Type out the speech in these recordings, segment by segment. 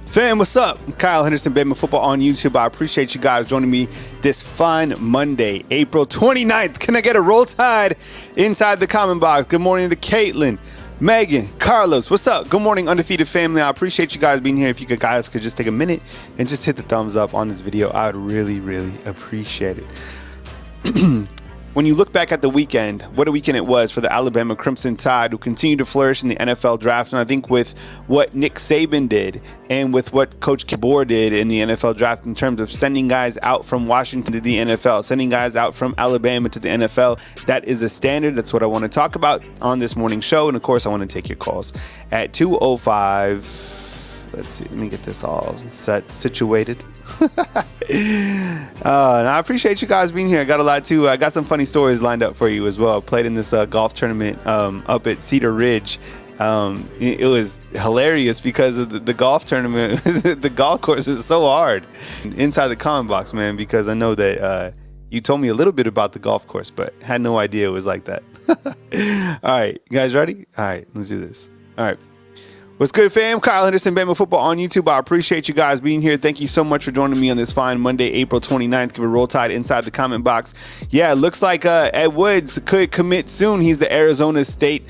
Fam, what's up? I'm Kyle Henderson, Bama Football on YouTube. I appreciate you guys joining me this fine Monday, April 29th. Can I get a roll tide inside the comment box? Good morning to Caitlin, Megan, Carlos. What's up? Good morning, Undefeated family. I appreciate you guys being here. If you guys could just take a minute and just hit the thumbs up on this video, I would really, really appreciate it. When you look back at the weekend, what a weekend it was for the Alabama Crimson Tide, who continue to flourish in the NFL draft. And I think with what Nick Saban did and with what Coach debor did in the NFL draft in terms of sending guys out from Washington to the NFL, sending guys out from Alabama to the NFL, that is a standard. That's what I want to talk about on this morning show. And of course, I want to take your calls at 205. Let's see, let me get this all situated. And I appreciate you guys being here. I got a lot too. I got some funny stories lined up for you as well. Played in this golf tournament up at Cedar Ridge. It was hilarious because of the golf tournament. The golf course is so hard. Inside the comment box, man, because I know that you told me a little bit about the golf course, but had no idea it was like that. All right, you guys ready? All right, let's do this. All right. What's good, fam? Kyle Henderson, Bama Football on YouTube. I appreciate you guys being here. Thank you so much for joining me on this fine Monday, April 29th. Give a roll tide inside the comment box. Yeah, it looks like Ed Woods could commit soon. He's the Arizona State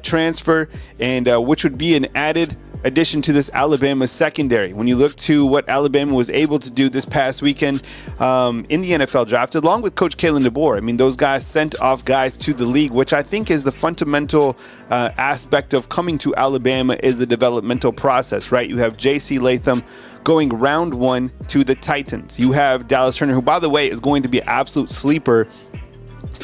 transfer, and which would be an added addition to this Alabama secondary. When you look to what Alabama was able to do this past weekend in the NFL draft, along with Coach Kayin debor, I mean, those guys sent off guys to the league, which I think is the fundamental aspect of coming to Alabama is the developmental process, right? You have J.C. Latham going round one to the Titans. You have Dallas Turner, who, by the way, is going to be an absolute sleeper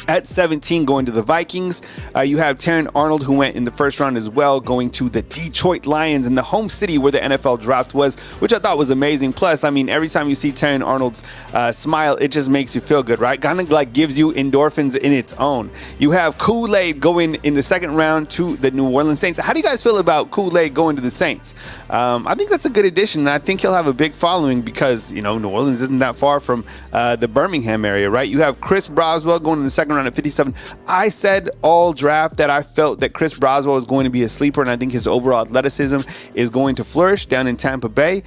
at 17 going to the Vikings. You have Terran Arnold, who went in the first round as well, going to the Detroit Lions in the home city where the NFL draft was, which I thought was amazing. Plus, I mean, every time you see Terran Arnold's smile, it just makes you feel good, right? Kind of like gives you endorphins in its own. You have Kool-Aid going in the second round to the New Orleans Saints. How do you guys feel about Kool-Aid going to the Saints? I think that's a good addition, and I think he'll have a big following because, you know, New Orleans isn't that far from the Birmingham area, right? You have Chris Broswell going in the second round at 57. I said all draft that I felt that Chris Broswell was going to be a sleeper, and I think his overall athleticism is going to flourish down in Tampa Bay.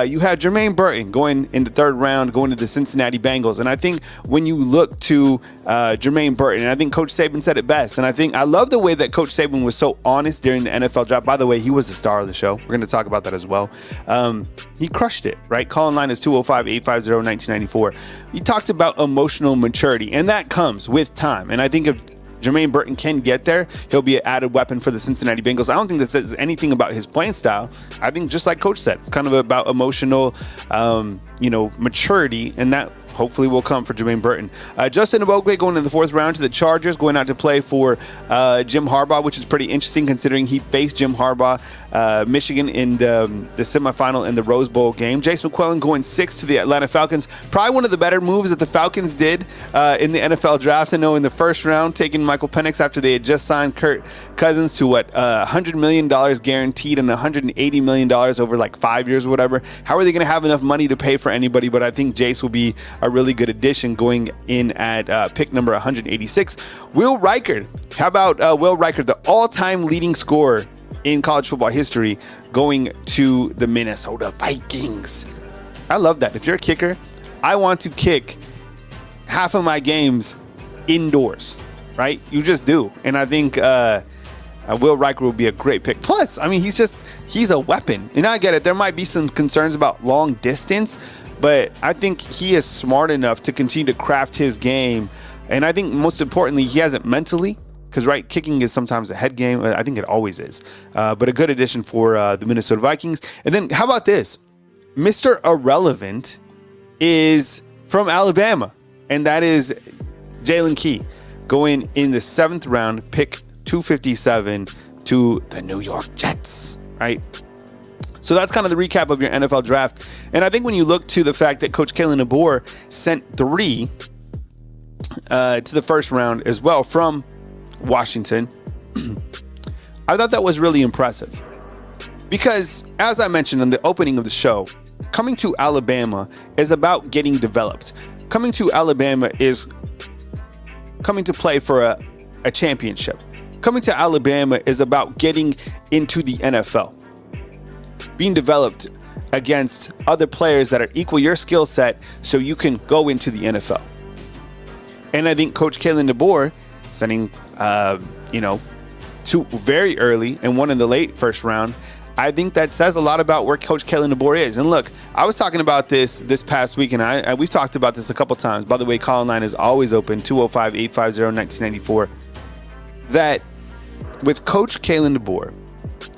You have Jermaine Burton going in the third round, going to the Cincinnati Bengals. And I think when you look to Jermaine Burton, and I think Coach Saban said it best, and I love the way that Coach Saban was so honest during the NFL draft. By the way, he was the star of the show. We're going to talk about that as well. He crushed it, right? Call-in line is 205-850-1994. He talked about emotional maturity, and that comes with time. And I think if Jermaine Burton can get there, he'll be an added weapon for the Cincinnati Bengals. I don't think this says anything about his playing style. I think just like Coach said, it's kind of about emotional, maturity, and that hopefully will come for Jermaine Burton. Justin Ebogbe going in the fourth round to the Chargers, going out to play for Jim Harbaugh, which is pretty interesting considering he faced Jim Harbaugh, Michigan in the semifinal in the Rose Bowl game. Jace McClellan going 6 to the Atlanta Falcons. Probably one of the better moves that the Falcons did in the NFL draft. I know in the first round, taking Michael Penix after they had just signed Kirk Cousins to $100 million guaranteed and $180 million over like 5 years or whatever. How are they going to have enough money to pay for anybody? But I think Jace will be a really good addition going in at pick number 186. Will Reichard. How about Will Reichard, the all-time leading scorer in college football history, going to the Minnesota Vikings? I love that. If you're a kicker, I want to kick half of my games indoors, right? You just do. And I think Will Reichard will be a great pick. Plus, I mean, he's a weapon. And I get it. There might be some concerns about long distance, but I think he is smart enough to continue to craft his game. And I think most importantly, he has it mentally, because, right, kicking is sometimes a head game. I think it always is. But a good addition for the Minnesota Vikings. And then how about this? Mr. Irrelevant is from Alabama, and that is Jalen Key, going in the seventh round, pick 257 to the New York Jets, right? So that's kind of the recap of your NFL draft. And I think when you look to the fact that Coach Kayin debor sent 3 to the first round as well from Washington, I thought that was really impressive. Because as I mentioned in the opening of the show, coming to Alabama is about getting developed. Coming to Alabama is coming to play for a championship. Coming to Alabama is about getting into the NFL. Being developed against other players that are equal your skill set so you can go into the NFL. And I think Coach Kayin DeBoer sending, two very early and one in the late first round, I think that says a lot about where Coach Kayin DeBoer is. And look, I was talking about this past week, and we've talked about this a couple times. By the way, call line is always open, 205-850-1994. That with Coach Kayin DeBoer,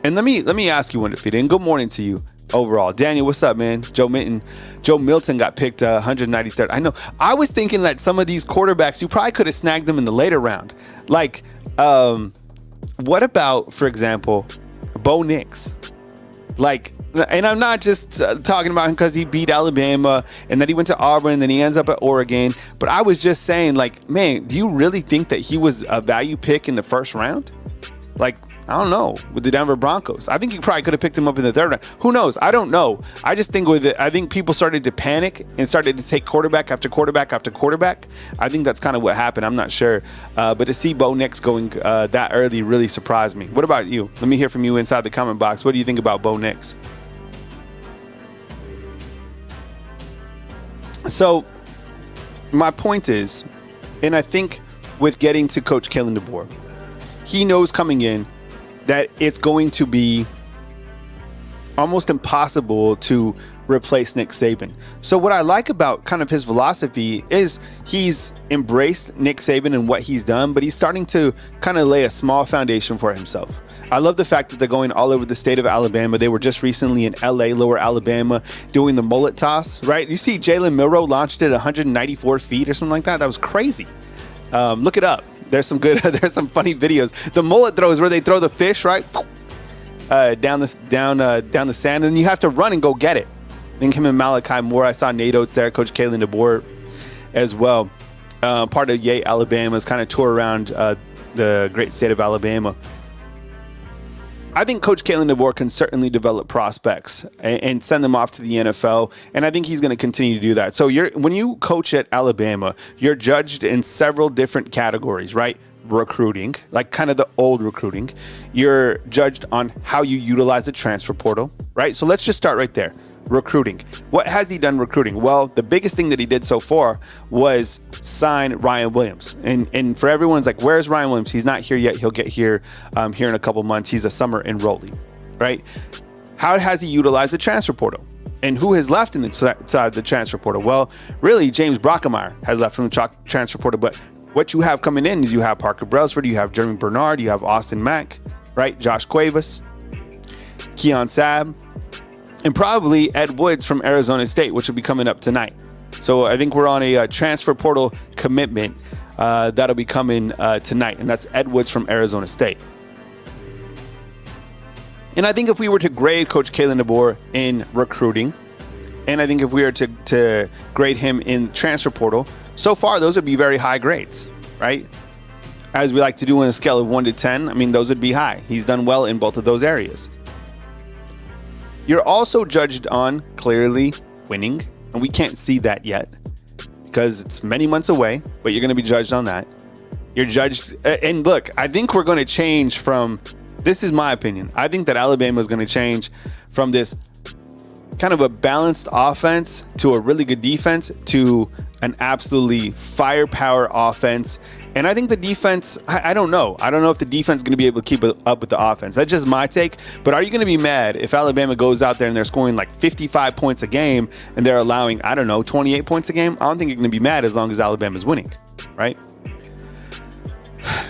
and let me ask you one, Defeated, and good morning to you overall. Daniel, what's up, man? Joe Milton got picked 193rd. I know. I was thinking that some of these quarterbacks, you probably could have snagged them in the later round. Like, what about, for example, Bo Nix? Like, and I'm not just talking about him because he beat Alabama and then he went to Auburn and then he ends up at Oregon. But I was just saying, like, man, do you really think that he was a value pick in the first round? Like, I don't know, with the Denver Broncos. I think you probably could have picked him up in the third round. Who knows? I don't know. I just think with it, I think people started to panic and started to take quarterback after quarterback after quarterback. I think that's kind of what happened. I'm not sure. But to see Bo Nix going that early really surprised me. What about you? Let me hear from you inside the comment box. What do you think about Bo Nix? So my point is, and I think with getting to Coach Kayin DeBoer, he knows coming in that it's going to be almost impossible to replace Nick Saban. So what I like about kind of his philosophy is he's embraced Nick Saban and what he's done, but he's starting to kind of lay a small foundation for himself. I love the fact that they're going all over the state of Alabama. They were just recently in LA, Lower Alabama, doing the mullet toss, right? You see Jalen Milroe launched it 194 feet or something like that. That was crazy. Look it up. There's some funny videos. The mullet throws where they throw the fish, right? Down the sand, and you have to run and go get it. I think him and Malachi Moore, I saw Nate Oates there, Coach Kayin DeBoer as well. Part of Yay Alabama's kind of tour around the great state of Alabama. I think Coach Kayin DeBoer can certainly develop prospects and send them off to the NFL, and I think he's going to continue to do that. So when you coach at Alabama, you're judged in several different categories, right? Recruiting, like kind of the old recruiting. You're judged on how you utilize the transfer portal, right? So let's just start right there. Recruiting. What has he done recruiting? Well, the biggest thing that he did so far was sign Ryan Williams. And for everyone's like, where's Ryan Williams? He's not here yet. He'll get here here in a couple months. He's a summer enrollee, right? How has he utilized the transfer portal? And who has left in the transfer portal? Well, really, James Brockemeyer has left from the transfer portal. But what you have coming in is you have Parker Brailsford, you have Jeremy Bernard, you have Austin Mack, right? Josh Cuevas, Keon Sabb, and probably Ed Woods from Arizona State, which will be coming up tonight. So I think we're on a transfer portal commitment that'll be coming tonight, and that's Ed Woods from Arizona State. And I think if we were to grade Coach Kayin DeBoer in recruiting, and I think if we were to grade him in transfer portal, so far those would be very high grades, right? As we like to do on a scale of 1 to 10, I mean, those would be high. He's done well in both of those areas. You're also judged on clearly winning, and we can't see that yet because it's many months away, but you're going to be judged on that. You're judged, and look, I think we're going to change from, this is my opinion, I think that Alabama is going to change from this kind of a balanced offense to a really good defense to an absolutely firepower offense. And I think the defense, I don't know. I don't know if the defense is going to be able to keep up with the offense. That's just my take. But are you going to be mad if Alabama goes out there and they're scoring like 55 points a game and they're allowing, 28 points a game? I don't think you're going to be mad as long as Alabama's winning, right?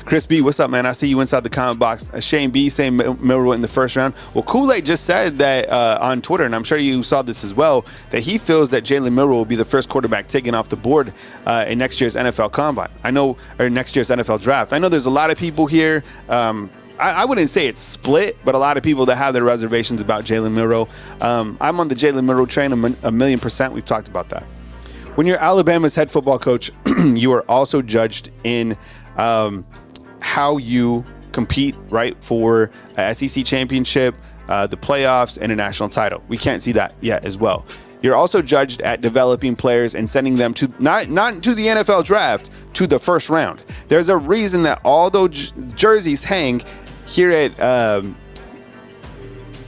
Chris B, what's up, man? I see you inside the comment box. Shane B saying Milroe in the first round. Well, Kool-Aid just said that on Twitter, and I'm sure you saw this as well, that he feels that Jalen Milroe will be the first quarterback taken off the board in next year's NFL Combine. Or next year's NFL Draft. I know there's a lot of people here. I wouldn't say it's split, but a lot of people that have their reservations about Jalen Milroe. I'm on the Jalen Milroe train a million %. We've talked about that. When you're Alabama's head football coach, you are also judged in how you compete, right, for a SEC championship, the playoffs, and a national title. We can't see that yet as well. You're also judged at developing players and sending them to not to the NFL draft, to the first round. There's a reason that all those jerseys hang here at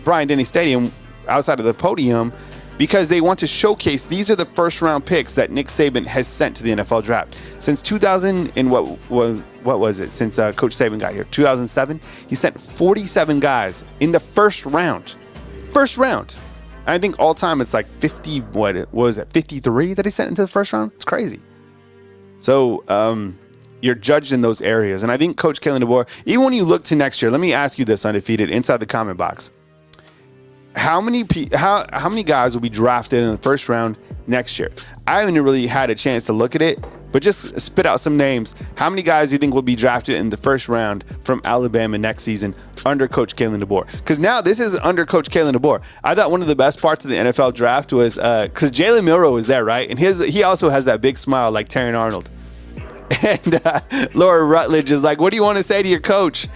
Bryant-Denny Stadium outside of the podium because they want to showcase these are the first round picks that Nick Saban has sent to the NFL draft since 2000 and what was it since Coach Saban got here 2007. He sent 47 guys in the first round. I think all time it's like 50. What was it? 53 that he sent into the first round. It's crazy. So you're judged in those areas, and I think Coach Kayin DeBoer. Even when you look to next year, let me ask you this, Undefeated, inside the comment box. How many guys will be drafted in the first round next year? I haven't really had a chance to look at it, but just spit out some names. How many guys do you think will be drafted in the first round from Alabama next season under Coach Kayin DeBoer? Because now this is under Coach Kayin DeBoer. I thought one of the best parts of the NFL draft was because Jalen Milroe was there, right? And he also has that big smile like Terran Arnold. And Laura Rutledge is like, what do you want to say to your coach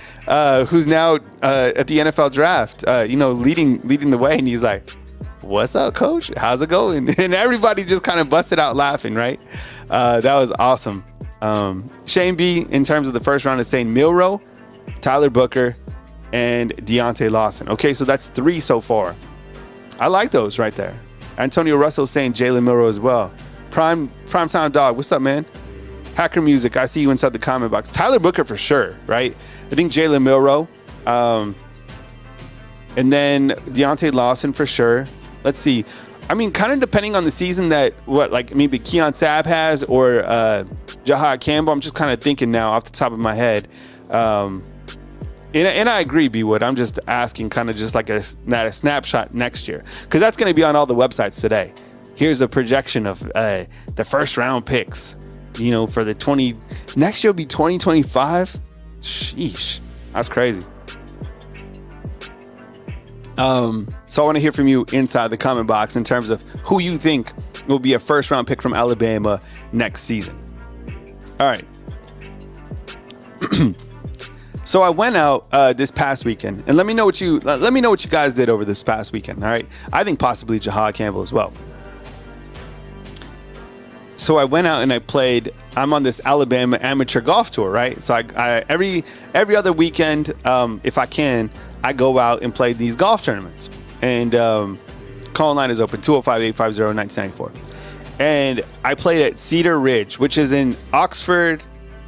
who's now at the NFL draft, leading the way? And he's like, what's up, coach? How's it going? And everybody just kind of busted out laughing, right? That was awesome. Shane B, in terms of the first round, is saying Milroe, Tyler Booker, and Deontay Lawson. Okay, so that's 3 so far. I like those right there. Antonio Russell saying Jalen Milroe as well. Primetime Dog, what's up, man? Hacker Music, I see you inside the comment box. Tyler Booker for sure, right? I think Jalen Milroe. And then Deontay Lawson for sure. Let's see. I mean, kind of depending on the season that maybe Keon Sabb has or Jahad Campbell. I'm just kind of thinking now off the top of my head. And I agree, B-Wood. I'm just asking kind of just like a snapshot next year. Because that's going to be on all the websites today. Here's a projection of the first round picks. For the next year will be 2025. Sheesh, that's crazy. So I want to hear from you inside the comment box in terms of who you think will be a first round pick from Alabama next season. All right. So I went out this past weekend, and let me know what you guys did over this past weekend. All right, I think possibly Jahad Campbell as well. So I went out and I played. I'm on this Alabama amateur golf tour, right? So I every other weekend, if I can, I go out and play these golf tournaments. And call line is open 205-850-1994. And I played at Cedar Ridge, which is in Oxford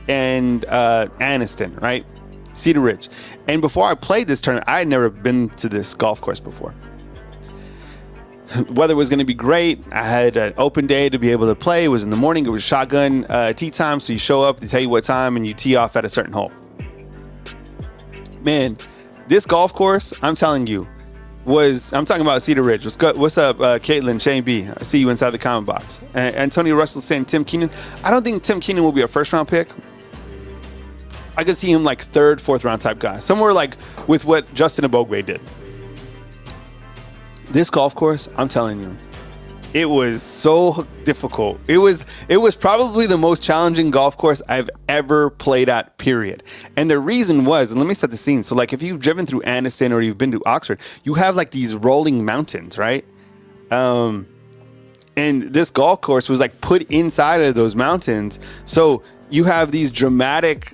and Anniston, right? Cedar Ridge. And before I played this tournament, I had never been to this golf course before. Weather was going to be great. I had an open day to be able to play. It was in the morning. It was shotgun tee time. So you show up, they tell you what time, and you tee off at a certain hole. Man, this golf course, I'm telling you, I'm talking about Cedar Ridge. What's up, Caitlin, Shane B? I see you inside the comment box. Antonio Russell saying Tim Keenan. I don't think Tim Keenan will be a first round pick. I could see him like 3rd, 4th round type guy. Somewhere like with what Justin Ebogbe did. This golf course, I'm telling you, it was so difficult. It was probably the most challenging golf course I've ever played at, period. And the reason was, and let me set the scene. So like if you've driven through Anniston or you've been to Oxford, you have like these rolling mountains, right? And this golf course was like put inside of those mountains. So you have these dramatic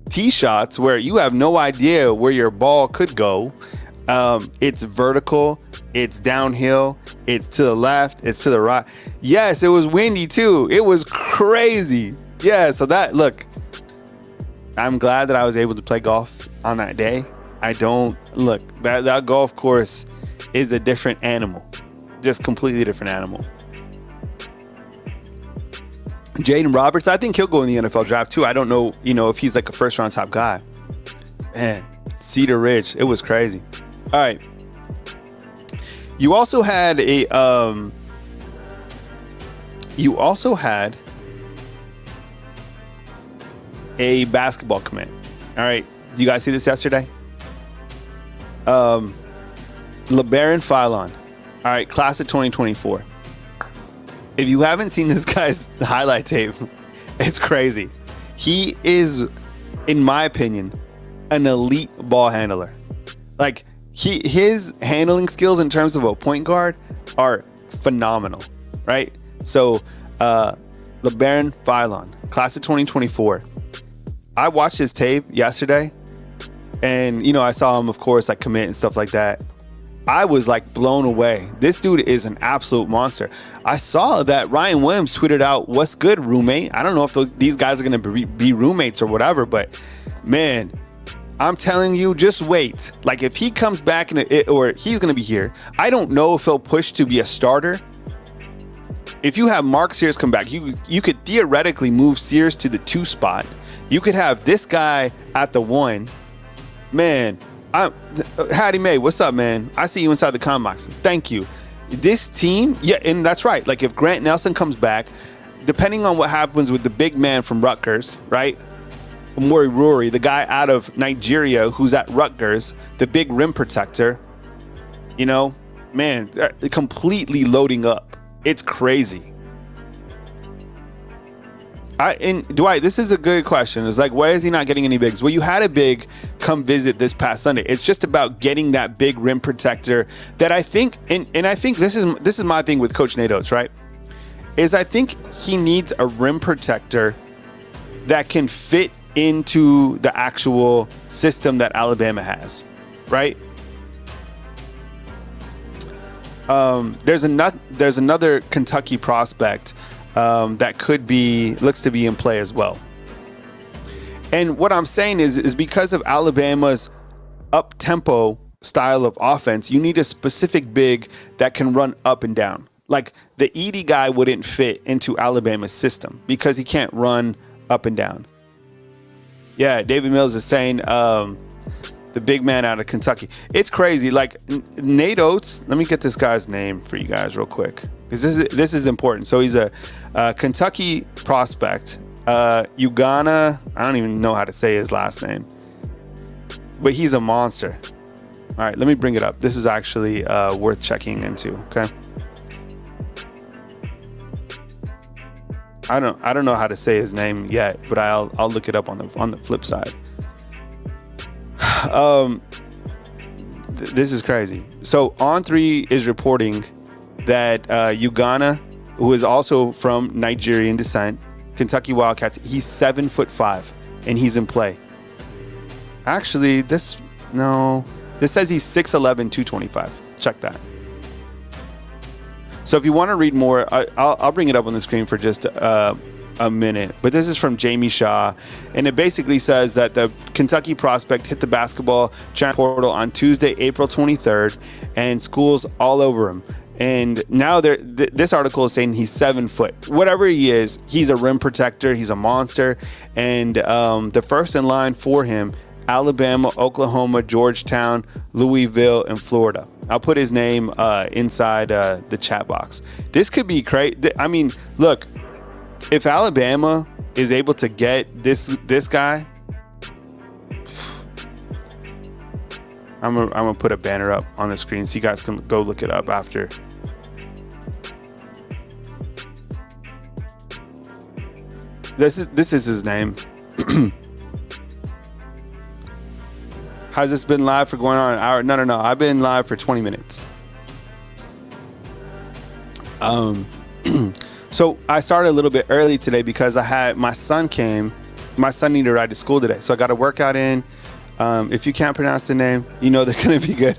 tee shots where you have no idea where your ball could go. It's vertical, it's downhill, it's to the left, it's to the right. Yes, it was windy too. It was crazy. Yeah, so I'm glad that I was able to play golf on that day. That golf course is a different animal. Just completely different animal. Jaden Roberts, I think he'll go in the NFL draft too. I don't know, if he's like a first round top guy. Man, Cedar Ridge, it was crazy. All right. You also had a basketball commit. All right. Do you guys see this yesterday? LeBaron Philon. All right, class of 2024. If you haven't seen this guy's highlight tape, it's crazy. He is, in my opinion, an elite ball handler. Like, his handling skills in terms of a point guard are phenomenal, right? So, LeBaron Philon, class of 2024. I watched his tape yesterday, and I saw him, of course, like commit and stuff like that. I was like blown away. This dude is an absolute monster. I saw that Ryan Williams tweeted out, "What's good, roommate?" I don't know if these guys are going to be roommates or whatever, but man, I'm telling you, just wait. Like if he comes back or he's going to be here, I don't know if he'll push to be a starter. If you have Mark Sears come back, you could theoretically move Sears to the 2 spot. You could have this guy at the 1. Man, Hattie May, what's up, man? I see you inside the combine. Thank you. This team, yeah, and that's right. Like if Grant Nelson comes back, depending on what happens with the big man from Rutgers, right? Mori Rory, the guy out of Nigeria who's at Rutgers, the big rim protector, you know, man, completely loading up. It's crazy. And Dwight, this is a good question. It's like, why is he not getting any bigs? Well, you had a big come visit this past Sunday. It's just about getting that big rim protector that I think, and I think this is my thing with Coach Nate Oates, right? Is I think he needs a rim protector that can fit into the actual system that Alabama has, right? There's another Kentucky prospect that looks to be in play as well. And what I'm saying is because of Alabama's up-tempo style of offense, you need a specific big that can run up and down. Like the Edey guy wouldn't fit into Alabama's system because he can't run up and down. Yeah, David Mills is saying the big man out of Kentucky. It's crazy. Like Nate Oates, let me get this guy's name for you guys real quick because this is important. So he's a Kentucky prospect. Ugana, I don't even know how to say his last name, but he's a monster. All right, let me bring it up. This is actually worth checking into. Okay. I don't know how to say his name yet, but I'll look it up on the flip side. This is crazy. So On3 is reporting that Ugana, who is also from Nigerian descent, Kentucky Wildcats, he's 7'5" and he's in play. Actually, this says he's 6'11", 225. Check that. So if you want to read more, I'll bring it up on the screen for just a minute. But this is from Jamie Shaw, and it basically says that the Kentucky prospect hit the basketball transfer portal on Tuesday, April 23rd, and schools all over him. And now this article is saying he's 7 foot. Whatever he is, he's a rim protector. He's a monster. And the first in line for him, Alabama, Oklahoma, Georgetown, Louisville, and Florida. I'll put his name inside the chat box. This could be crazy. I mean, look, if Alabama is able to get this guy, I'm gonna put a banner up on the screen so you guys can go look it up after. This is his name. Has this been live for going on an hour? No. I've been live for 20 minutes. So I started a little bit early today because I had my son came. My son needed to ride to school today, so I got a workout in. If you can't pronounce the name, you know they're gonna be good.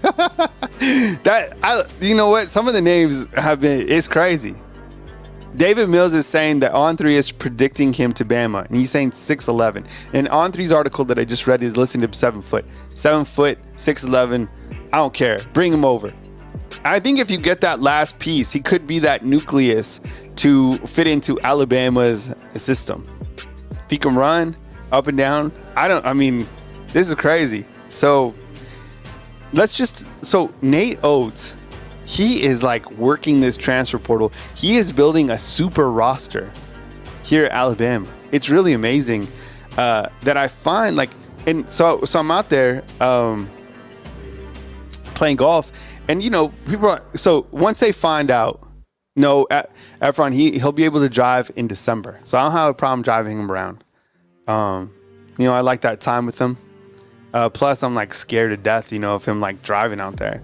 You know what? Some of the names have been. It's crazy. David Mills is saying that On3 is predicting him to Bama, and he's saying 6'11". And On3's article that I just read is listing him 7 foot. 7 foot, 6'11". I don't care. Bring him over. I think if you get that last piece, he could be that nucleus to fit into Alabama's system. If he can run up and down, this is crazy. So Nate Oates, he is like working this transfer portal. He is building a super roster here at Alabama. It's really amazing that I find like, and so I'm out there playing golf, and you know people. So once they find out, Efron he'll be able to drive in December. So I don't have a problem driving him around. I like that time with him. Plus I'm like scared to death, of him like driving out there.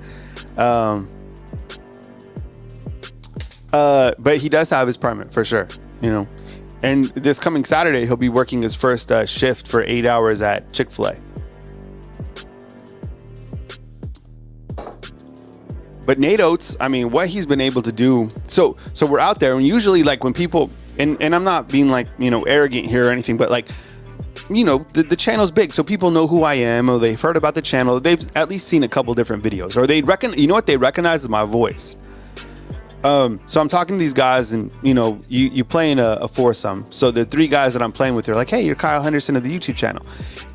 But he does have his permit for sure, And this coming Saturday, he'll be working his first shift for 8 hours at Chick-fil-A. But Nate Oates, I mean, what he's been able to do. So we're out there, and usually, like, when people, and I'm not being, like, arrogant here or anything, but, like, the channel's big, so people know who I am, or they've heard about the channel. They've at least seen a couple different videos, or they what they recognize is my voice. So I'm talking to these guys, and you playing a foursome. So the three guys that I'm playing with, they're like, "Hey, you're Kyle Henderson of the YouTube channel,"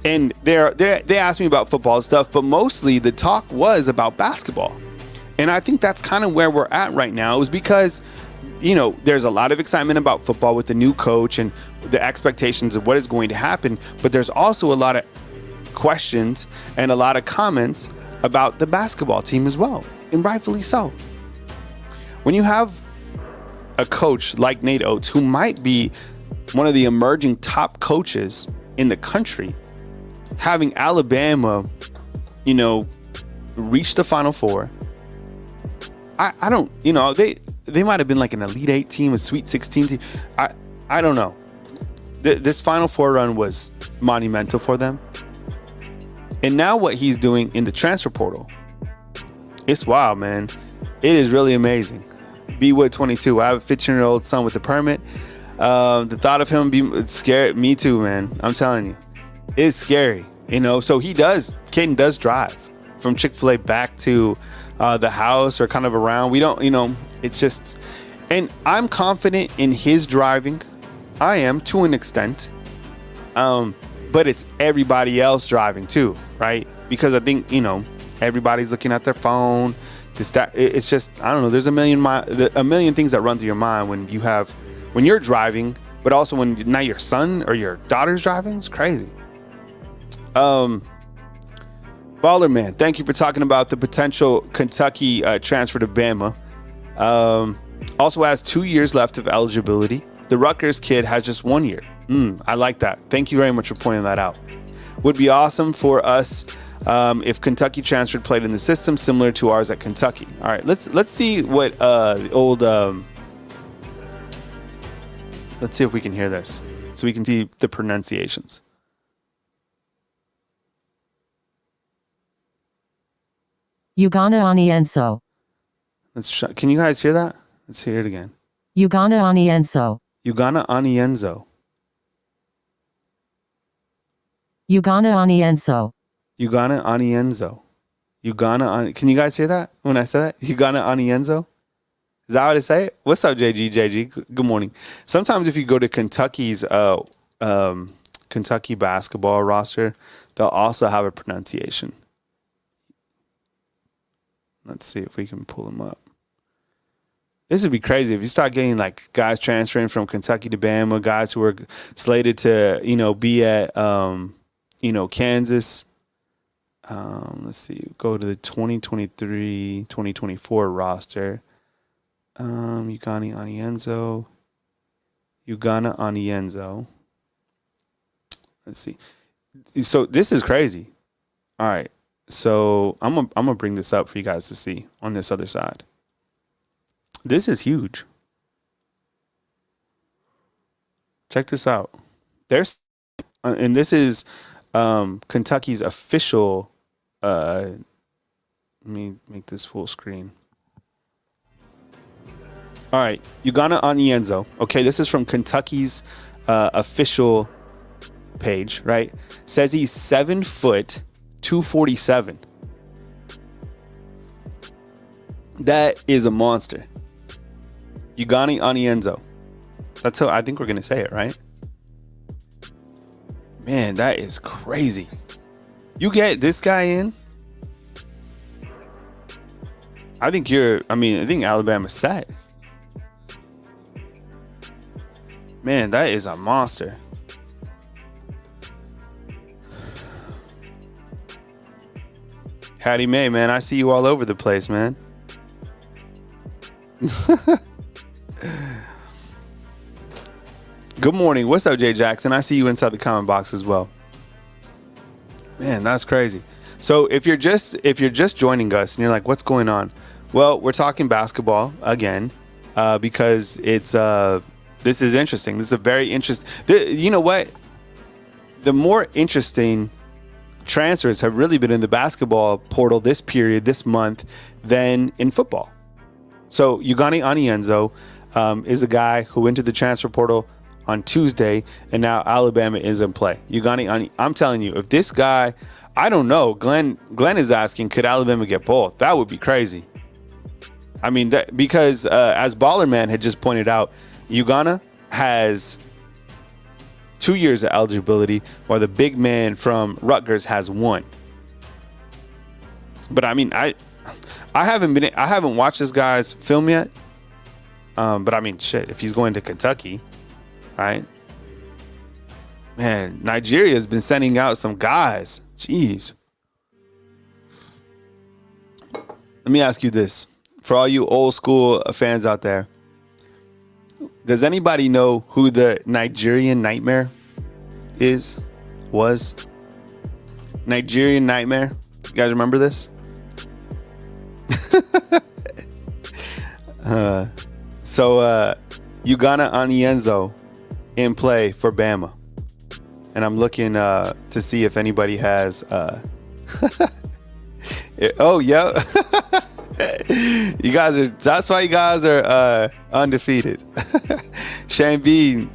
and they asked me about football stuff, but mostly the talk was about basketball. And I think that's kind of where we're at right now, is because there's a lot of excitement about football with the new coach and the expectations of what is going to happen, but there's also a lot of questions and a lot of comments about the basketball team as well, and rightfully so. When you have a coach like Nate Oates, who might be one of the emerging top coaches in the country, having Alabama, reach the Final Four, I don't, they might have been like an Elite 8 team, a Sweet 16 team. I don't know. This Final Four run was monumental for them. And now what he's doing in the transfer portal, it's wild, man. It is really amazing. B Wood 22. I have a 15-year-old son with a permit. The thought of him being scared me too, man. I'm telling you, it's scary. So Kayin does drive from Chick-fil-A back to the house, or kind of around. We don't, it's just, and I'm confident in his driving. I am, to an extent. But it's everybody else driving too, right? Because I think, everybody's looking at their phone. It's just, I don't know. There's a million things that run through your mind when you're driving, but also when now your son or your daughter's driving. It's crazy. Baller Man, thank you for talking about the potential Kentucky transfer to Bama. Also has 2 years left of eligibility. The Rutgers kid has just 1 year. I like that. Thank you very much for pointing that out. Would be awesome for us if Kentucky transferred, played in the system similar to ours at Kentucky. All right, let's see what old. Let's see if we can hear this, so we can see the pronunciations. Uganda Onienso. Can you guys hear that? Let's hear it again. Uganda Onienso. Uganda Onienso. Uganda Onienso. Uganda Onienso. Can you guys hear that when I said that? Uganda Onienso? Is that how to say it? What's up, JG? Good morning. Sometimes if you go to Kentucky's Kentucky basketball roster, they'll also have a pronunciation. Let's see if we can pull them up. This would be crazy if you start getting like guys transferring from Kentucky to Bama, guys who are slated to, be at, Kansas. Let's see, go to the 2023-2024 roster. Uganda Onienso. Let's see. So this is crazy. All right. So I'm gonna bring this up for you guys to see on this other side. This is huge. Check this out. And this is Kentucky's official. Let me make this full screen. All right, Uganda Onienso. Okay, this is from Kentucky's official page, right? Says he's 7 foot 247. That is a monster. Uganda Onienso. That's how I think we're gonna say it, right? Man, that is crazy. You get this guy in. I think Alabama's set. Man, that is a monster. Hattie Mae, man, I see you all over the place, man. Good morning. What's up, Jay Jackson? I see you inside the comment box as well. Man, that's crazy. So if you're just joining us and you're like, what's going on? Well, we're talking basketball again because it's this is interesting. This is a very interesting. You know what? The more interesting transfers have really been in the basketball portal this month, than in football. So Ugani Anienzo is a guy who entered the transfer portal on Tuesday, and now Alabama is in play. I'm telling you, if this guy, I don't know, Glenn is asking, could Alabama get both? That would be crazy. I mean, because as Ballerman had just pointed out, Ugana has 2 years of eligibility, while the big man from Rutgers has 1. But I mean, I haven't watched this guy's film yet. But I mean, shit, if he's going to Kentucky, right? Man, Nigeria has been sending out some guys. Jeez. Let me ask you this. For all you old school fans out there, does anybody know who the Nigerian Nightmare was? Nigerian Nightmare? You guys remember this? Ugana Anienzo in play for Bama. And I'm looking to see if anybody has oh yeah. That's why you guys are undefeated. Shane Bean,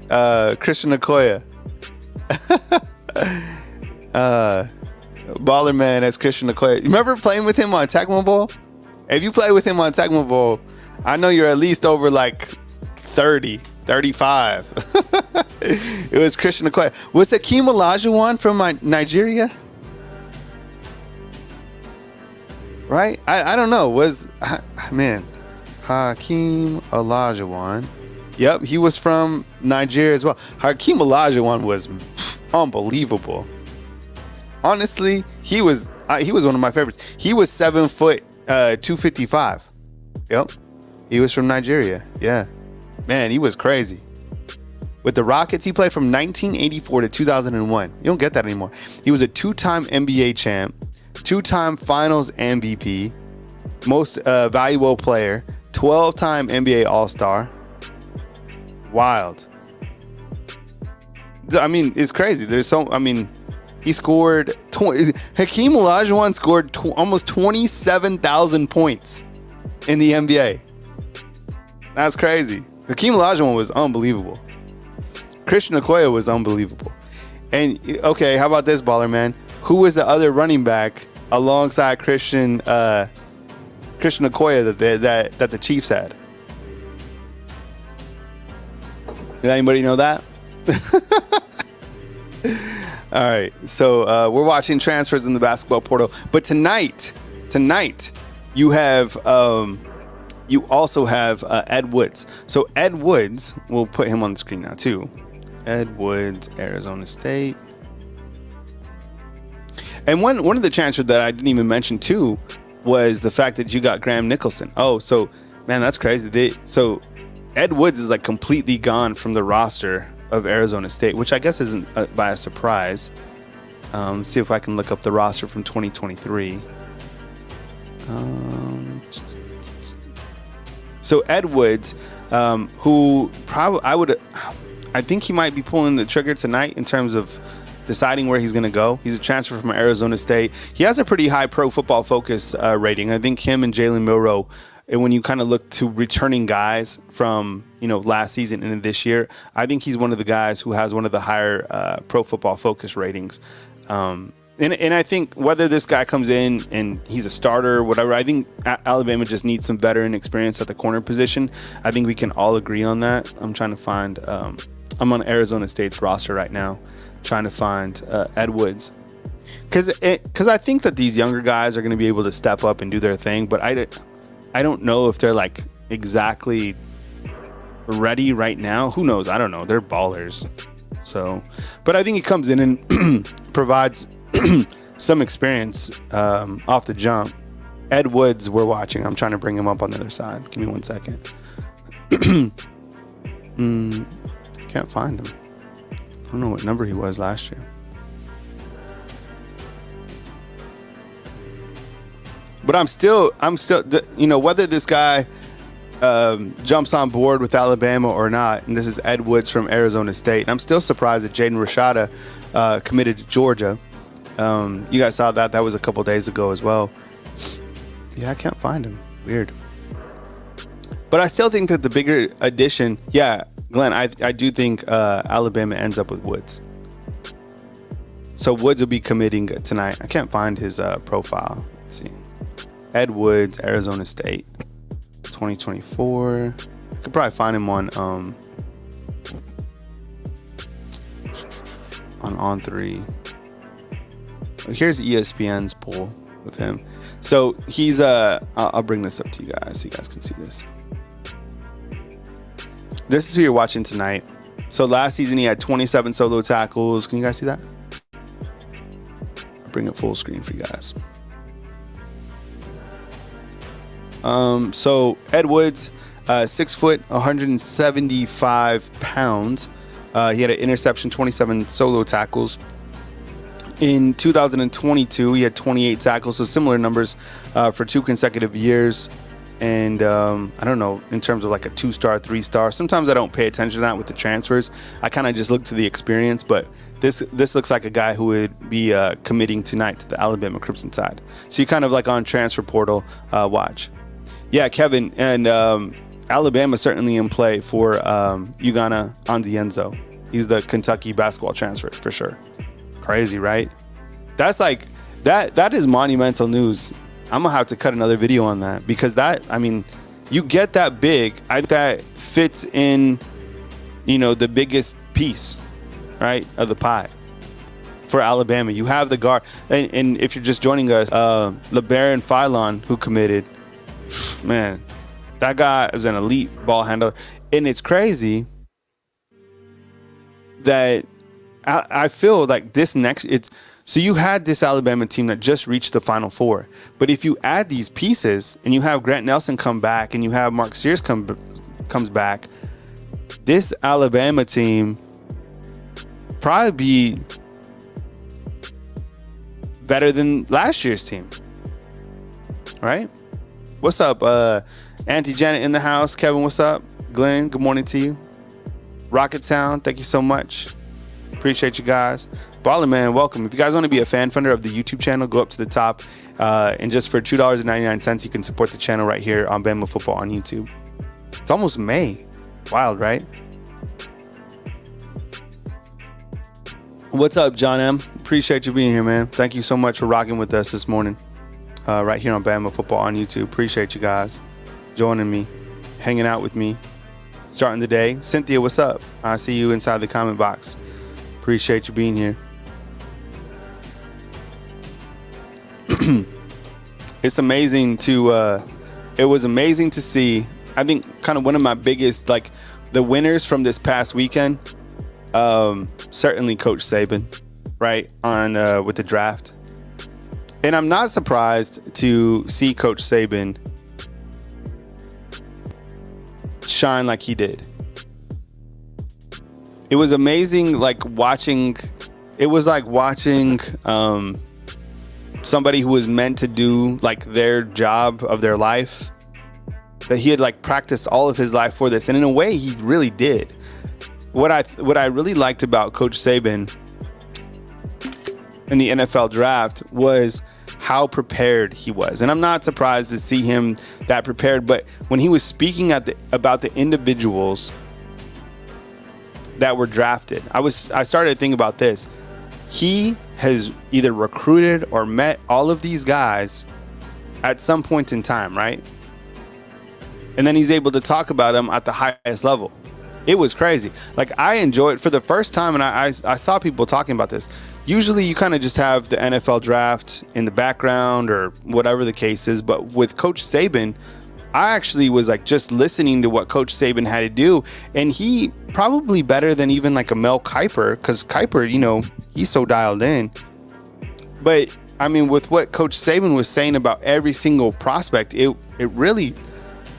Christian Okoye. Baller Man as Christian Okoye. You remember playing with him on Tecmo Bowl? If you play with him on Tecmo Bowl, I know you're at least over like 30, 35. It was Christian Okoye. Was Hakeem Olajuwon from Nigeria? Right? I don't know. Hakeem Olajuwon. Yep, he was from Nigeria as well. Hakeem Olajuwon was unbelievable. Honestly, he was one of my favorites. He was 7 foot, 255. Yep, he was from Nigeria. Yeah, man, he was crazy. With the Rockets, he played from 1984 to 2001. You don't get that anymore. He was a 2-time NBA champ, 2-time Finals MVP, most valuable player, 12-time NBA All-Star. Wild. I mean, it's crazy. He scored Hakeem Olajuwon scored almost 27,000 points in the NBA. That's crazy. Hakeem Olajuwon was unbelievable. Christian Okoye was unbelievable. And okay, how about this, baller man? Who was the other running back alongside Christian Okoye that the Chiefs had? Did anybody know that? All right, so we're watching transfers in the basketball portal, but tonight you have you also have Ed Woods. So Ed Woods, we'll put him on the screen now too. Ed Woods, Arizona State. And one of the transfers that I didn't even mention too was the fact that you got Graham Nicholson. Oh, so man, that's crazy. So Ed Woods is like completely gone from the roster of Arizona State, which I guess isn't by a surprise. See if I can look up the roster from 2023. So Ed Woods, who probably I think he might be pulling the trigger tonight in terms of deciding where he's going to go. He's a transfer from Arizona State. He has a pretty high Pro Football Focus rating. I think him and Jalen Milroe, and when you kind of look to returning guys from last season and this year, I think he's one of the guys who has one of the higher Pro Football Focus ratings. And I think whether this guy comes in and he's a starter or whatever, I think Alabama just needs some veteran experience at the corner position. I think we can all agree on that. I'm trying to find I'm on Arizona State's roster right now, trying to find Ed Woods. Because I think that these younger guys are going to be able to step up and do their thing, but I don't know if they're like exactly ready right now. Who knows? I don't know. They're ballers. So, but I think he comes in and provides some experience off the jump. Ed Woods, we're watching. I'm trying to bring him up on the other side. Give me 1 second. Can't find him. I don't know what number he was last year. But I'm still, whether this guy jumps on board with Alabama or not, and this is Ed Woods from Arizona State. And I'm still surprised that Jaden Rashada committed to Georgia. You guys saw that. That was a couple days ago as well. Yeah, I can't find him. Weird. But I still think that the bigger addition, yeah, Glenn, I do think Alabama ends up with Woods. So Woods will be committing tonight. I can't find his profile. Let's see. Ed Woods, Arizona State, 2024. Could probably find him on On3. Here's ESPN's poll of him. So he's I'll bring this up to you guys so you guys can see this. This is who you're watching tonight. So last season he had 27 solo tackles. Can you guys see that? I'll bring it full screen for you guys. So Ed Woods, 6 foot, 175 pounds. He had an interception, 27 solo tackles. In 2022, he had 28 tackles, so similar numbers for 2 consecutive years. And I don't know, in terms of like a 2-star, 3-star, sometimes I don't pay attention to that with the transfers. I kind of just look to the experience, but this looks like a guy who would be committing tonight to the Alabama Crimson Tide. So you kind of like on transfer portal watch. Yeah, Kevin, and Alabama certainly in play for Ugonna Onzienzo. He's the Kentucky basketball transfer for sure. Crazy, right? That's like that is monumental news. I'm gonna have to cut another video on that because that, I mean, you get that big, that fits in, you know, the biggest piece, right, of the pie for Alabama. You have the guard, and if you're just joining us, LeBaron Philon, who committed, man, that guy is an elite ball handler, and it's crazy that I feel like this next, so you had this Alabama team that just reached the Final Four, but if you add these pieces and you have Grant Nelson come back and you have Mark Sears comes back, this Alabama team probably be better than last year's team, right? What's up, Auntie Janet in the house? Kevin, what's up? Glenn, good morning to you. Rocket Sound, thank you so much. Appreciate you guys. Baller Man, welcome. If you guys want to be a fan funder of the YouTube channel, go up to the top. And just for $2.99, you can support the channel right here on Bama Football on YouTube. It's almost May. Wild, right? What's up, John M? Appreciate you being here, man. Thank you so much for rocking with us this morning. Right here on Bama Football on YouTube. Appreciate you guys joining me, hanging out with me, starting the day. Cynthia, what's up? I see you inside the comment box. Appreciate you being here. It's amazing to it was amazing to see. I think kind of one of my biggest, like, the winners from this past weekend, certainly Coach Saban, right, on with the draft. And I'm not surprised to see Coach Saban shine like he did. It was amazing, like watching. It was like watching somebody who was meant to do like their job of their life, that he had like practiced all of his life for this, and in a way, he really did. What I really liked about Coach Saban in the NFL draft was how prepared he was, and I'm not surprised to see him that prepared. But when he was speaking about the individuals that were drafted, I started to think about this. He has either recruited or met all of these guys at some point in time, right? And then he's able to talk about them at the highest level. It was crazy. Like, I enjoyed for the first time, and I saw people talking about this. Usually you kind of just have the NFL draft in the background or whatever the case is. But with Coach Saban, I actually was like just listening to what Coach Saban had to do. And he probably better than even like a Mel Kiper, because Kiper, you know, he's so dialed in. But I mean, with what Coach Saban was saying about every single prospect, it really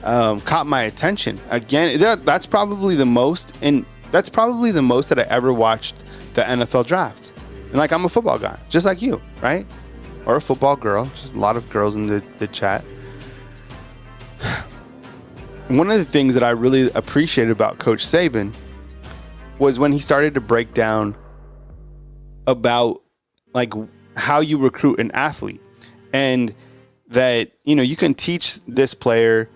caught my attention. Again, that's probably the most, and that's probably the most that I ever watched the NFL draft. And like, I'm a football guy, just like you, right? Or a football girl. Just a lot of girls in the chat. One of the things that I really appreciated about Coach Saban was when he started to break down about like how you recruit an athlete, and that, you can teach this player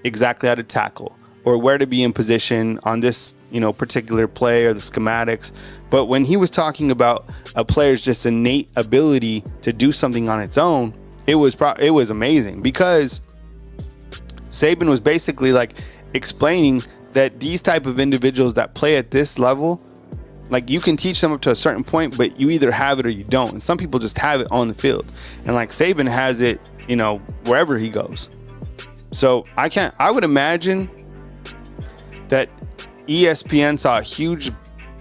exactly how to tackle or where to be in position on this, particular play or the schematics. But when he was talking about a player's just innate ability to do something on its own, it was amazing, because Saban was basically like explaining that these type of individuals that play at this level, like, you can teach them up to a certain point, but you either have it or you don't. And some people just have it on the field, and like Saban has it, wherever he goes. So I would imagine that ESPN saw a huge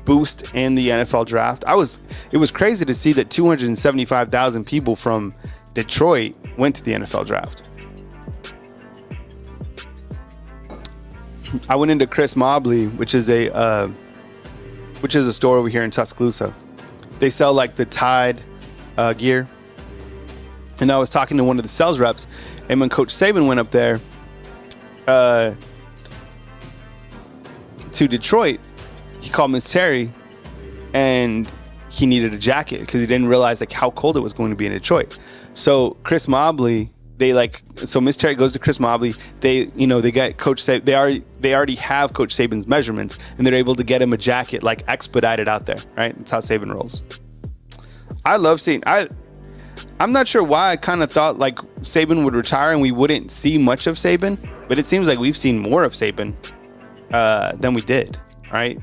boost in the NFL draft. It was crazy to see that 275,000 people from Detroit went to the NFL draft. I went into Chris Mobley, which is a store over here in Tuscaloosa. They sell like the Tide gear. And I was talking to one of the sales reps, and when Coach Saban went up there to Detroit, he called Miss Terry, and he needed a jacket because he didn't realize like how cold it was going to be in Detroit. So Chris Mobley, Miss Terry goes to Chris Mobley. They got Coach Saban. They already have Coach Saban's measurements, and they're able to get him a jacket like expedited out there. Right, that's how Saban rolls. I love seeing. I'm not sure why I kind of thought like Saban would retire and we wouldn't see much of Saban, but it seems like we've seen more of Saban than we did. Right?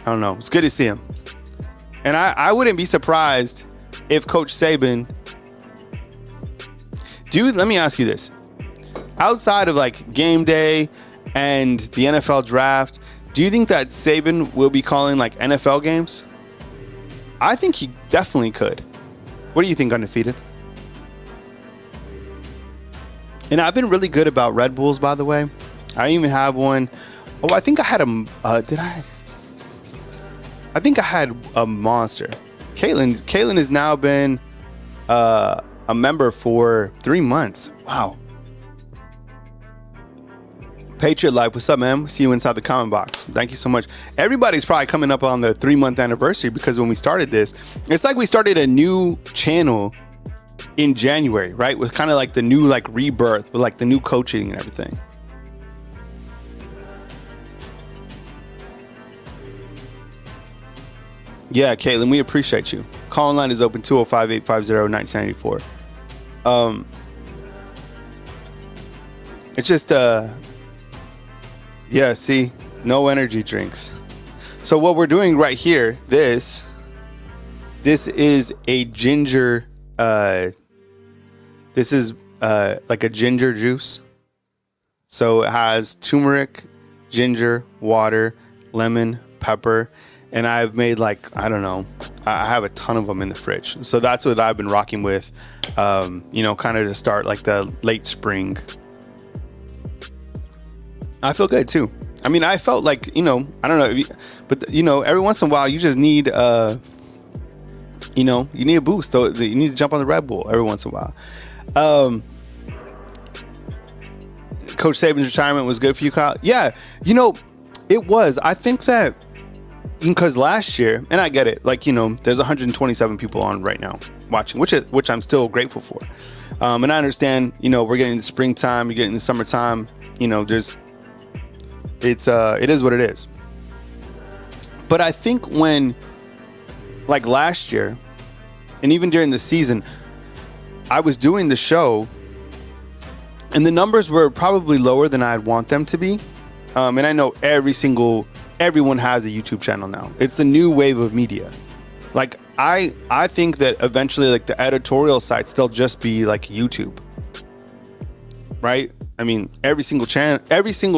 I don't know. It's good to see him. And I wouldn't be surprised if Coach Saban... let me ask you this. Outside of like game day and the NFL draft, do you think that Saban will be calling like NFL games? I think he definitely could. What do you think, Undefeated? And I've been really good about Red Bulls, by the way. I even have one. Oh, I think I had I think I had a Monster. Kayin has now been a member for 3 months. Wow. Patriot Life, what's up, man? See you inside the comment box. Thank you so much. Everybody's probably coming up on the 3-month anniversary, because when we started this, it's like we started a new channel in January, right? With kind of like the new like rebirth, with like the new coaching and everything. Yeah, Caitlin, we appreciate you. Call line is open, 205-850-1994. It's just yeah, see, no energy drinks. So what we're doing right here, this is a ginger, this is like a ginger juice. So it has turmeric, ginger, water, lemon, pepper, and I've made like, I don't know, I have a ton of them in the fridge. So that's what I've been rocking with, kind of to start like the late spring. I feel good too. I mean, I felt like, I don't know, but every once in a while you just need, you need a boost. So you need to jump on the Red Bull every once in a while. Coach Saban's retirement was good for you, Kyle. Yeah, it was. I think that because last year, and I get it, like, there's 127 people on right now watching, which I'm still grateful for. And I understand, we're getting the springtime, you're getting the summertime, it is what it is. But I think when, like last year, and even during the season, I was doing the show, and the numbers were probably lower than I'd want them to be. And I know everyone has a YouTube channel now. It's the new wave of media. Like I think that eventually, like the editorial sites, they'll just be like YouTube, right? I mean, every single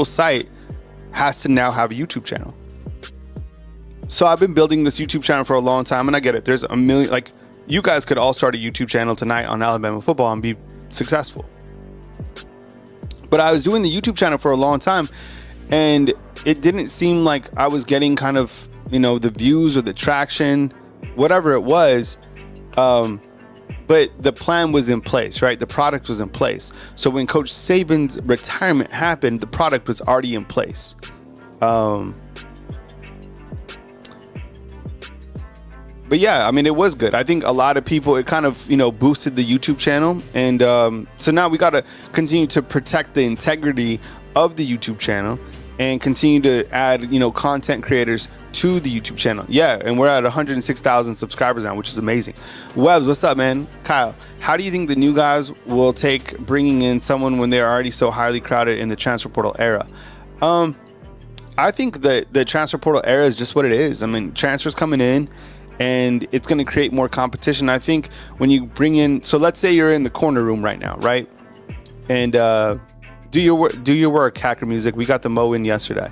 site has to now have a YouTube channel. So I've been building this YouTube channel for a long time, and I get it. There's a million, like, you guys could all start a YouTube channel tonight on Alabama football and be successful. But I was doing the YouTube channel for a long time, and it didn't seem like I was getting kind of, the views or the traction, whatever it was. But the plan was in place, right? The product was in place. So when Coach Saban's retirement happened, the product was already in place. But yeah, I mean, it was good. I think a lot of people, it kind of, boosted the YouTube channel. And so now we got to continue to protect the integrity of the YouTube channel and continue to add, content creators to the YouTube channel. Yeah, and we're at 106,000 subscribers now, which is amazing. Webbs, what's up, man? Kyle, how do you think the new guys will take bringing in someone when they're already so highly crowded in the transfer portal era? I think that the transfer portal era is just what it is. I mean, transfers coming in, and it's going to create more competition. I think when you bring in, so let's say you're in the corner room right now, right? And do your work, Hacker Music. We got the Mo in yesterday.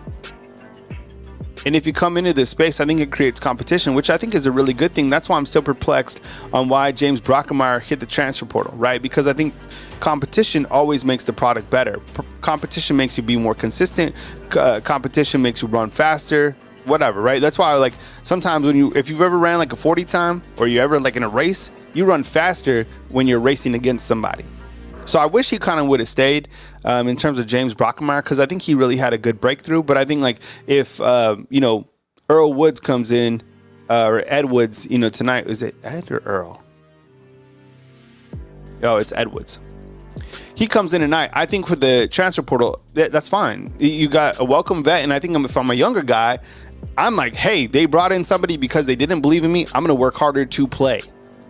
And if you come into this space, I think it creates competition, which I think is a really good thing. That's why I'm still perplexed on why James Brockemeyer hit the transfer portal, right? Because I think competition always makes the product better. Competition makes you be more consistent. Competition makes you run faster, whatever, right? That's why, like, sometimes if you've ever ran like a 40 time or you ever like in a race, you run faster when you're racing against somebody. So I wish he kind of would have stayed in terms of James Brockemeyer, because I think he really had a good breakthrough. But I think like if Earl Woods comes in or Ed Woods, tonight, is it Ed or Earl? Oh, it's Ed Woods. He comes in tonight. I think for the transfer portal, that's fine. You got a welcome vet, and I think if I'm a younger guy, I'm like, hey, they brought in somebody because they didn't believe in me. I'm going to work harder to play.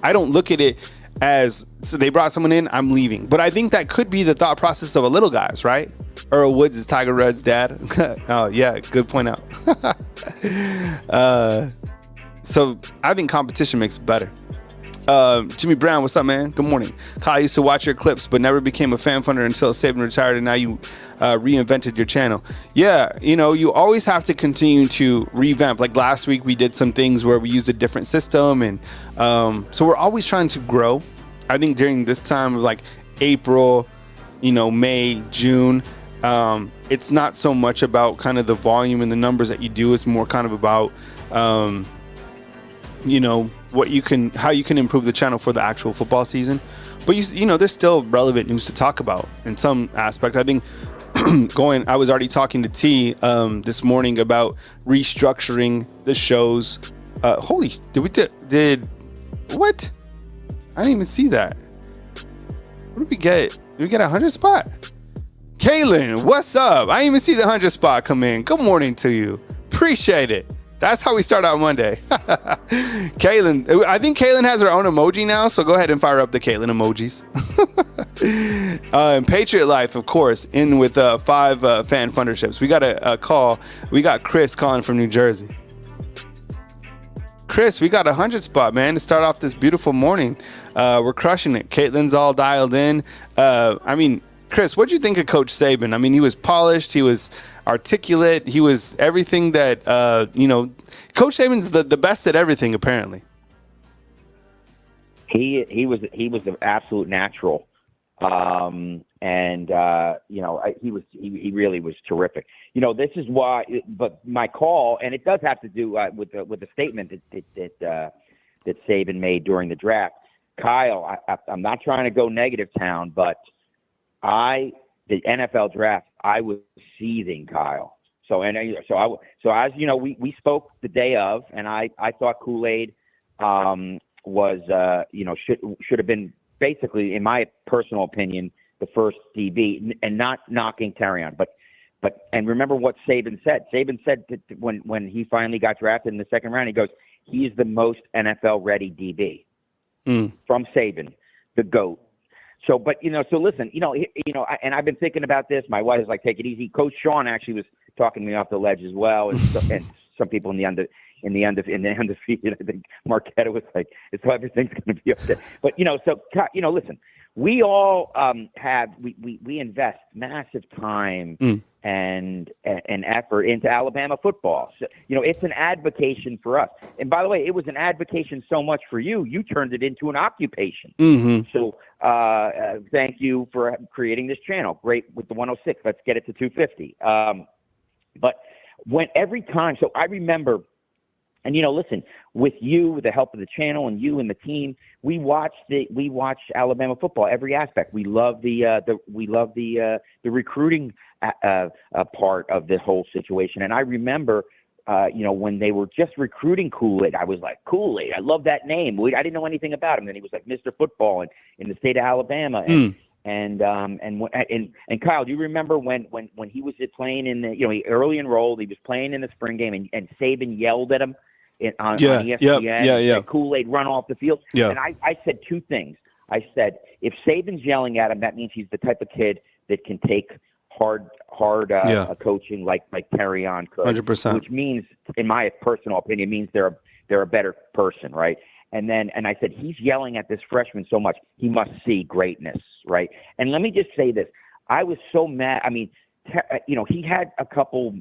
I don't look at it as, so they brought someone in, I'm leaving. But I think that could be the thought process of a little guys, right? Earl Woods is Tiger Red's dad. Oh, yeah, good point out. So I think competition makes it better. Jimmy Brown, what's up, man? Good morning. Kyle, used to watch your clips, but never became a fan funder until Saban retired, and now you reinvented your channel. Yeah, you always have to continue to revamp. Like last week, we did some things where we used a different system, and so we're always trying to grow. I think during this time of like April, May, June, it's not so much about kind of the volume and the numbers that you do. It's more kind of about how you can improve the channel for the actual football season. But there's still relevant news to talk about in some aspect. I think I was already talking to T this morning about restructuring the shows. Did what? I didn't even see that. What did we get? Did we get a 100 spot? Kaylin, what's up? I didn't even see the 100 spot come in. Good morning to you. Appreciate it. That's how we start out Monday. Kaylin, I think Kaylin has her own emoji now, so go ahead and fire up the Kaylin emojis. And Patriot Life, of course, in with 5 fan funderships. We got a call. We got Chris calling from New Jersey. Chris, we got a 100 spot, man, to start off this beautiful morning. We're crushing it. Caitlin's all dialed in. Chris, what'd you think of Coach Saban? I mean, he was polished. He was articulate. He was everything that, Coach Saban's the best at everything, apparently. He was an absolute natural. He really was terrific. This is why, but my call, and it does have to do with the statement that Saban made during the draft. Kyle, I'm not trying to go negative town, but the NFL draft, I was seething, Kyle. So as you know, we spoke the day of, and I thought Kool-Aid should have been basically, in my personal opinion, the first DB, and not knocking Terrion, but remember what Saban said. Saban said that when he finally got drafted in the second round, he goes, he is the most NFL ready DB from Saban, the GOAT. So listen, and I've been thinking about this. My wife is like, take it easy. Coach Sean actually was talking to me off the ledge as well, and some people in the undefeated. I think Marquetta was like, so everything's going to be okay. But listen, we all we invest massive time and effort into Alabama football. So, it's an advocation for us. And by the way, it was an advocation so much for you. You turned it into an occupation. Mm-hmm. So thank you for creating this channel. Great with the 106. Let's get it to 250. But every time, so I remember. And listen, with you, with the help of the channel, and you and the team, we watch Alabama football, every aspect. We love the recruiting part of the whole situation. And I remember when they were just recruiting Kool-Aid, I was like, Kool-Aid, I love that name. I didn't know anything about him. Then he was like Mr. Football in the state of Alabama. And Kyle, do you remember when he was playing in the, he early enrolled, he was playing in the spring game, and Saban yelled at him on ESPN, said, Kool-Aid, run off the field. Yeah. And I said two things. I said, if Saban's yelling at him, that means he's the type of kid that can take hard coaching like Kayin could, 100%. which means, in my personal opinion, means they're a better person, right? And I said, he's yelling at this freshman so much, he must see greatness, right? And let me just say this. I was so mad. I mean, he had a couple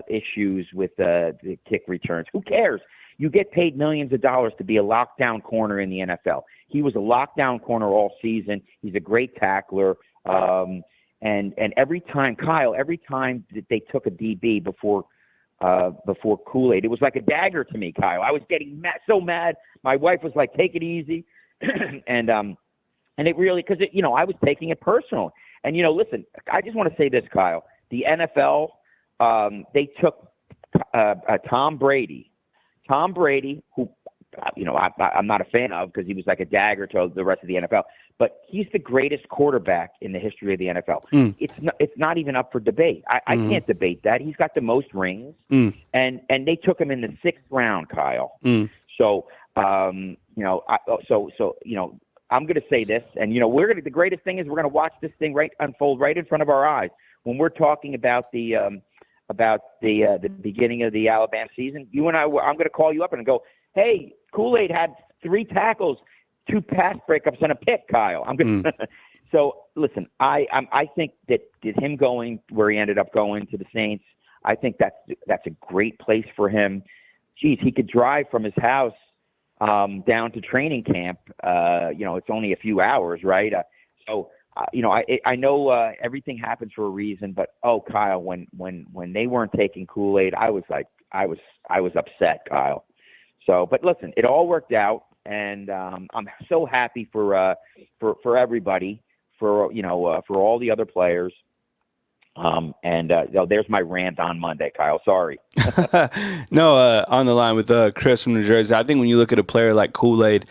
issues with the kick returns. Who cares? You get paid millions of dollars to be a lockdown corner in the NFL. He was a lockdown corner all season. He's a great tackler. And every time, Kyle, that they took a DB before Kool-Aid, it was like a dagger to me, Kyle. I was getting so mad. My wife was like, "Take it easy," and it really, because I was taking it personal. And listen, I just want to say this, Kyle. The NFL, they took Tom Brady, who I'm not a fan of because he was like a dagger to the rest of the NFL. But he's the greatest quarterback in the history of the NFL. It's not even up for debate. I can't debate that. He's got the most rings, and they took him in the 6th round, Kyle. So I'm going to say this, and the greatest thing is we're going to watch this thing unfold right in front of our eyes when we're talking about the beginning of the Alabama season. You and I'm going to call you up and go, "Hey, Kool-Aid had 3 tackles, 2 pass breakups, and a pick, Kyle." I'm going to. So listen, I think that him going where he ended up going to the Saints, I think that's a great place for him. Geez, he could drive from his house down to training camp. It's only a few hours, right? I know everything happens for a reason, but Kyle, when they weren't taking Kool-Aid, I was upset, Kyle. So, but listen, it all worked out, and I'm so happy for everybody, for all the other players. There's my rant on Monday, Kyle. Sorry. No, on the line with Chris from New Jersey. I think when you look at a player like Kool-Aid,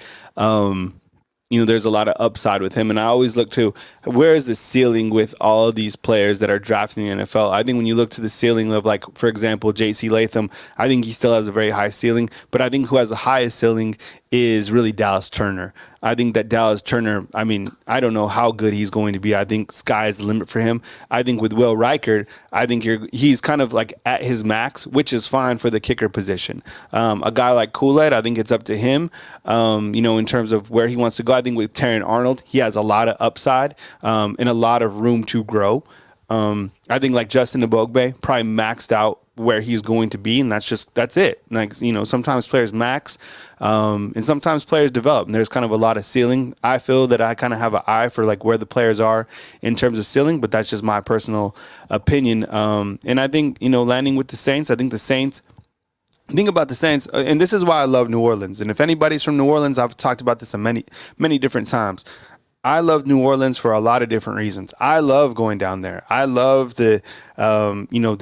there's a lot of upside with him. And I always look to where is the ceiling with all of these players that are drafting in the NFL. I think when you look to the ceiling of, like, for example, J.C. Latham, I think he still has a very high ceiling. But I think who has the highest ceiling is really Dallas Turner. I think that Dallas Turner, I mean, I don't know how good he's going to be. I think sky is the limit for him. I think with Will Reichard, I think he's kind of like at his max, which is fine for the kicker position. A guy like Kool-Aid, I think it's up to him, in terms of where he wants to go. I think with Terran Arnold, he has a lot of upside and a lot of room to grow. I think like Justin Ebogbe probably maxed out where he's going to be, and that's it. Like, sometimes players max, and sometimes players develop, and there's kind of a lot of ceiling. I feel that I kind of have an eye for like where the players are in terms of ceiling, but that's just my personal opinion. And I think, landing with the Saints, I think the Saints, think about the Saints, and this is why I love New Orleans. And if anybody's from New Orleans, I've talked about this many, many different times. I love New Orleans for a lot of different reasons. I love going down there. I love the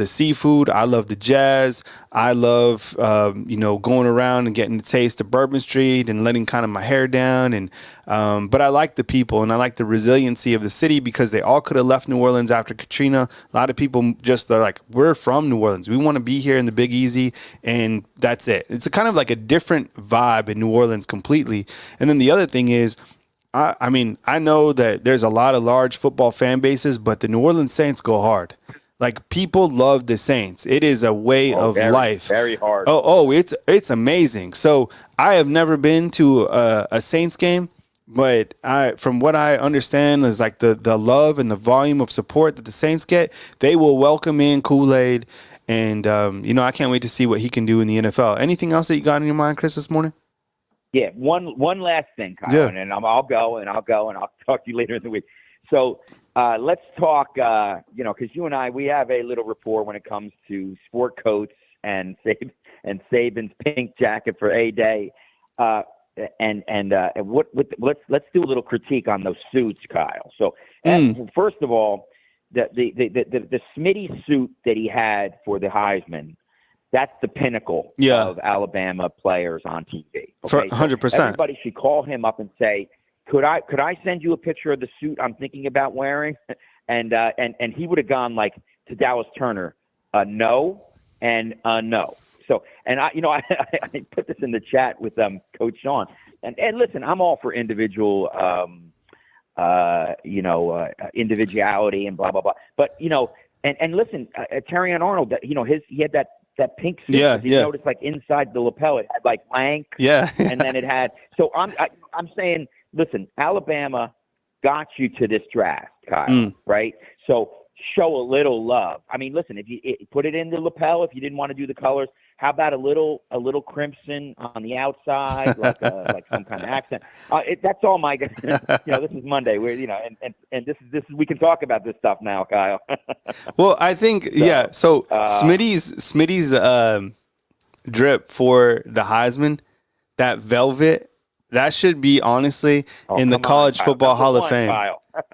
seafood. I love the jazz. I love, going around and getting to taste of Bourbon Street and letting kind of my hair down. And but I like the people, and I like the resiliency of the city, because they all could have left New Orleans after Katrina. A lot of people they're like, we're from New Orleans. We want to be here in the Big Easy, and that's it. It's kind of like a different vibe in New Orleans completely. And then the other thing is, I mean, I know that there's a lot of large football fan bases, but the New Orleans Saints go hard. Like, people love the Saints. It is a way of life. Very hard. It's amazing. So I have never been to a Saints game, but from what I understand is like the love and the volume of support that the Saints get, they will welcome in Kool-Aid. And, I can't wait to see what he can do in the NFL. Anything else that you got in your mind, Chris, this morning? Yeah, one last thing, Kyle, yeah. And I'll go, and I'll talk to you later in the week. So let's talk, because you and I, we have a little rapport when it comes to sport coats and Saban's pink jacket for A-Day. Let's do a little critique on those suits, Kyle. So first of all, the Smitty suit that he had for the Heisman, that's the pinnacle of Alabama players on TV. Okay? For 100%. So everybody should call him up and say, could I send you a picture of the suit I'm thinking about wearing? And he would have gone like to Dallas Turner, no and no. So, and I put this in the chat with Coach Sean. And listen, I'm all for individual, individuality and blah blah blah. But and listen, Terrion Arnold, he had that pink suit. You noticed like inside the lapel it had like blank. And then it had. So I'm saying, listen, Alabama got you to this draft, Kyle, right? So show a little love. I mean, listen, if you put it in the lapel, if you didn't want to do the colors, how about a little crimson on the outside, like some kind of accent? That's all my. This is Monday. We're and this is we can talk about this stuff now, Kyle. Well, I think So Smitty's drip for the Heisman, that velvet, that should be honestly in the College Football Hall of Fame.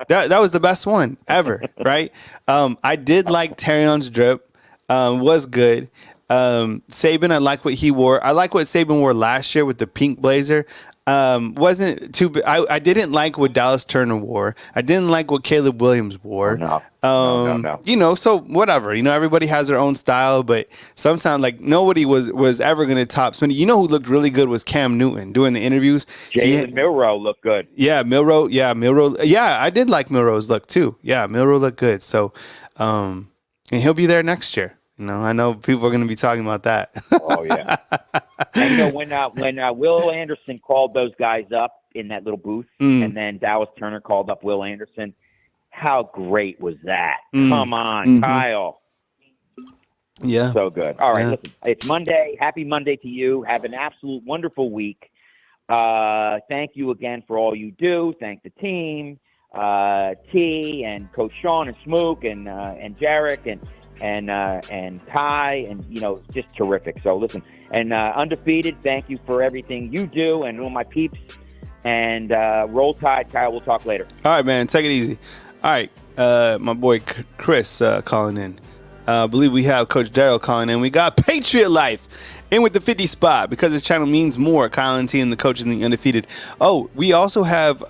That was the best one ever, right? I did like Terrion's drip. Was good. Saban, I like what he wore. I like what Saban wore last year with the pink blazer. Wasn't too. I didn't like what Dallas Turner wore. I didn't like what Caleb Williams wore. No. So whatever. Everybody has their own style, but sometimes like nobody was ever going to top Smitty. Who looked really good was Cam Newton doing the interviews. Jalen Milroe looked good. Yeah, Milroe. Yeah, I did like Milroe's look too. Yeah, Milroe looked good. So, and he'll be there next year. I know people are going to be talking about that. Oh yeah. And when Will Anderson called those guys up in that little booth, and then Dallas Turner called up Will Anderson, how great was that? Come on, Kyle. Yeah. So good. All right, listen, it's Monday. Happy Monday to you. Have an absolute wonderful week. Thank you again for all you do. Thank the team, T and Coach Sean and Smook and Jarek and Ty, and just terrific. So listen, and Undefeated, thank you for everything you do and all my peeps, and roll tide, Kyle. We'll talk later. All right, man, take it easy. All right, my boy Chris calling in. I believe we have Coach Darrell calling in. We got Patriot Life in with the 50 spot because this channel means more. Kyle and T and the coach and the Undefeated. Oh, we also have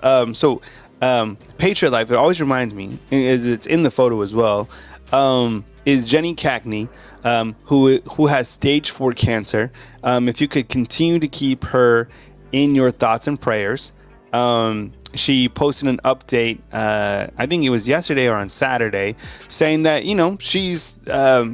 Patriot Life. It always reminds me, it's in the photo as well. Is Jenny Cackney, who has stage 4 cancer. If you could continue to keep her in your thoughts and prayers. She posted an update, I think it was yesterday or on Saturday, saying that,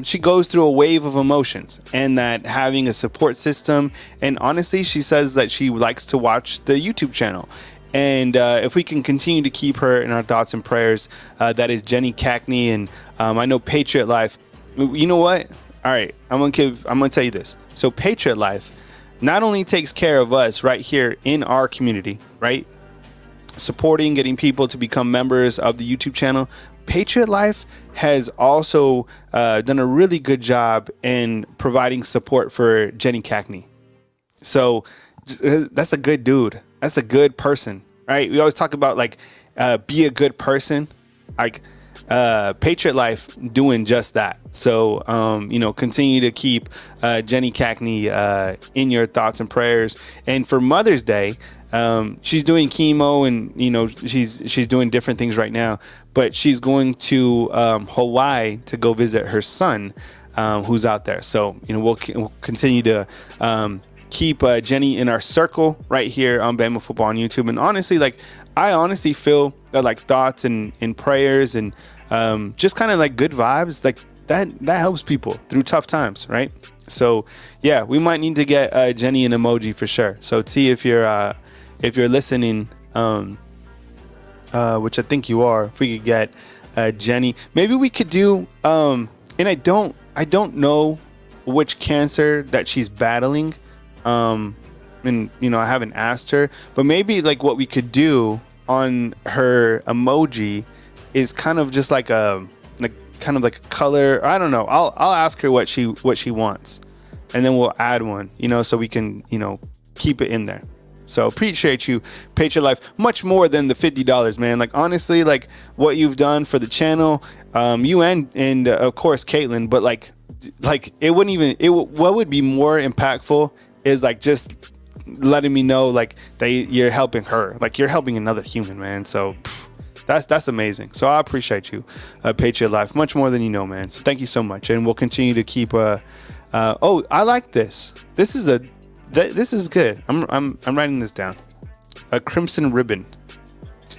she goes through a wave of emotions and that having a support system. And honestly, she says that she likes to watch the YouTube channel. And if we can continue to keep her in our thoughts and prayers, that is Jenny Cackney. And I know Patriot Life. You know what? All right, I'm gonna tell you this. So Patriot Life not only takes care of us right here in our community, right, supporting, getting people to become members of the YouTube channel. Patriot Life has also done a really good job in providing support for Jenny Cackney. So that's a good dude. That's a good person, right? We always talk about like be a good person. Like Patriot Life doing just that. So continue to keep Jenny Cackney in your thoughts and prayers. And for Mother's Day, she's doing chemo and she's doing different things right now. But she's going to Hawaii to go visit her son, who's out there. So we'll continue to keep Jenny in our circle right here on Bama Football on YouTube. And honestly, I honestly feel that thoughts and prayers and just kind of good vibes, that helps people through tough times, right? So yeah, we might need to get Jenny an emoji for sure. So T, if you're listening, which I think you are, if we could get Jenny, maybe we could do. And I don't know which cancer that she's battling. And I haven't asked her, but maybe what we could do on her emoji is kind of just like a color. I don't know. I'll ask her what she wants, and then we'll add one. So we can keep it in there. So appreciate you, Patriot Life, much more than the $50, man. Honestly, what you've done for the channel, you and of course Caitlin, but like it wouldn't even what would be more impactful is like just letting me know like that you're helping her, like you're helping another human, man. So that's amazing. So I appreciate you, Patriot Life, much more than you know, man. So thank you so much, and we'll continue to keep oh, I like this. This is good. I'm writing this down. A crimson ribbon.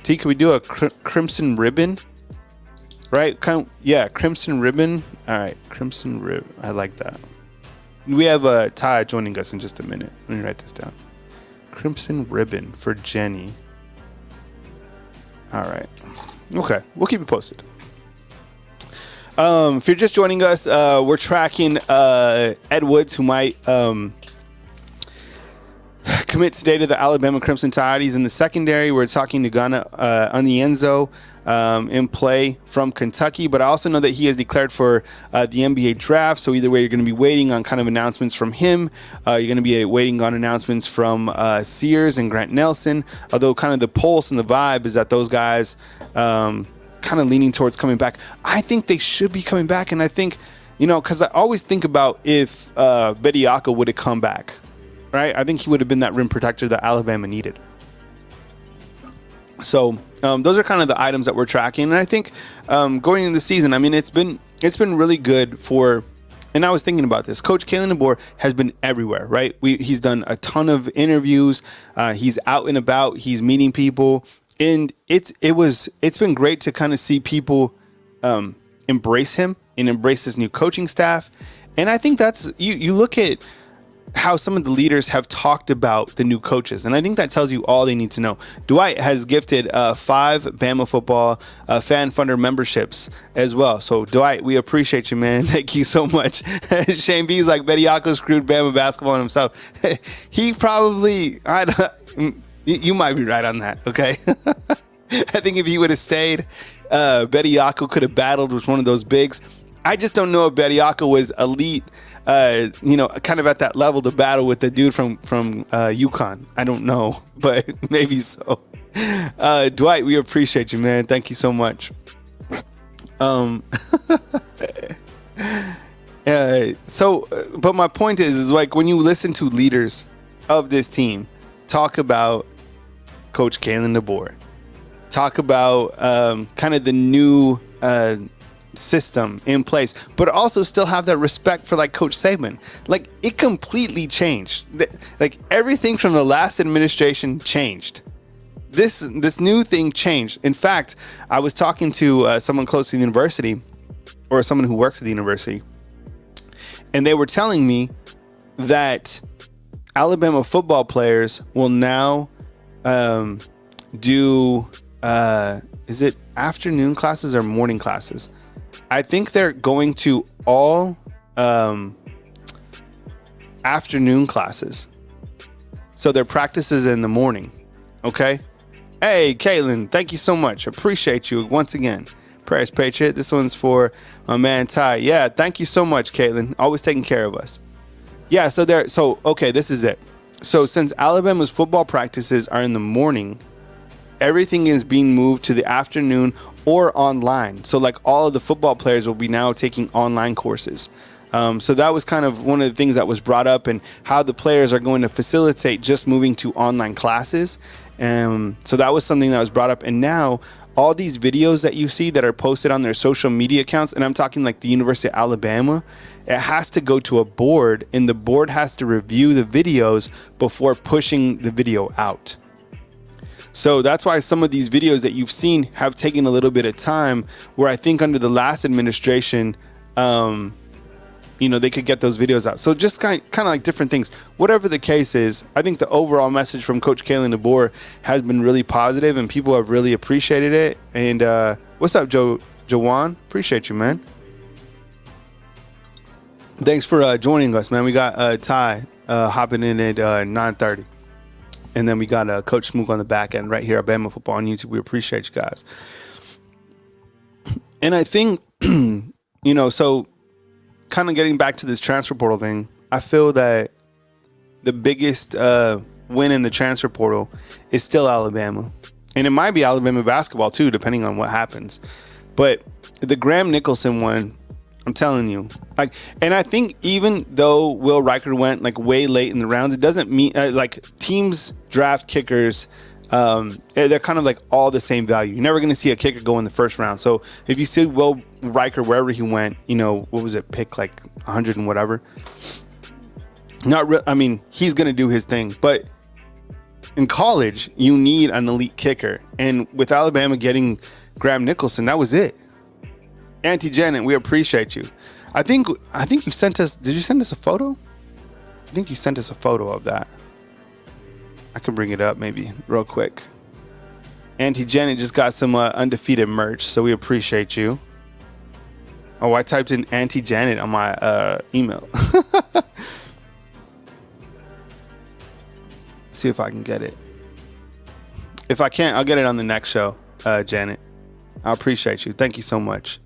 T, can we do a crimson ribbon? Right? Yeah, crimson ribbon. All right, crimson rib. I like that. We have Ty joining us in just a minute. Let me write this down. Crimson ribbon for Jenny. All right. Okay, we'll keep you posted. If you're just joining us, we're tracking Ed Woods, who might commit today to the Alabama Crimson Tide. He's in the secondary. We're talking to Ghana Onienzo in play from Kentucky, but I also know that he has declared for the NBA draft. So either way, you're going to be waiting on kind of announcements from him. You're going to be waiting on announcements from Sears and Grant Nelson, although kind of the pulse and the vibe is that those guys kind of leaning towards coming back. I think they should be coming back, and I think, because I always think about if Bediako would have come back, right? I think he would have been that rim protector that Alabama needed. So those are kind of the items that we're tracking, and I think going into the season, I mean, it's been really good for. And I was thinking about this. Coach Kayin debor has been everywhere, right? He's done a ton of interviews. He's out and about. He's meeting people, and it's been great to kind of see people embrace him and embrace his new coaching staff. And I think that's you look at how some of the leaders have talked about the new coaches, and I think that tells you all they need to know. Dwight has gifted 5 Bama football fan funder memberships as well. So Dwight, we appreciate you, man. Thank you so much. Shane B's like, Bediako screwed Bama basketball on himself. He probably, you might be right on that. Okay. I think if he would have stayed, Bediako could have battled with one of those bigs. I just don't know if Bediako was elite, kind of at that level to battle with the dude from UConn. I don't know, but maybe so. Dwight, we appreciate you, man. Thank you so much. But my point is like when you listen to leaders of this team talk about Coach Kayin debor, talk about kind of the new system in place, but also still have that respect for like Coach Saban. Like it completely changed. Like everything from the last administration changed. This new thing changed. In fact, I was talking to someone close to the university, or someone who works at the university, and they were telling me that Alabama football players will now do is it afternoon classes or morning classes? I think they're going to all afternoon classes. So their practice is in the morning. Okay. Hey, Caitlin, thank you so much. Appreciate you once again. Prayers, Patriot. This one's for my man Ty. Yeah, thank you so much, Caitlin. Always taking care of us. Yeah, okay, this is it. So since Alabama's football practices are in the morning, everything is being moved to the afternoon or online. So like all of the football players will be now taking online courses. So that was kind of one of the things that was brought up, and how the players are going to facilitate just moving to online classes. So that was something that was brought up. And now all these videos that you see that are posted on their social media accounts, and I'm talking like the University of Alabama, it has to go to a board, and the board has to review the videos before pushing the video out. So that's why some of these videos that you've seen have taken a little bit of time, where I think under the last administration, they could get those videos out. So just kind of like different things. Whatever the case is, I think the overall message from Coach Kayin debor has been really positive, and people have really appreciated it. And what's up, Joanne? Appreciate you, man. Thanks for joining us, man. We got Ty hopping in at 9:30. And then we got Coach Smook on the back end right here at Bama Football on YouTube. We appreciate you guys. And I think, so kind of getting back to this transfer portal thing, I feel that the biggest win in the transfer portal is still Alabama. And it might be Alabama basketball too, depending on what happens. But the Graham Nicholson one, I'm telling you. Like, and I think even though Will Riker went like way late in the rounds, it doesn't mean like teams draft kickers. They're kind of like all the same value. You're never going to see a kicker go in the first round. So if you see Will Riker wherever he went, you know, what was it, pick like 100 and whatever. Not real. I mean, he's going to do his thing, but in college, you need an elite kicker. And with Alabama getting Graham Nicholson, that was it. Auntie Janet, we appreciate you. I think you sent us. Did you send us a photo? I think you sent us a photo of that. I can bring it up maybe real quick. Auntie Janet just got some undefeated merch, so we appreciate you. Oh, I typed in Auntie Janet on my email. See if I can get it. If I can't, I'll get it on the next show, Janet. I appreciate you. Thank you so much.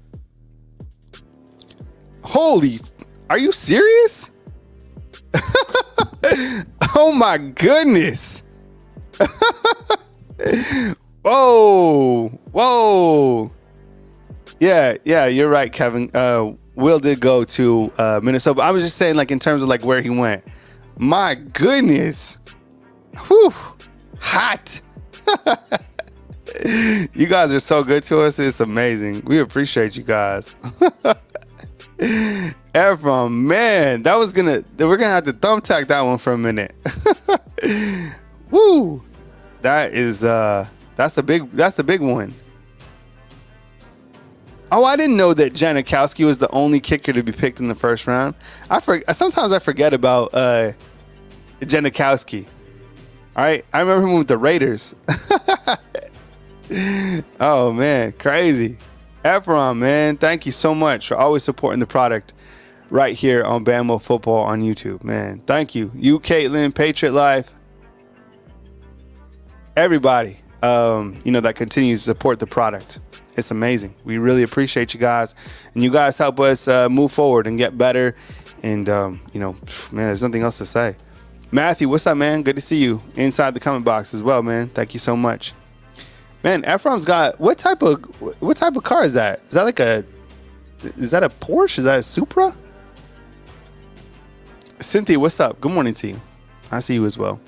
Holy, are you serious? Oh my goodness. Whoa. Yeah, you're right, Kevin. Will did go to Minnesota. I was just saying, like, in terms of like where he went. My goodness. Whew. Hot. You guys are so good to us. It's amazing. We appreciate you guys. Ephraim, man, we're gonna have to thumbtack that one for a minute. Woo. That's a big one. Oh, I didn't know that Janikowski was the only kicker to be picked in the first round. Sometimes I forget about Janikowski. All right, I remember him with the Raiders. Oh man, crazy. Ephraim, man, thank you so much for always supporting the product right here on Bama Football on YouTube, man. Thank you. You, Caitlin, Patriot Life, everybody, that continues to support the product. It's amazing. We really appreciate you guys, and you guys help us move forward and get better. And, man, there's nothing else to say. Matthew, what's up, man? Good to see you inside the comment box as well, man. Thank you so much. Man, Ephraim's got what type of car is that? Is that a Porsche? Is that a Supra? Cynthia, what's up? Good morning to you. I see you as well.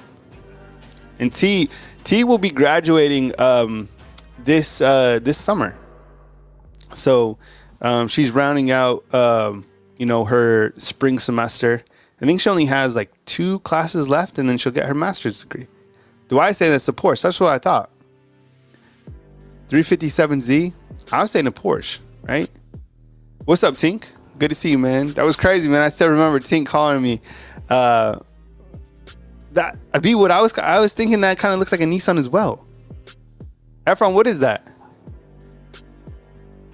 And T will be graduating this summer. So she's rounding out her spring semester. I think she only has like 2 classes left, and then she'll get her master's degree. Do I say that's a Porsche? That's what I thought. 357Z. I was saying a Porsche, right? What's up, Tink? Good to see you, man. That was crazy, man. I still remember Tink calling me. I was thinking that kind of looks like a Nissan as well. Ephraim, what is that?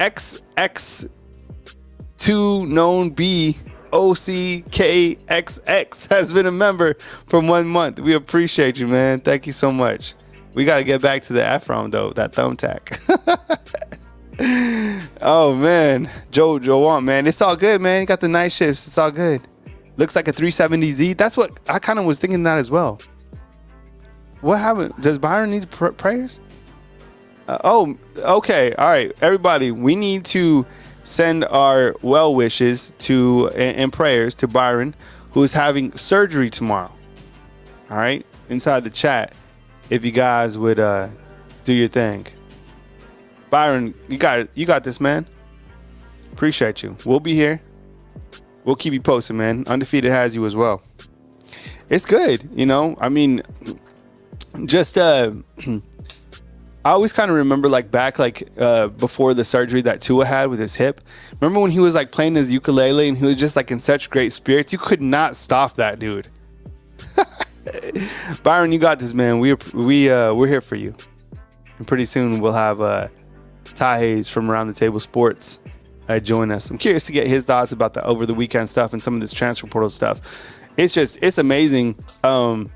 XX2 known B OCKXX has been a member for 1 month. We appreciate you, man. Thank you so much. We got to get back to the Ephraim, though, that thumbtack. Oh, man. Joe want, man. It's all good, man. You got the night shifts. It's all good. Looks like a 370Z. That's what I kind of was thinking that as well. What happened? Does Byron need prayers? Okay. All right. Everybody, we need to send our well wishes and prayers to Byron, who is having surgery tomorrow. All right. Inside the chat, if you guys would do your thing. Byron, you got this, man. Appreciate you. We'll be here. We'll keep you posted, man. Undefeated has you as well. It's good, I mean, just I always kind of remember back before the surgery that Tua had with his hip. Remember when he was playing his ukulele and he was just in such great spirits? You could not stop that dude. Byron, you got this, man. We're here for you. And pretty soon we'll have Ty Hayes from Around the Table Sports join us. I'm curious to get his thoughts about the over the weekend stuff and some of this transfer portal stuff. It's amazing to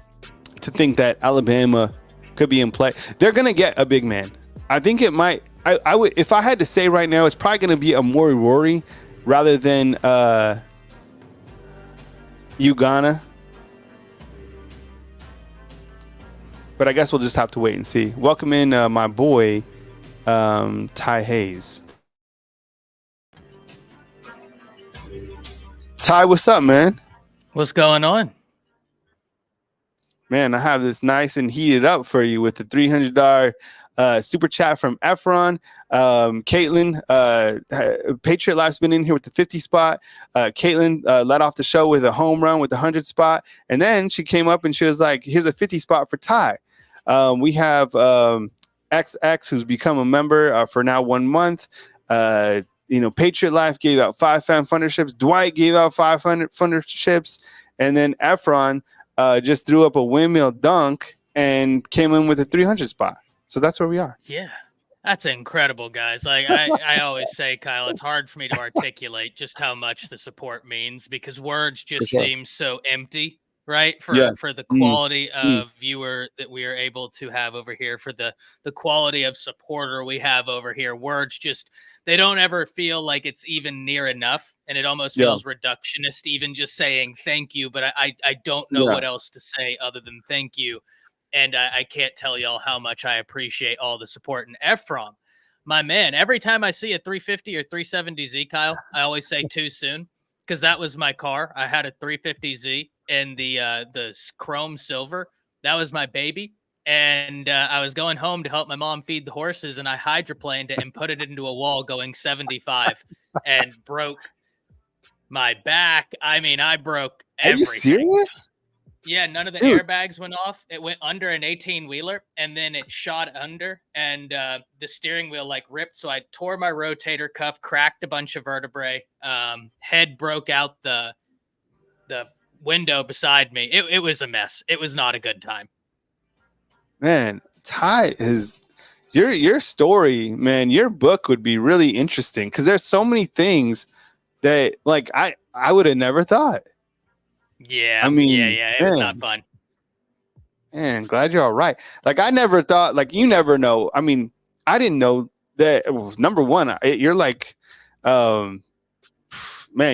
think that Alabama could be in play. They're gonna get a big man. I think it might. I would, if I had to say right now, it's probably gonna be a Maury Rory rather than Ugana. But I guess we'll just have to wait and see. Welcome in my boy Ty Hayes. Ty, what's up, man? What's going on? Man, I have this nice and heated up for you with the $300 super chat from Efron. Caitlin, Patriot Life's been in here with the 50 spot. Caitlin led off the show with a home run with the 100 spot. And then she came up and she was like, here's a 50 spot for Ty. We have XX, who's become a member for now 1 month. Patriot Life gave out 5 fan funderships. Dwight gave out 500 funderships. And then Efron just threw up a windmill dunk and came in with a 300 spot. So that's where we are. Yeah, that's incredible, guys. Like I always say, Kyle, it's hard for me to articulate just how much the support means because words just seem so empty, right? For the quality of viewer that we are able to have over here, for the quality of supporter we have over here. Words just, they don't ever feel like it's even near enough. And it almost feels reductionist, even just saying thank you. But I don't know what else to say other than thank you. And I can't tell y'all how much I appreciate all the support. And Efron, my man, every time I see a 350 or 370Z, Kyle, I always say too soon because that was my car. I had a 350Z in the chrome silver. That was my baby. And I was going home to help my mom feed the horses, and I hydroplaned it and put it into a wall going 75 and broke my back. I mean, I broke everything. Are you serious? Yeah, none of the airbags went off. It went under an 18-wheeler, and then it shot under, and the steering wheel like ripped. So I tore my rotator cuff, cracked a bunch of vertebrae. Head broke out the window beside me. It was a mess. It was not a good time. Man, Ty, your story, man, your book would be really interesting because there's so many things that like I would have never thought. Yeah, I mean, yeah, it was not fun. Man, glad you're all right. Like, I never thought, like, you never know. I mean, I didn't know that. Number one, you're like, man,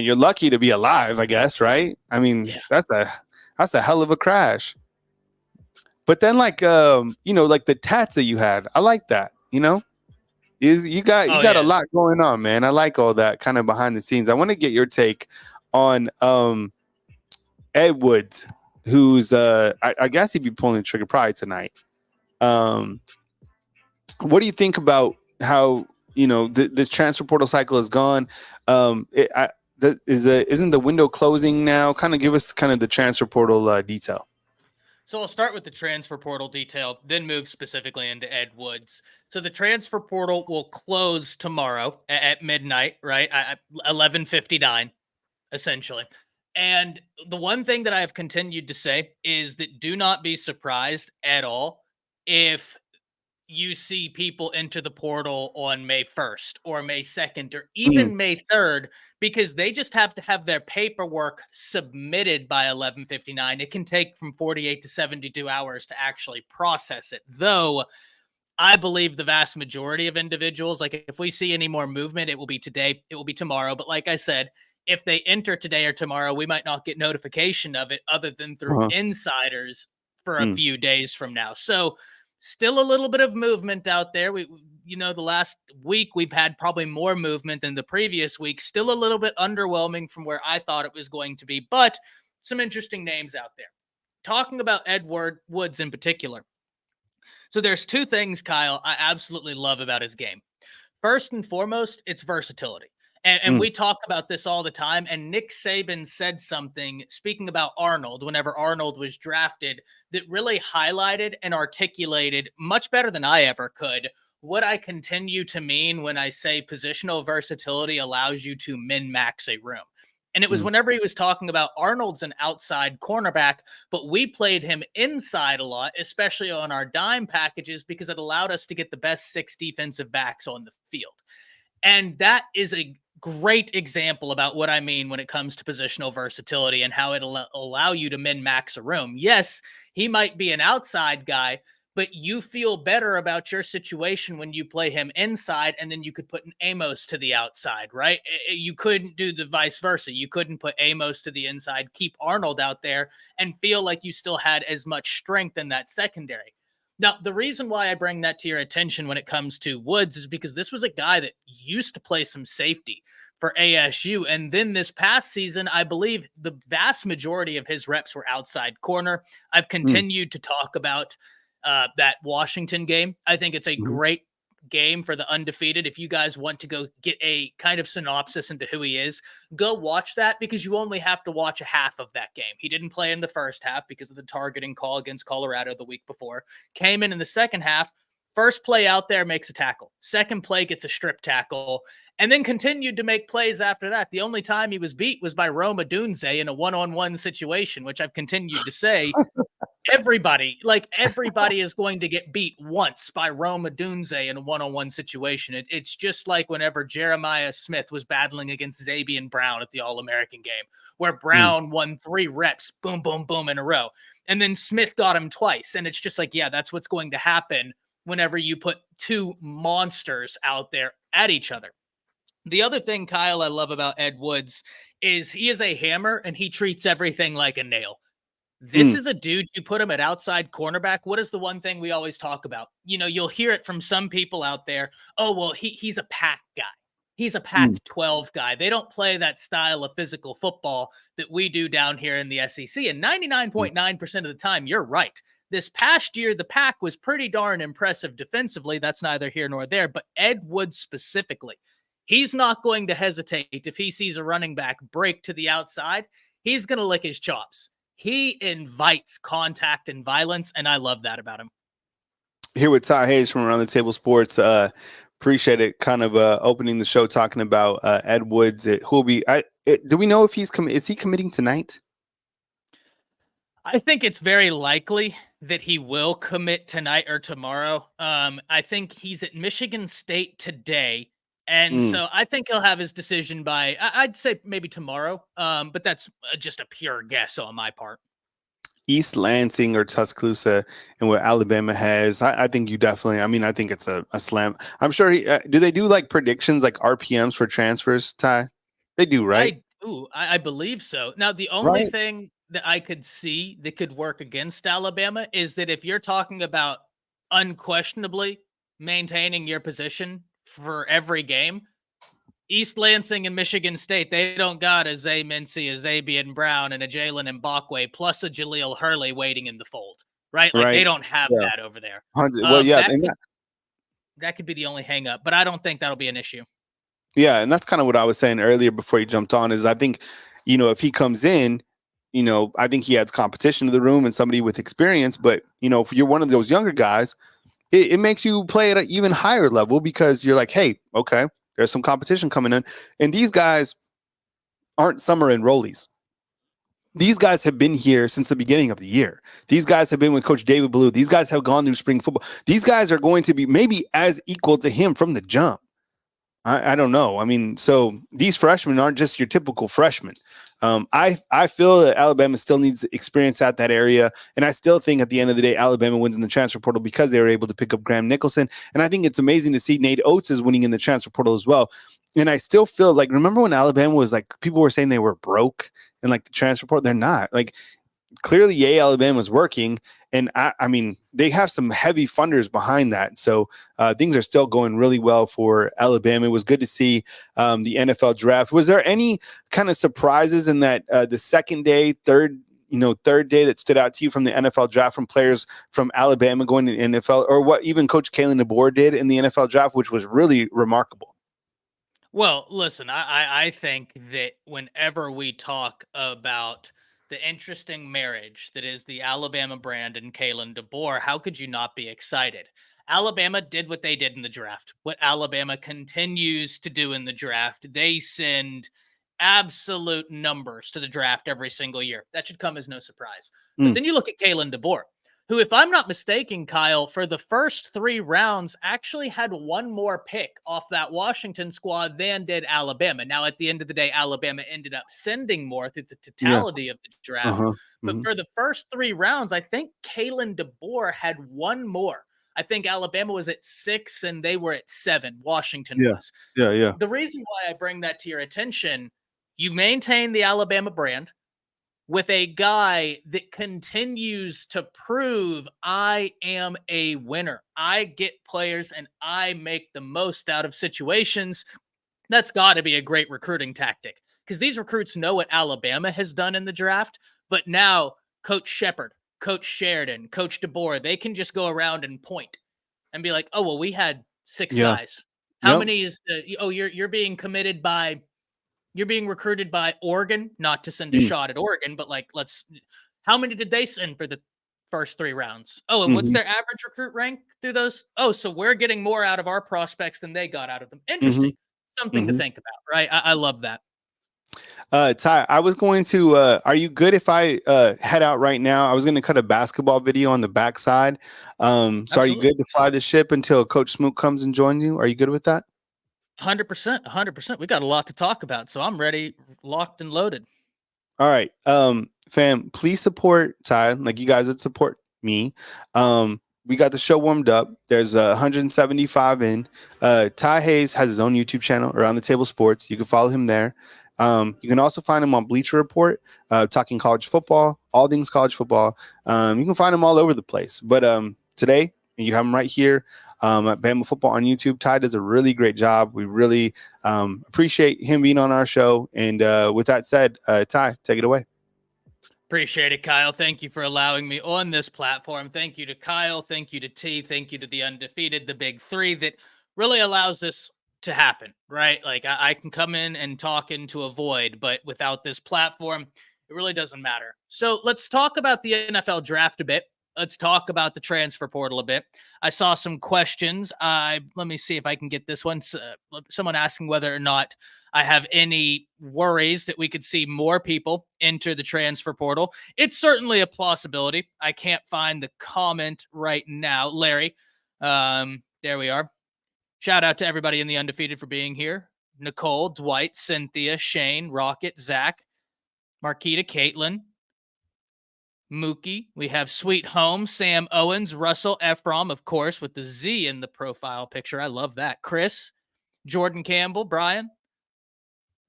you're lucky to be alive, I guess, right? I mean, that's a hell of a crash. But then, like, like the tats that you had, I like that. You got a lot going on, man. I like all that kind of behind the scenes. I want to get your take on Ed Woods, who's I guess he'd be pulling the trigger probably tonight. What do you think about how this transfer portal cycle has gone? Isn't the window closing now? Kind of give us kind of the transfer portal detail. So I'll start with the transfer portal detail, then move specifically into Ed Woods. So the transfer portal will close tomorrow at midnight, right? At 11:59, essentially. And the one thing that I have continued to say is that do not be surprised at all if you see people enter the portal on May 1st or May 2nd or even May 3rd, because they just have to have their paperwork submitted by 11:59. It can take from 48 to 72 hours to actually process it. Though I believe the vast majority of individuals, like if we see any more movement, it will be today, it will be tomorrow. But like I said, if they enter today or tomorrow, we might not get notification of it other than through insiders for a few days from now. So still a little bit of movement out there. The last week we've had probably more movement than the previous week. Still a little bit underwhelming from where I thought it was going to be, but some interesting names out there. Talking about Ed Woods in particular. So there's two things, Kyle, I absolutely love about his game. First and foremost, it's versatility. And we talk about this all the time. And Nick Saban said something, speaking about Arnold, whenever Arnold was drafted, that really highlighted and articulated much better than I ever could what I continue to mean when I say positional versatility allows you to min-max a room. And it was whenever he was talking about Arnold's an outside cornerback, but we played him inside a lot, especially on our dime packages, because it allowed us to get the best 6 defensive backs on the field. And that is a great example about what I mean when it comes to positional versatility and how it'll allow you to min-max a room. Yes, he might be an outside guy, but you feel better about your situation when you play him inside, and then you could put an Amos to the outside, right? You couldn't do the vice versa. You couldn't put Amos to the inside, keep Arnold out there, and feel like you still had as much strength in that secondary. Now, the reason why I bring that to your attention when it comes to Woods is because this was a guy that used to play some safety for ASU. And then this past season, I believe the vast majority of his reps were outside corner. I've continued to talk about that Washington game. I think it's a great game for the undefeated. If you guys want to go get a kind of synopsis into who he is, go watch that, because you only have to watch a half of that game. He didn't play in the first half because of the targeting call against Colorado the week before. Came in the second half. First play out there, makes a tackle. Second play, gets a strip tackle, and then continued to make plays after that. The only time he was beat was by Roma Dunze in a one-on-one situation, which I've continued to say, everybody is going to get beat once by Roma Dunze in a one-on-one situation. It's just like whenever Jeremiah Smith was battling against Zabian Brown at the All-American game, where Brown won 3 reps, boom, boom, boom in a row. And then Smith got him twice. And it's just like, yeah, that's what's going to happen whenever you put 2 monsters out there at each other. The other thing, Kyle, I love about Ed Woods is he is a hammer and he treats everything like a nail. This is a dude, you put him at outside cornerback. What is the one thing we always talk about? You know, you'll hear it from some people out there. Oh, well, he's a pack guy. He's a Pac-12 guy. They don't play that style of physical football that we do down here in the SEC. And 99.9% of the time, you're right. This past year, the Pack was pretty darn impressive defensively. That's neither here nor there. But Ed Woods specifically, he's not going to hesitate if he sees a running back break to the outside. He's going to lick his chops. He invites contact and violence, and I love that about him. Here with Ty Hayes from Around the Table Sports. Appreciate it. Kind of opening the show talking about Ed Woods. Who'll be? Do we know if is he committing tonight? I think it's very likely that he will commit tonight or tomorrow. I think he's at Michigan State today. And so I think he'll have his decision by, I'd say maybe tomorrow. But that's just a pure guess on my part. East Lansing or Tuscaloosa and what Alabama has, I think you definitely, I think it's a slam. I'm sure do they do like predictions, like RPMs for transfers, Ty? They do, right? I believe so. Now, the only thing that I could see that could work against Alabama is that if you're talking about unquestionably maintaining your position for every game, East Lansing and Michigan State, they don't got a Zay Mincy, a Zabian Brown, and a Jalen Mbakwe, plus a Jaleel Hurley waiting in the fold, right? Like they don't have that over there. Well, yeah, that could be the only hang up, but I don't think that'll be an issue. Yeah, and that's kind of what I was saying earlier before you jumped on, is I think, if he comes in, I think he adds competition to the room and somebody with experience. But, if you're one of those younger guys, it makes you play at an even higher level because you're like, hey, okay, there's some competition coming in. And these guys aren't summer enrollees. These guys have been here since the beginning of the year. These guys have been with Coach David Ballou. These guys have gone through spring football. These guys are going to be maybe as equal to him from the jump. I don't know. So these freshmen aren't just your typical freshmen. I feel that Alabama still needs experience at that area. And I still think at the end of the day, Alabama wins in the transfer portal because they were able to pick up Graham Nicholson. And I think it's amazing to see Nate Oates is winning in the transfer portal as well. And I still feel like, remember when Alabama was like, people were saying they were broke in like the transfer portal? They're not. Like, clearly, Alabama is working. And they have some heavy funders behind that. So things are still going really well for Alabama. It was good to see the NFL draft. Was there any kind of surprises in that the second day, third day that stood out to you from the NFL draft from players from Alabama going to the NFL, or what even Coach Kayin DeBoer did in the NFL draft, which was really remarkable? Well, listen, I think that whenever we talk about the interesting marriage that is the Alabama brand and Kayin DeBoer, how could you not be excited? Alabama did what they did in the draft, what Alabama continues to do in the draft. They send absolute numbers to the draft every single year. That should come as no surprise. But then you look at Kayin DeBoer, who, if I'm not mistaken, Kyle, for the first 3 rounds, actually had one more pick off that Washington squad than did Alabama. Now, at the end of the day, Alabama ended up sending more through the totality of the draft. But for the first 3 rounds, I think Kayin DeBoer had one more. I think Alabama was at 6 and they were at 7. Washington was. Yeah. The reason why I bring that to your attention, you maintain the Alabama brand with a guy that continues to prove I am a winner. I get players and I make the most out of situations. That's got to be a great recruiting tactic because these recruits know what Alabama has done in the draft, but now Coach Shepard, Coach Sheridan, Coach DeBoer, they can just go around and point and be like, "Oh, well, we had 6 Yeah. guys. How Yep. many is the oh, you're being committed by you're being recruited by Oregon, not to send a Mm. shot at Oregon, but like how many did they send for the first 3 rounds? Oh, and what's Mhm. their average recruit rank through those? Oh, so we're getting more out of our prospects than they got out of them. Interesting. Mhm. Something to Mhm. think about, right? I love that. Ty, I was going to. Are you good if I head out right now? I was going to cut a basketball video on the backside. So are you Absolutely. good to fly the ship until Coach Smoot comes and joins you? Are you good with that? 100%. 100%. We got a lot to talk about, so I'm ready, locked and loaded. All right. Fam, please support Ty like you guys would support me. We got the show warmed up. There's 175 in. Ty Hayes has his own YouTube channel, Around the Table Sports. You can follow him there. You can also find him on Bleacher Report, talking college football, all things college football. You can find him all over the place. But today, you have him right here at Bama Football on YouTube. Ty does a really great job. We really appreciate him being on our show. And with that said, Ty, take it away. Appreciate it, Kyle. Thank you for allowing me on this platform. Thank you to Kyle. Thank you to T. Thank you to the Undefeated, the big three that really allows this to happen, right? Like I can come in and talk into a void, but without this platform, it really doesn't matter. So let's talk about the NFL draft a bit. Let's talk about the transfer portal a bit. I saw some questions. Let me see if I can get this one. Someone asking whether or not I have any worries that we could see more people enter the transfer portal. It's certainly a possibility. I can't find the comment right now. Larry, there we are. Shout out to everybody in the Undefeated for being here. Nicole, Dwight, Cynthia, Shane, Rocket, Zach, Marquita, Caitlin, Mookie. We have Sweet Home, Sam Owens, Russell Ephraim, of course, with the Z in the profile picture. I love that. Chris, Jordan Campbell, Brian,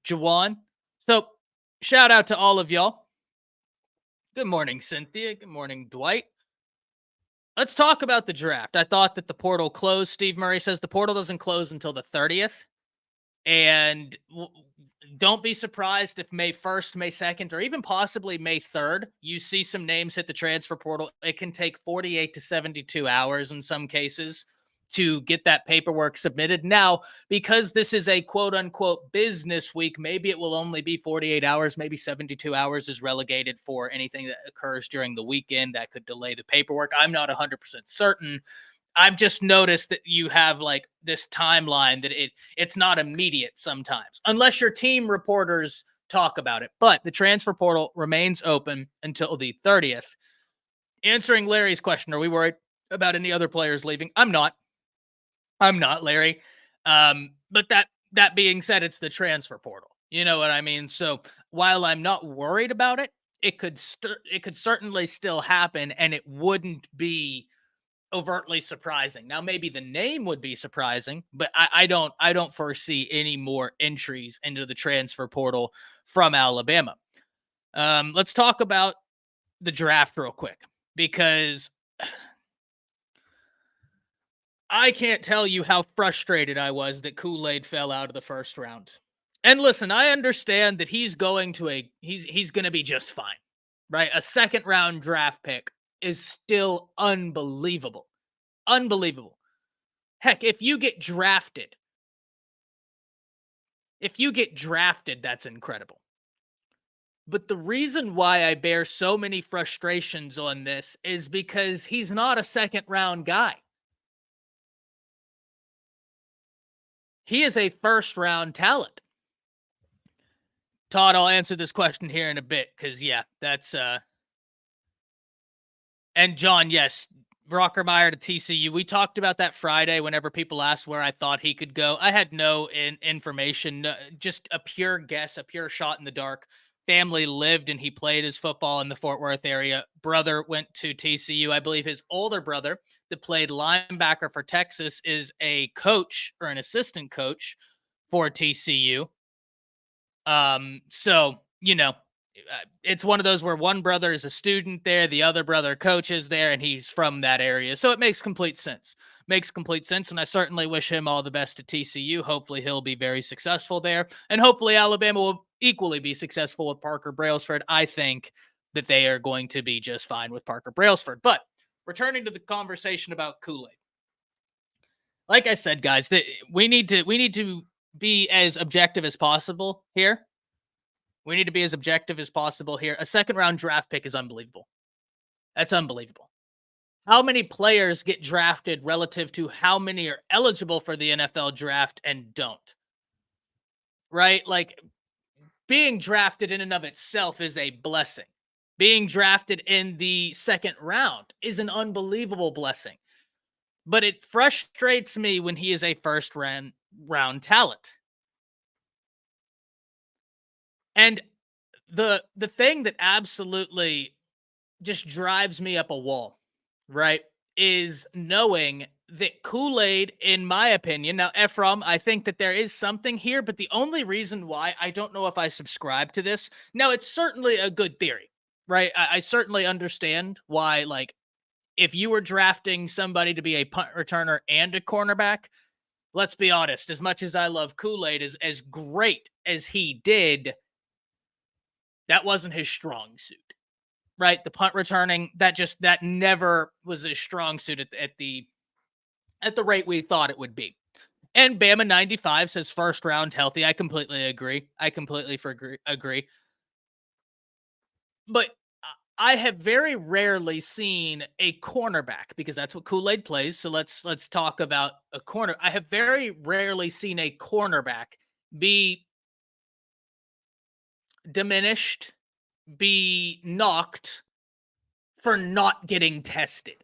Jawan. So shout out to all of y'all. Good morning, Cynthia. Good morning, Dwight. Let's talk about the draft. I thought that the portal closed. Steve Murray says the portal doesn't close until the 30th. And don't be surprised if May 1st, May 2nd, or even possibly May 3rd, you see some names hit the transfer portal. It can take 48 to 72 hours in some cases to get that paperwork submitted. Now, because this is a quote unquote business week, maybe it will only be 48 hours, maybe 72 hours is relegated for anything that occurs during the weekend that could delay the paperwork. I'm not 100% certain. I've just noticed that you have like this timeline that it's not immediate sometimes, unless your team reporters talk about it. But the transfer portal remains open until the 30th. Answering Larry's question, are we worried about any other players leaving? I'm not, Larry. But that being said, it's the transfer portal. You know what I mean? So while I'm not worried about it, it could certainly still happen, and it wouldn't be overtly surprising. Now, maybe the name would be surprising, but I don't foresee any more entries into the transfer portal from Alabama. Let's talk about the draft real quick because I can't tell you how frustrated I was that Kool-Aid fell out of the first round. And listen, I understand that he's going to be just fine, right? A second round draft pick is still unbelievable. Unbelievable. Heck, if you get drafted, that's incredible. But the reason why I bear so many frustrations on this is because he's not a second round guy. He is a first round talent. Todd, I'll answer this question here in a bit because, yeah, that's. And John, yes, Brockermeyer to TCU. We talked about that Friday whenever people asked where I thought he could go. I had no information, just a pure guess, a pure shot in the dark. Family lived and he played his football in the Fort Worth area. Brother went to TCU. I believe his older brother that played linebacker for Texas is a coach or an assistant coach for TCU. So, it's one of those where one brother is a student there, the other brother coaches there, and he's from that area. So it makes complete sense. Makes complete sense. And I certainly wish him all the best at TCU. Hopefully he'll be very successful there. And hopefully Alabama will equally be successful with Parker Brailsford. I think that they are going to be just fine with Parker Brailsford. But returning to the conversation about Kool-Aid. Like I said, guys, that we need to be as objective as possible here. We need to be as objective as possible here. A second-round draft pick is unbelievable. That's unbelievable. How many players get drafted relative to how many are eligible for the NFL draft and don't? Right? Like, being drafted in and of itself is a blessing. Being drafted in the second round is an unbelievable blessing. But it frustrates me when he is a first-round talent. And the thing that absolutely just drives me up a wall, right, is knowing that Kool-Aid, in my opinion, now Ephraim, I think that there is something here, but the only reason why I don't know if I subscribe to this, now it's certainly a good theory, right? I certainly understand why, like, if you were drafting somebody to be a punt returner and a cornerback, let's be honest, as much as I love Kool-Aid, as great as he did, that wasn't his strong suit, right? The punt returning, that never was his strong suit at the rate we thought it would be. And Bama 95 says first round healthy. I completely agree. Agree. But I have very rarely seen a cornerback, because that's what Kool-Aid plays. So let's talk about a corner. I have very rarely seen a cornerback be diminished, be knocked for not getting tested.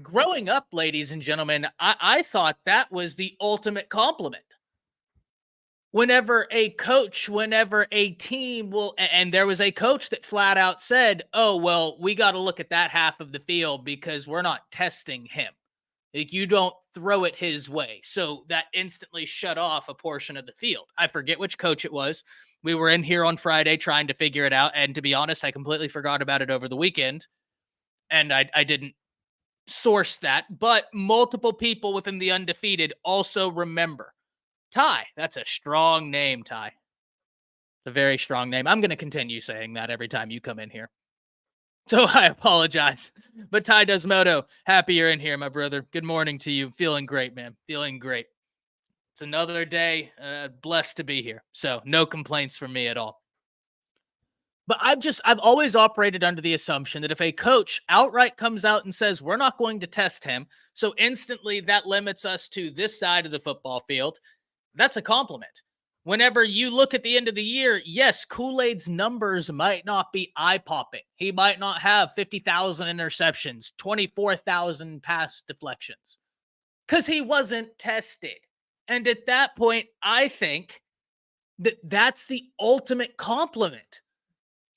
Growing up, ladies and gentlemen, I thought that was the ultimate compliment. Whenever a team will, and there was a coach that flat out said, oh, well, we got to look at that half of the field because we're not testing him. Like, you don't throw it his way. So that instantly shut off a portion of the field. I forget which coach it was. We were in here on Friday trying to figure it out. And to be honest, I completely forgot about it over the weekend. And I didn't source that. But multiple people within the Undefeated also remember. Ty, that's a strong name, Ty. It's a very strong name. I'm going to continue saying that every time you come in here. So I apologize. But Ty Desmoto, happy you're in here, my brother. Good morning to you. Feeling great, man. Feeling great. It's another day. Blessed to be here. So no complaints from me at all. But I've always operated under the assumption that if a coach outright comes out and says, we're not going to test him, so instantly that limits us to this side of the football field, that's a compliment. Whenever you look at the end of the year, yes, Kool-Aid's numbers might not be eye-popping. He might not have 50,000 interceptions, 24,000 pass deflections, because he wasn't tested. And at that point, I think that that's the ultimate compliment.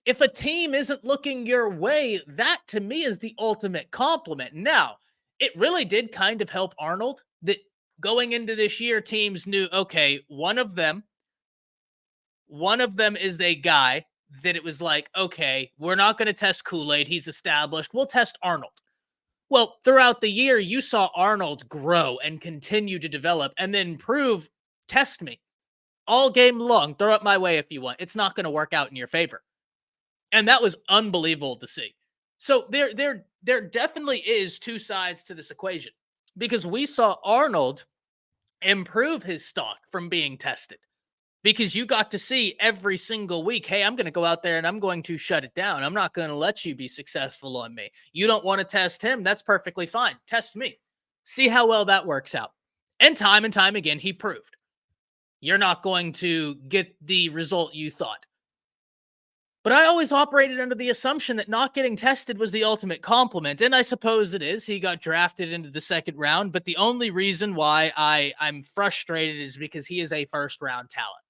If a team isn't looking your way, that to me is the ultimate compliment. Now, it really did kind of help Arnold that going into this year, teams knew, okay, one of them is a guy that it was like, okay, we're not going to test Kool-Aid. He's established. We'll test Arnold. Well, throughout the year, you saw Arnold grow and continue to develop and then prove, test me all game long. Throw it my way if you want. It's not going to work out in your favor. And that was unbelievable to see. So there definitely is two sides to this equation, because we saw Arnold improve his stock from being tested, because you got to see every single week, hey, I'm going to go out there and I'm going to shut it down. I'm not going to let you be successful on me. You don't want to test him. That's perfectly fine. Test me. See how well that works out. And time again, he proved you're not going to get the result you thought. But I always operated under the assumption that not getting tested was the ultimate compliment. And I suppose it is. He got drafted into the second round. But the only reason why I'm frustrated is because he is a first-round talent.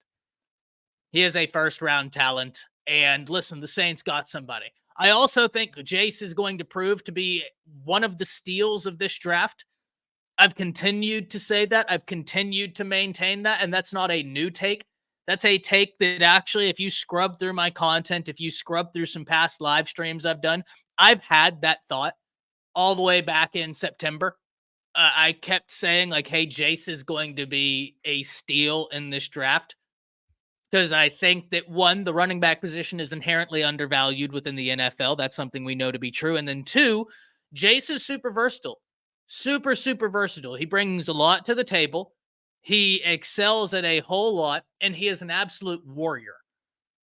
He is a first-round talent. And listen, the Saints got somebody. I also think Jace is going to prove to be one of the steals of this draft. I've continued to say that. I've continued to maintain that. And that's not a new take. That's a take that actually, if you scrub through my content, if you scrub through some past live streams I've done, I've had that thought all the way back in September. I kept saying, like, hey, Jace is going to be a steal in this draft. Because I think that, one, the running back position is inherently undervalued within the NFL. That's something we know to be true. And then two, Jace is super versatile. Super, super versatile. He brings a lot to the table. He excels at a whole lot, and he is an absolute warrior.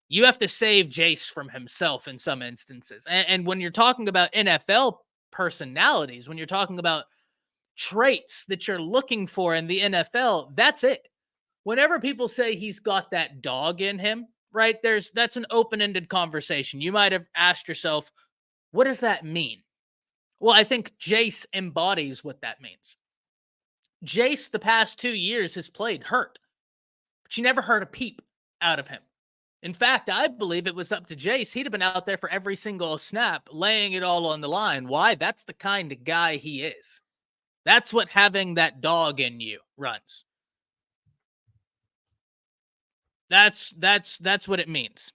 You have to save Jace from himself in some instances. And when you're talking about NFL personalities, when you're talking about traits that you're looking for in the NFL, that's it. Whenever people say he's got that dog in him, right? That's an open-ended conversation. You might have asked yourself, what does that mean? Well, I think Jace embodies what that means. Jace, the past 2 years, has played hurt, but you never heard a peep out of him. In fact, I believe it was up to Jace. He'd have been out there for every single snap, laying it all on the line. Why? That's the kind of guy he is. That's what having that dog in you runs. That's what it means.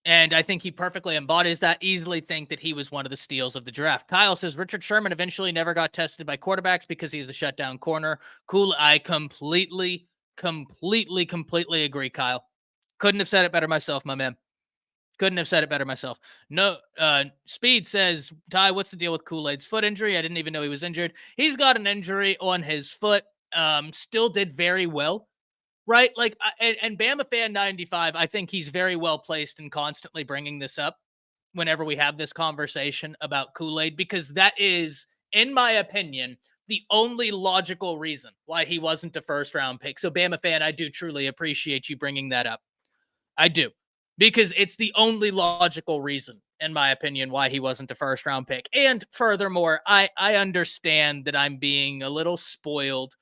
And I think he perfectly embodies that. Easily think that he was one of the steals of the draft. Kyle says Richard Sherman eventually never got tested by quarterbacks because he's a shutdown corner. Cool. I completely agree, Kyle. Couldn't have said it better myself, my man. Couldn't have said it better myself. No, Speed says, Ty, what's the deal with Kool-Aid's foot injury? I didn't even know he was injured. He's got an injury on his foot. Still did very well. Right? Like, and Bama fan 95, I think he's very well placed in constantly bringing this up whenever we have this conversation about Kool-Aid, because that is, in my opinion, the only logical reason why he wasn't a first round pick. So Bama fan, I do truly appreciate you bringing that up. I do, because it's the only logical reason, in my opinion, why he wasn't a first round pick. And furthermore, I understand that I'm being a little spoiled,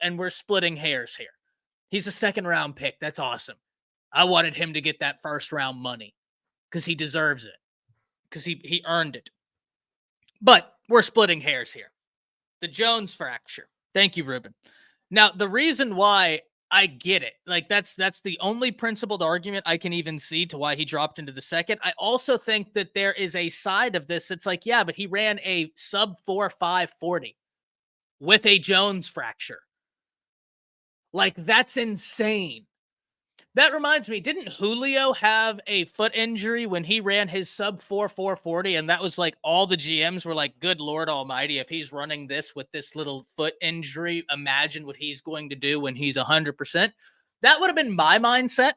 and we're splitting hairs here. He's a second round pick. That's awesome. I wanted him to get that first round money because he deserves it, because he earned it. But we're splitting hairs here. The Jones fracture. Thank you, Ruben. Now, the reason why I get it, like that's the only principled argument I can even see to why he dropped into the second. I also think that there is a side of this that's like, yeah, but he ran a sub 4.5 40 with a Jones fracture. Like, that's insane. That reminds me, didn't Julio have a foot injury when he ran his sub 4.4 40? And that was like, all the GMs were like, good Lord Almighty, if he's running this with this little foot injury, imagine what he's going to do when he's 100%. That would have been my mindset.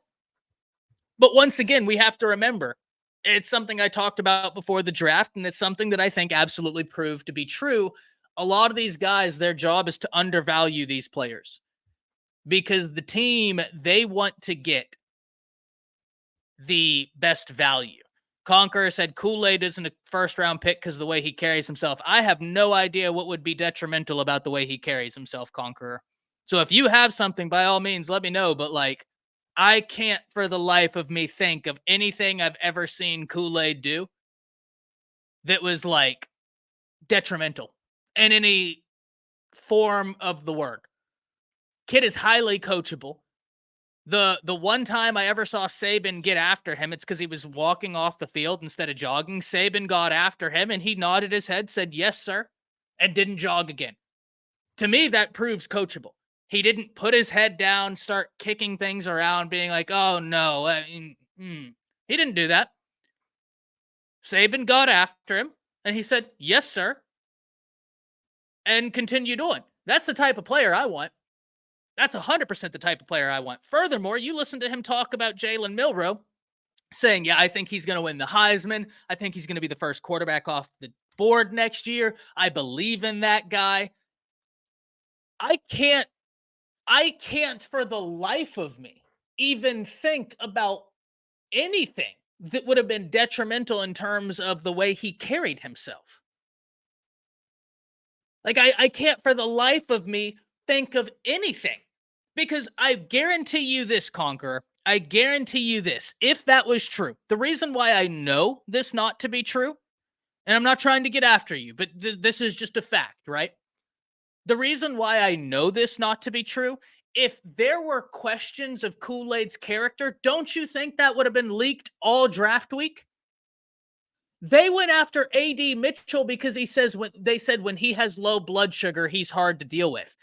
But once again, we have to remember, it's something I talked about before the draft, and it's something that I think absolutely proved to be true. A lot of these guys, their job is to undervalue these players, because the team, they want to get the best value. Conqueror said Kool-Aid isn't a first-round pick because of the way he carries himself. I have no idea what would be detrimental about the way he carries himself, Conqueror. So if you have something, by all means, let me know. But, like, I can't for the life of me think of anything I've ever seen Kool-Aid do that was, like, detrimental in any form of the word. Kid is highly coachable. The one time I ever saw Saban get after him, it's because he was walking off the field instead of jogging. Saban got after him, and he nodded his head, said, yes, sir, and didn't jog again. To me, that proves coachable. He didn't put his head down, start kicking things around, being like, oh, no. He didn't do that. Saban got after him, and he said, yes, sir, and continued on. That's the type of player I want. That's 100% the type of player I want. Furthermore, you listen to him talk about Jalen Milroe, saying, yeah, I think he's going to win the Heisman. I think he's going to be the first quarterback off the board next year. I believe in that guy. I can't for the life of me even think about anything that would have been detrimental in terms of the way he carried himself. Like, I can't for the life of me think of anything. Because I guarantee you this, Conqueror, I guarantee you this, if that was true, the reason why I know this not to be true, and I'm not trying to get after you, but this is just a fact, right? The reason why I know this not to be true if there were questions of Kool-Aid's character, don't you think that would have been leaked all draft week? They went after A.D. Mitchell because they said when he has low blood sugar, he's hard to deal with.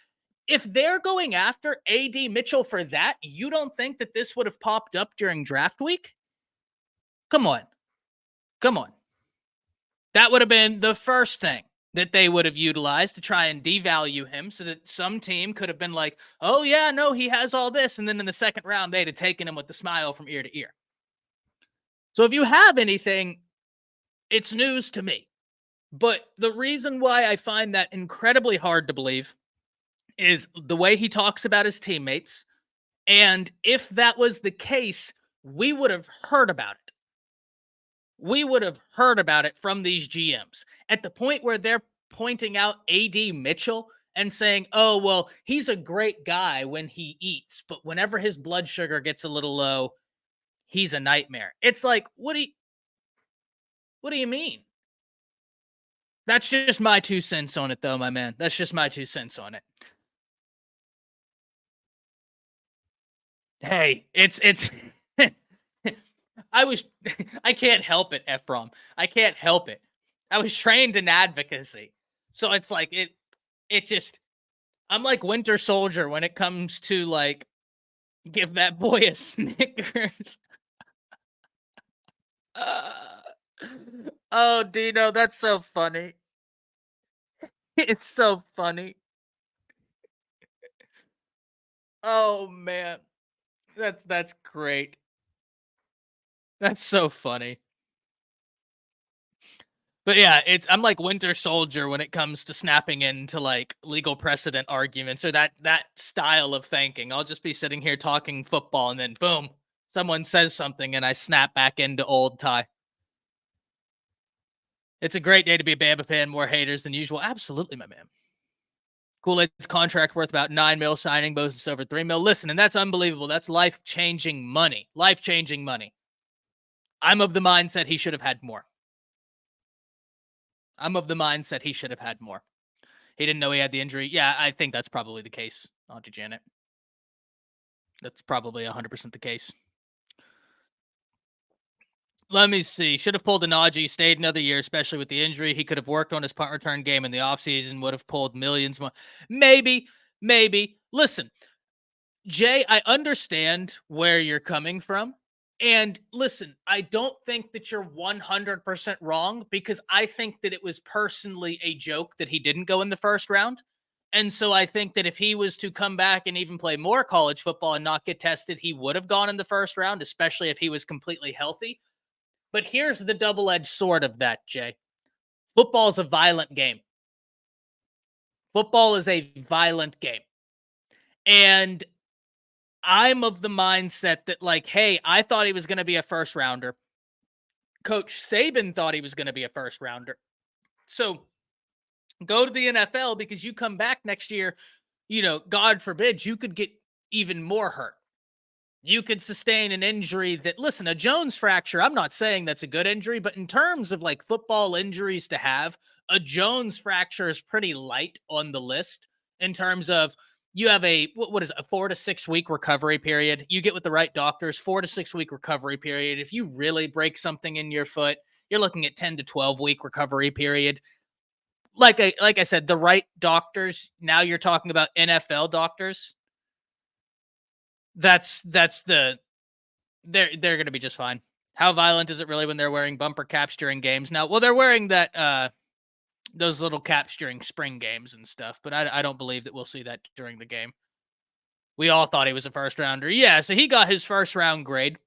If they're going after A.D. Mitchell for that, you don't think that this would have popped up during draft week? Come on. Come on. That would have been the first thing that they would have utilized to try and devalue him so that some team could have been like, oh, yeah, no, he has all this. And then in the second round, they'd have taken him with the smile from ear to ear. So if you have anything, it's news to me. But the reason why I find that incredibly hard to believe is the way he talks about his teammates. And if that was the case, we would have heard about it. We would have heard about it from these GMs at the point where they're pointing out A.D. Mitchell and saying, oh, well, he's a great guy when he eats, but whenever his blood sugar gets a little low, he's a nightmare. It's like, what do you mean? That's just my 2 cents on it, though, my man. That's just my 2 cents on it. Hey, it's I can't help it, Ephraim. I can't help it. I was trained in advocacy. So it's like, I'm like Winter Soldier when it comes to like, give that boy a Snickers. Oh, Dino, that's so funny. It's so funny. Oh, man. That's great. That's so funny. But yeah, I'm like Winter Soldier when it comes to snapping into like legal precedent arguments or that style of thinking. I'll just be sitting here talking football and then boom, someone says something and I snap back into old Ty. It's a great day to be a Bama fan. More haters than usual. Absolutely, my man. Kool-Aid's contract worth about $9 million, signing bonuses over $3 million. Listen, and that's unbelievable. That's life-changing money. Life-changing money. I'm of the mindset he should have had more. He didn't know he had the injury. Yeah, I think that's probably the case, Auntie Janet. That's probably 100% the case. Let me see. Should have pulled a Najee, stayed another year, especially with the injury. He could have worked on his punt return game in the offseason, would have pulled millions more. Maybe. Listen, Jay, I understand where you're coming from. And listen, I don't think that you're 100% wrong because I think that it was personally a joke that he didn't go in the first round. And so I think that if he was to come back and even play more college football and not get tested, he would have gone in the first round, especially if he was completely healthy. But here's the double-edged sword of that, Jay. Football is a violent game. And I'm of the mindset that, like, hey, I thought he was going to be a first rounder. Coach Saban thought he was going to be a first rounder. So go to the NFL because you come back next year, God forbid, you could get even more hurt. You could sustain an injury that, listen, a Jones fracture, I'm not saying that's a good injury, but in terms of like football injuries to have, a Jones fracture is pretty light on the list in terms of you have a 4 to 6 week recovery period. You get with the right doctors, 4 to 6 week recovery period. If you really break something in your foot, you're looking at 10 to 12 week recovery period. Like I said, the right doctors, now you're talking about NFL doctors. They're going to be just fine. How violent is it really when they're wearing bumper caps during games? Now, well, they're wearing those little caps during spring games and stuff, but I don't believe that we'll see that during the game. We all thought he was a first rounder. Yeah, so he got his first round grade.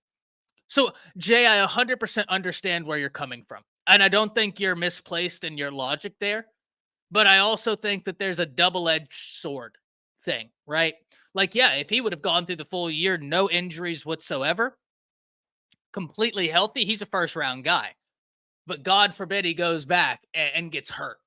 So, Jay, I 100% understand where you're coming from. And I don't think you're misplaced in your logic there. But I also think that there's a double-edged sword thing, right? Like, yeah, if he would have gone through the full year, no injuries whatsoever, completely healthy, he's a first-round guy. But God forbid he goes back and gets hurt,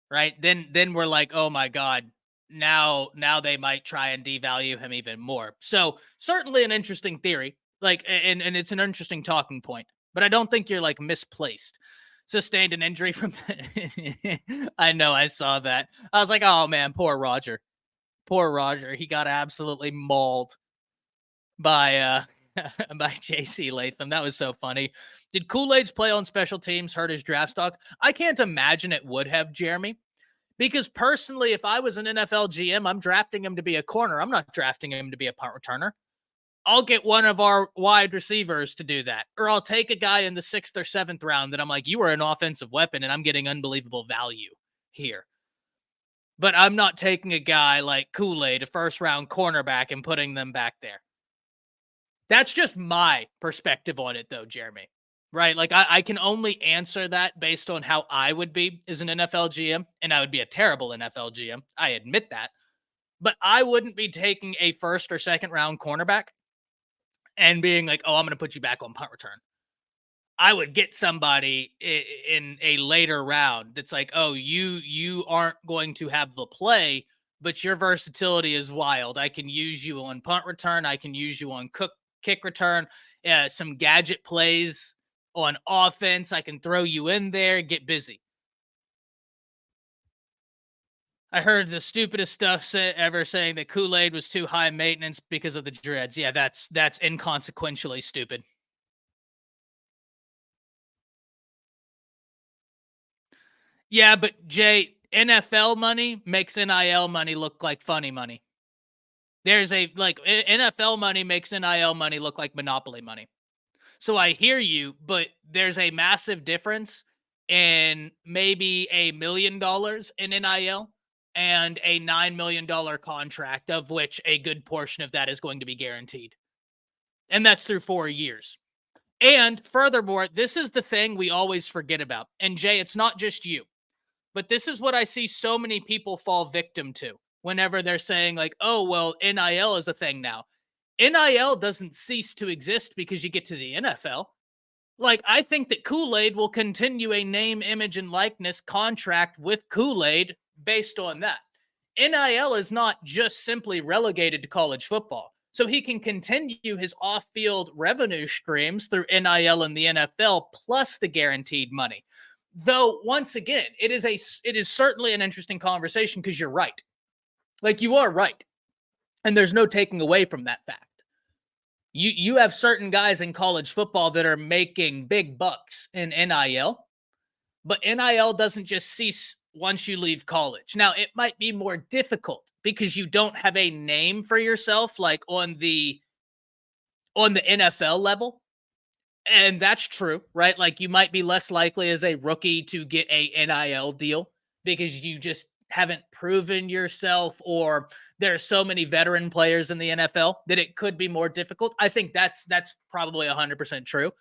right? Then we're like, oh my God, now they might try and devalue him even more. So certainly an interesting theory, like, and it's an interesting talking point. But I don't think you're like misplaced. Sustained an injury from I know, I saw that. I was like, oh man, poor Roger. Poor Roger. He got absolutely mauled by by JC Latham. That was so funny. Did Kool-Aid's play on special teams hurt his draft stock? I can't imagine it would have, Jeremy. Because personally, if I was an NFL GM, I'm drafting him to be a corner. I'm not drafting him to be a punt returner. I'll get one of our wide receivers to do that. Or I'll take a guy in the 6th or 7th round that I'm like, you are an offensive weapon and I'm getting unbelievable value here. But I'm not taking a guy like Kool-Aid, a first-round cornerback, and putting them back there. That's just my perspective on it, though, Jeremy. Right? Like, I can only answer that based on how I would be as an NFL GM, and I would be a terrible NFL GM. I admit that. But I wouldn't be taking a 1st or 2nd round cornerback and being like, oh, I'm going to put you back on punt return. I would get somebody in a later round that's like, oh, you aren't going to have the play, but your versatility is wild. I can use you on punt return. I can use you on kick return, some gadget plays on offense. I can throw you in there, get busy. I heard the stupidest stuff ever saying that Kool-Aid was too high maintenance because of the dreads. Yeah, that's inconsequentially stupid. Yeah, but Jay, NFL money makes NIL money look like funny money. There's NFL money makes NIL money look like monopoly money. So I hear you, but there's a massive difference in maybe $1 million in NIL and a $9 million contract, of which a good portion of that is going to be guaranteed. And that's through 4 years. And furthermore, this is the thing we always forget about. And Jay, it's not just you, but this is what I see so many people fall victim to whenever they're saying like, oh, well, NIL is a thing now. NIL doesn't cease to exist because you get to the NFL. Like, I think that Kool-Aid will continue a name, image, and likeness contract with Kool-Aid based on that. NIL is not just simply relegated to college football. So he can continue his off-field revenue streams through NIL and the NFL plus the guaranteed money. Though, once again, it is certainly an interesting conversation because you're right. Like, you are right. And there's no taking away from that fact. You have certain guys in college football that are making big bucks in NIL, but NIL doesn't just cease once you leave college. Now, it might be more difficult because you don't have a name for yourself like on the NFL level. And that's true, right? Like, you might be less likely as a rookie to get a NIL deal because you just haven't proven yourself, or there are so many veteran players in the NFL that it could be more difficult. I think that's probably 100% true.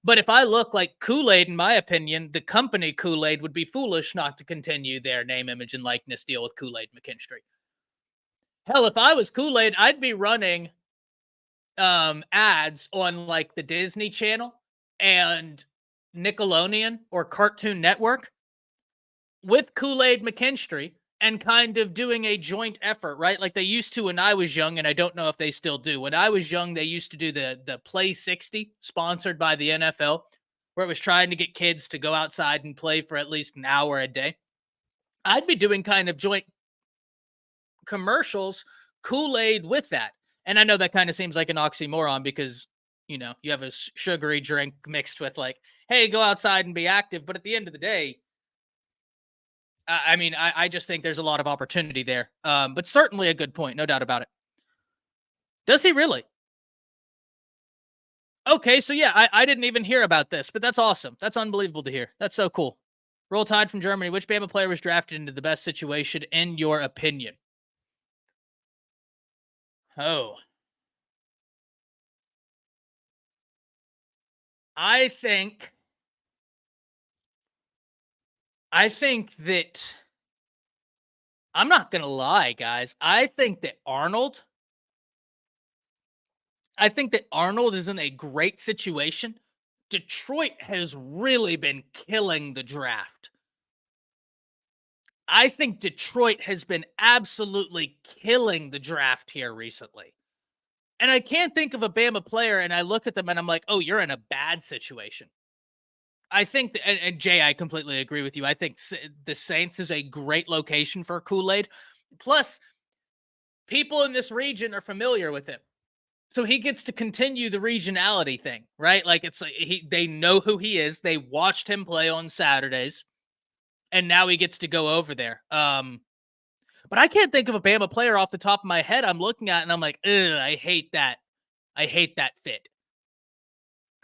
But if I look like Kool-Aid, in my opinion, the company Kool-Aid would be foolish not to continue their name, image, and likeness deal with Kool-Aid McKinstry. Hell, if I was Kool-Aid, I'd be running ads on like the Disney Channel and Nickelodeon or Cartoon Network with Kool-Aid McKinstry and kind of doing a joint effort, right? Like they used to when I was young, and I don't know if they still do. When I was young, they used to do the Play 60, sponsored by the NFL, where it was trying to get kids to go outside and play for at least an hour a day. I'd be doing kind of joint commercials, Kool-Aid with that. And I know that kind of seems like an oxymoron because, you know, you have a sugary drink mixed with like, hey, go outside and be active. But at the end of the day, I just think there's a lot of opportunity there. But certainly a good point. No doubt about it. Does he really? Okay, so yeah, I didn't even hear about this, but that's awesome. That's unbelievable to hear. That's so cool. Roll Tide from Germany. Which Bama player was drafted into the best situation in your opinion? Oh. I think that I'm not going to lie, guys. I think that Arnold is in a great situation. Detroit has really been killing the draft. I think Detroit has been absolutely killing the draft here recently. And I can't think of a Bama player, and I look at them and I'm like, oh, you're in a bad situation. I think, and Jay, I completely agree with you. I think the Saints is a great location for Kool-Aid. Plus, people in this region are familiar with him. So he gets to continue the regionality thing, right? Like it's like they know who he is. They watched him play on Saturdays, and now he gets to go over there. But I can't think of a Bama player off the top of my head I'm looking at, and I'm like, ugh, I hate that. I hate that fit.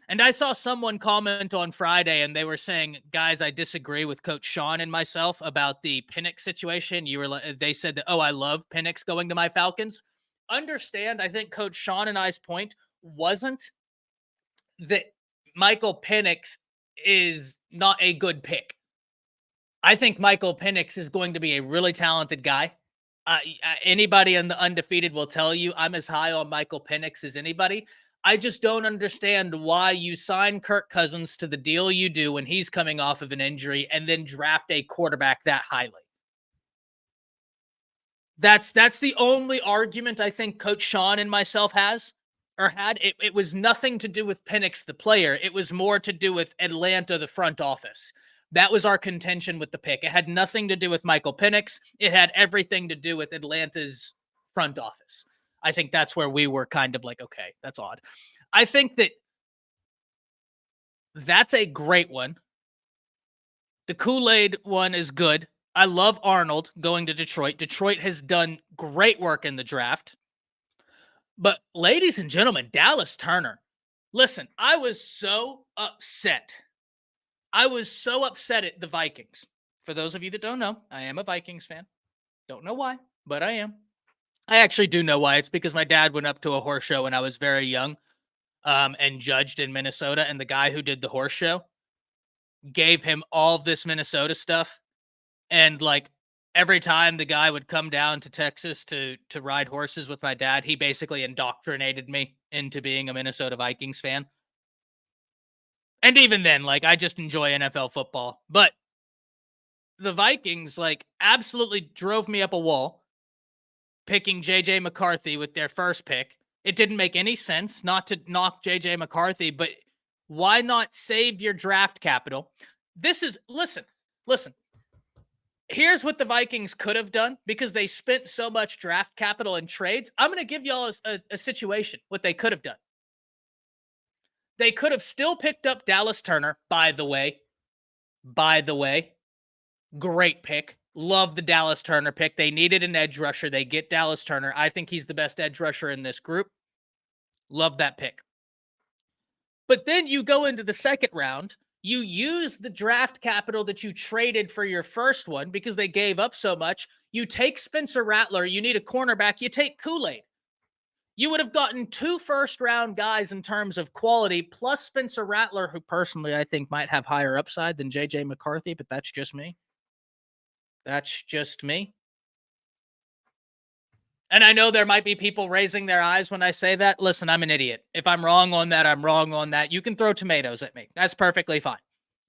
And I saw someone comment on Friday, and they were saying, guys, I disagree with Coach Sean and myself about the Penix situation. They said that, oh, I love Penix going to my Falcons. Understand, I think Coach Sean and I's point wasn't that Michael Penix is not a good pick. I think Michael Penix is going to be a really talented guy. Anybody in the undefeated will tell you I'm as high on Michael Penix as anybody. I just don't understand why you sign Kirk Cousins to the deal you do when he's coming off of an injury and then draft a quarterback that highly. That's the only argument I think Coach Sean and myself had. It was nothing to do with Penix, the player. It was more to do with Atlanta, the front office. That was our contention with the pick. It had nothing to do with Michael Penix. It had everything to do with Atlanta's front office. I think that's where we were kind of like, okay, that's odd. I think that's a great one. The Kool-Aid one is good. I love Arnold going to Detroit. Detroit has done great work in the draft. But ladies and gentlemen, Dallas Turner. Listen, I was so upset. I was so upset at the Vikings. For those of you that don't know, I am a Vikings fan. Don't know why, but I am. I actually do know why. It's because my dad went up to a horse show when I was very young and judged in Minnesota. And the guy who did the horse show gave him all of this Minnesota stuff. And like every time the guy would come down to Texas to ride horses with my dad, he basically indoctrinated me into being a Minnesota Vikings fan. And even then, like, I just enjoy NFL football. But the Vikings, like, absolutely drove me up a wall picking J.J. McCarthy with their first pick. It didn't make any sense not to knock J.J. McCarthy, but why not save your draft capital? Listen. Here's what the Vikings could have done because they spent so much draft capital in trades. I'm going to give y'all a situation, what they could have done. They could have still picked up Dallas Turner, by the way. Great pick. Love the Dallas Turner pick. They needed an edge rusher. They get Dallas Turner. I think he's the best edge rusher in this group. Love that pick. But then you go into the second round. You use the draft capital that you traded for your first one because they gave up so much. You take Spencer Rattler. You need a cornerback. You take Kool-Aid. You would have gotten 2 first-round guys in terms of quality, plus Spencer Rattler, who personally I think might have higher upside than J.J. McCarthy, but that's just me. That's just me. And I know there might be people raising their eyes when I say that. Listen, I'm an idiot. If I'm wrong on that, I'm wrong on that. You can throw tomatoes at me. That's perfectly fine.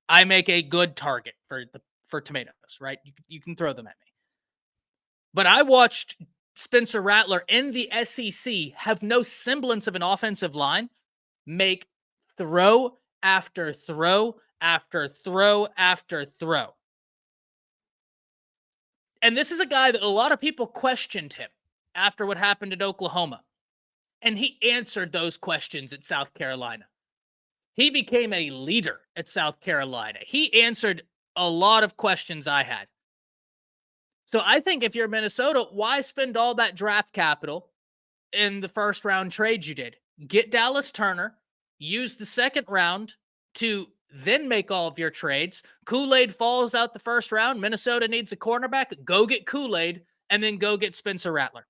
I make a good target for tomatoes, right? You can throw them at me. But I watched Spencer Rattler in the SEC have no semblance of an offensive line make throw after throw after throw after throw. And this is a guy that a lot of people questioned him after what happened at Oklahoma. And he answered those questions at South Carolina. He became a leader at South Carolina. He answered a lot of questions I had. So I think if you're Minnesota, why spend all that draft capital in the first round trade you did? Get Dallas Turner, use the second round to then make all of your trades. Kool-Aid falls out the first round. Minnesota needs a cornerback. Go get Kool-Aid and then go get Spencer Rattler.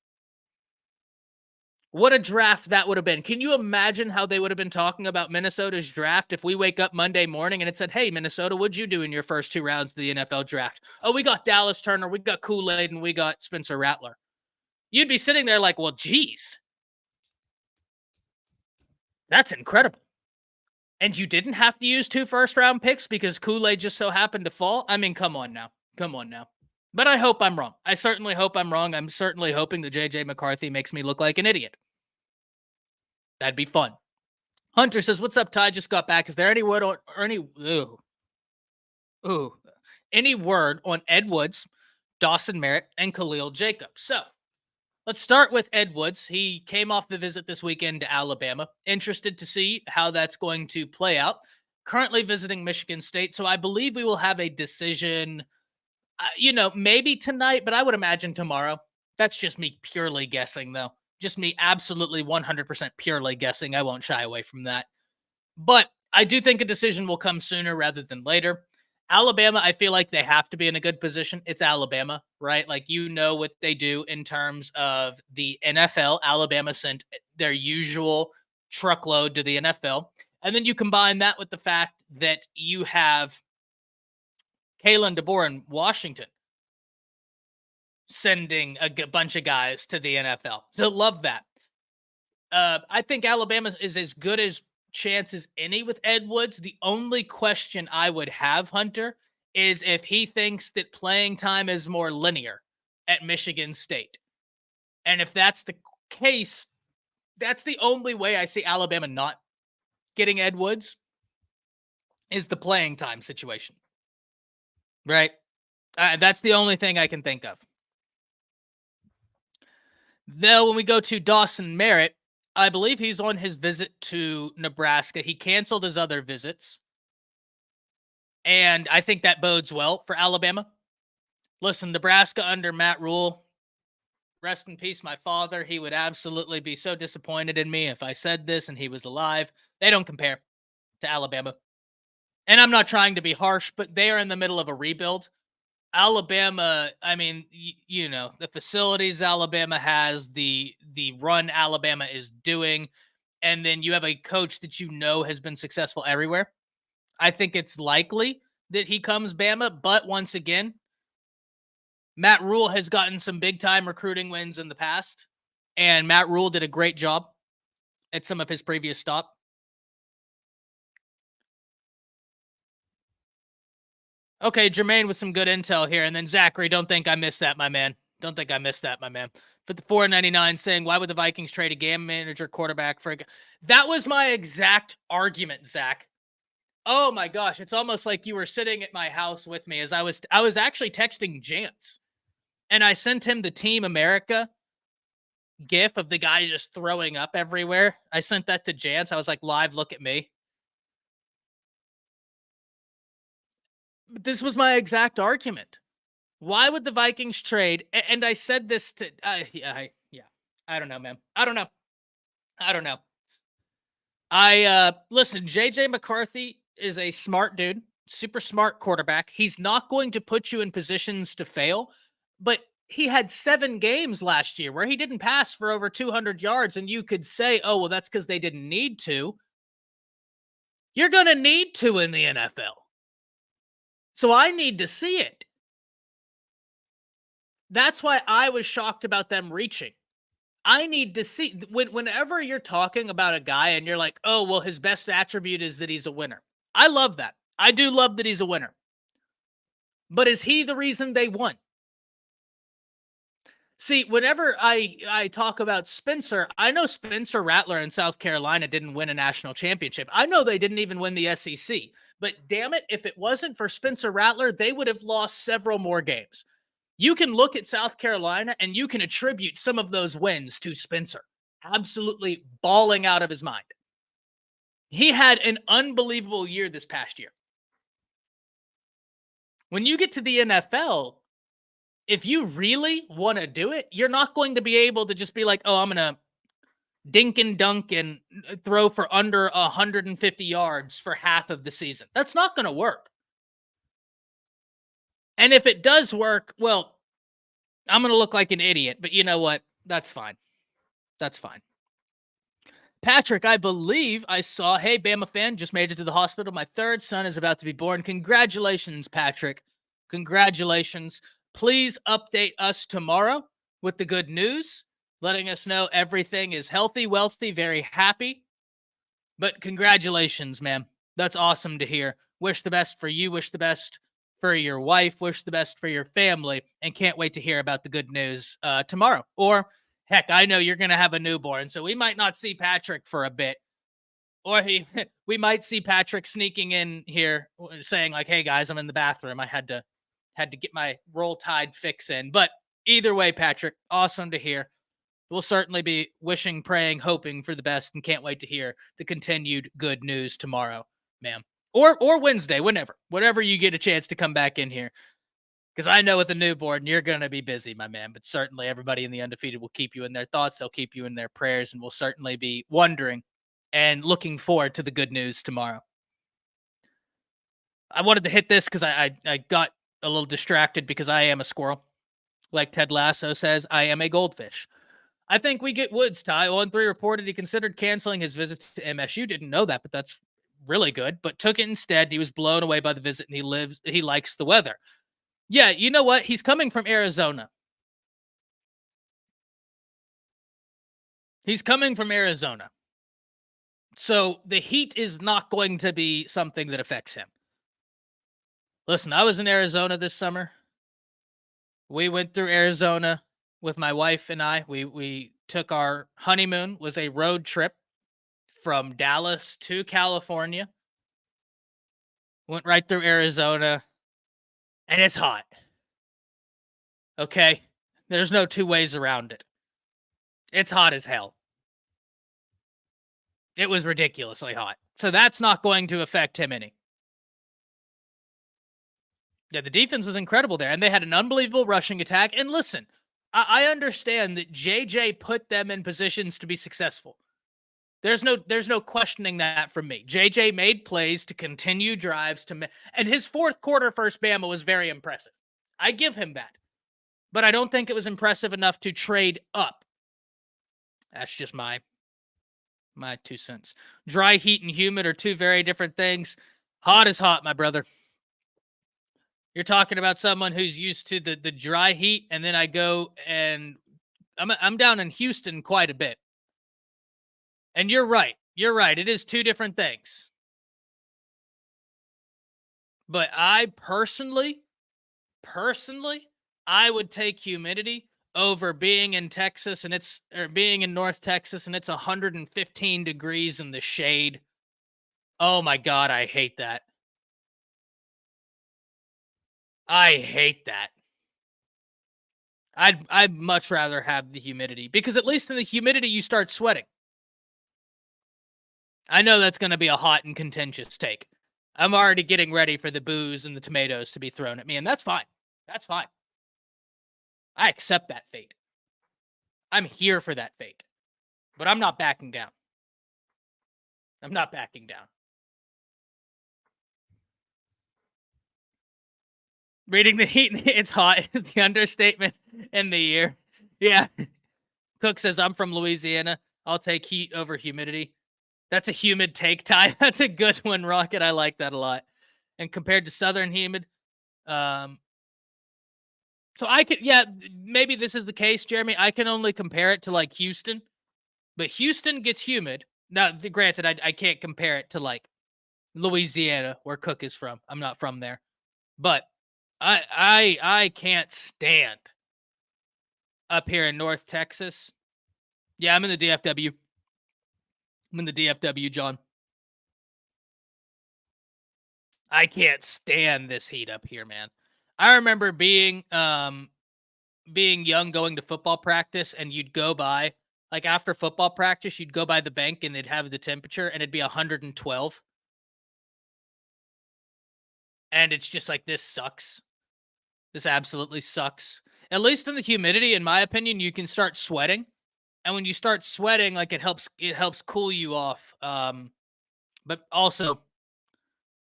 What a draft that would have been. Can you imagine how they would have been talking about Minnesota's draft if we wake up Monday morning and it said, hey, Minnesota, what'd you do in your first 2 rounds of the NFL draft? Oh, we got Dallas Turner, we got Kool-Aid, and we got Spencer Rattler. You'd be sitting there like, well, geez. That's incredible. And you didn't have to use 2 first-round picks because Kool-Aid just so happened to fall? I mean, come on now. But I hope I'm wrong. I certainly hope I'm wrong. I'm certainly hoping that J.J. McCarthy makes me look like an idiot. That'd be fun. Hunter says, what's up, Ty? Just got back. Is there any word on any word on Ed Woods, Dawson Merritt, and Khalil Jacobs? So Let's start with Ed Woods. He came off the visit this weekend to Alabama. Interested to see how that's going to play out. Currently visiting Michigan State, so I believe we will have a decision, maybe tonight, but I would imagine tomorrow. That's just me purely guessing, though. Just me absolutely 100% purely guessing. I won't shy away from that. But I do think a decision will come sooner rather than later. Alabama, I feel like they have to be in a good position. It's Alabama, right? Like, what they do in terms of the NFL. Alabama sent their usual truckload to the NFL. And then you combine that with the fact that you have Kayin debor in Washington sending a bunch of guys to the NFL. So love that. I think Alabama is as good as chance as any with Ed Woods. The only question I would have, Hunter, is if he thinks that playing time is more linear at Michigan State. And if that's the case, that's the only way I see Alabama not getting Ed Woods, is the playing time situation. Right? That's the only thing I can think of. Though when we go to Dawson Merritt, I believe he's on his visit to Nebraska. He canceled his other visits. And I think that bodes well for Alabama. Listen, Nebraska under Matt Rule, rest in peace, my father. He would absolutely be so disappointed in me if I said this and he was alive. They don't compare to Alabama. And I'm not trying to be harsh, but they are in the middle of a rebuild. Alabama, I mean, the facilities Alabama has, the run Alabama is doing, and then you have a coach that has been successful everywhere. I think it's likely that he comes Bama, but once again, Matt Rule has gotten some big-time recruiting wins in the past, and Matt Rule did a great job at some of his previous stops. Okay, Jermaine with some good intel here. And then Zachary, don't think I missed that, my man. Don't think I missed that, my man. But the 499 saying, why would the Vikings trade a game manager quarterback for That was my exact argument, Zach. Oh my gosh, it's almost like you were sitting at my house with me as I was actually texting Jance. And I sent him the Team America gif of the guy just throwing up everywhere. I sent that to Jance. I was like, live, look at me. This was my exact argument. Why would the Vikings trade? And I said this to, I don't know, man. I don't know. Listen, JJ McCarthy is a smart dude, super smart quarterback. He's not going to put you in positions to fail, but he had 7 games last year where he didn't pass for over 200 yards. And you could say, oh, well, that's because they didn't need to. You're going to need to in the NFL. So I need to see it. That's why I was shocked about them reaching. I need to see. Whenever you're talking about a guy and you're like, oh, well, his best attribute is that he's a winner. I love that. I do love that he's a winner. But is he the reason they won? See, whenever I talk about Spencer, I know Spencer Rattler in South Carolina didn't win a national championship. I know they didn't even win the SEC. But damn it, if it wasn't for Spencer Rattler, they would have lost several more games. You can look at South Carolina and you can attribute some of those wins to Spencer. Absolutely bawling out of his mind. He had an unbelievable year this past year. When you get to the NFL, if you really want to do it, you're not going to be able to just be like, oh, I'm going to dink and dunk and throw for under 150 yards for half of the season. That's not going to work. And if it does work, well, I'm going to look like an idiot, but you know what? That's fine. That's fine. Patrick, I believe I saw, hey, Bama fan, just made it to the hospital. My 3rd son is about to be born. Congratulations, Patrick. Congratulations. Please update us tomorrow with the good news, letting us know everything is healthy, wealthy, very happy. But congratulations, man. That's awesome to hear. Wish the best for you. Wish the best for your wife. Wish the best for your family. And can't wait to hear about the good news tomorrow. Or, heck, I know you're going to have a newborn, so we might not see Patrick for a bit. Or we might see Patrick sneaking in here saying like, hey, guys, I'm in the bathroom. I had to get my Roll Tide fix in. But either way, Patrick, awesome to hear. we'll certainly be wishing, praying, hoping for the best, and can't wait to hear the continued good news tomorrow, ma'am. Or Wednesday, whenever you get a chance to come back in here. Because I know with a newborn, you're going to be busy, my man. But certainly everybody in the Undefeated will keep you in their thoughts. They'll keep you in their prayers, and we'll certainly be wondering and looking forward to the good news tomorrow. I wanted to hit this because I got a little distracted because I am a squirrel. Like Ted Lasso says, I am a goldfish. I think we get Woods, Ty. 0-3 reported he considered canceling his visit to MSU. Didn't know that, but that's really good. But took it instead. He was blown away by the visit, and he likes the weather. Yeah, you know what? He's coming from Arizona. He's coming from Arizona. So the heat is not going to be something that affects him. Listen, I was in Arizona this summer. We went through Arizona with my wife and I. We took our honeymoon, was a road trip from Dallas to California. Went right through Arizona, and it's hot. Okay? There's no two ways around it. It's hot as hell. It was ridiculously hot. So that's not going to affect him any. Yeah, the defense was incredible there, and they had an unbelievable rushing attack. And listen, I understand that JJ put them in positions to be successful. There's no questioning that from me. JJ made plays to continue drives and his fourth quarter first Bama was very impressive. I give him that. But I don't think it was impressive enough to trade up. That's just my 2 cents. Dry, heat, and humid are two very different things. Hot is hot, my brother. You're talking about someone who's used to the dry heat, and then I go and I'm down in Houston quite a bit. And you're right. You're right. It is two different things. But I personally, I would take humidity over being in Texas being in North Texas and it's 115 degrees in the shade. Oh my God, I hate that. I hate that. I'd much rather have the humidity because at least in the humidity you start sweating. I know that's going to be a hot and contentious take. I'm already getting ready for the booze and the tomatoes to be thrown at me, and that's fine. That's fine. I accept that fate. I'm here for that fate. But I'm not backing down. I'm not backing down. Reading the heat, it's hot is the understatement in the year. Yeah. Cook says, I'm from Louisiana. I'll take heat over humidity. That's a humid take, Ty. That's a good one, Rocket. I like that a lot. And compared to Southern humid, so I could, yeah, maybe this is the case, Jeremy. I can only compare it to like Houston, but Houston gets humid. Now, granted, I can't compare it to like Louisiana, where Cook is from. I'm not from there, but I can't stand up here in North Texas. Yeah, I'm in the DFW. I'm in the DFW, John. I can't stand this heat up here, man. I remember being young, going to football practice, and you'd go by, like after football practice, you'd go by the bank and they'd have the temperature and it'd be 112. And it's just like, this sucks. This absolutely sucks. At least in the humidity, in my opinion, you can start sweating. And when you start sweating, like it helps cool you off. But also,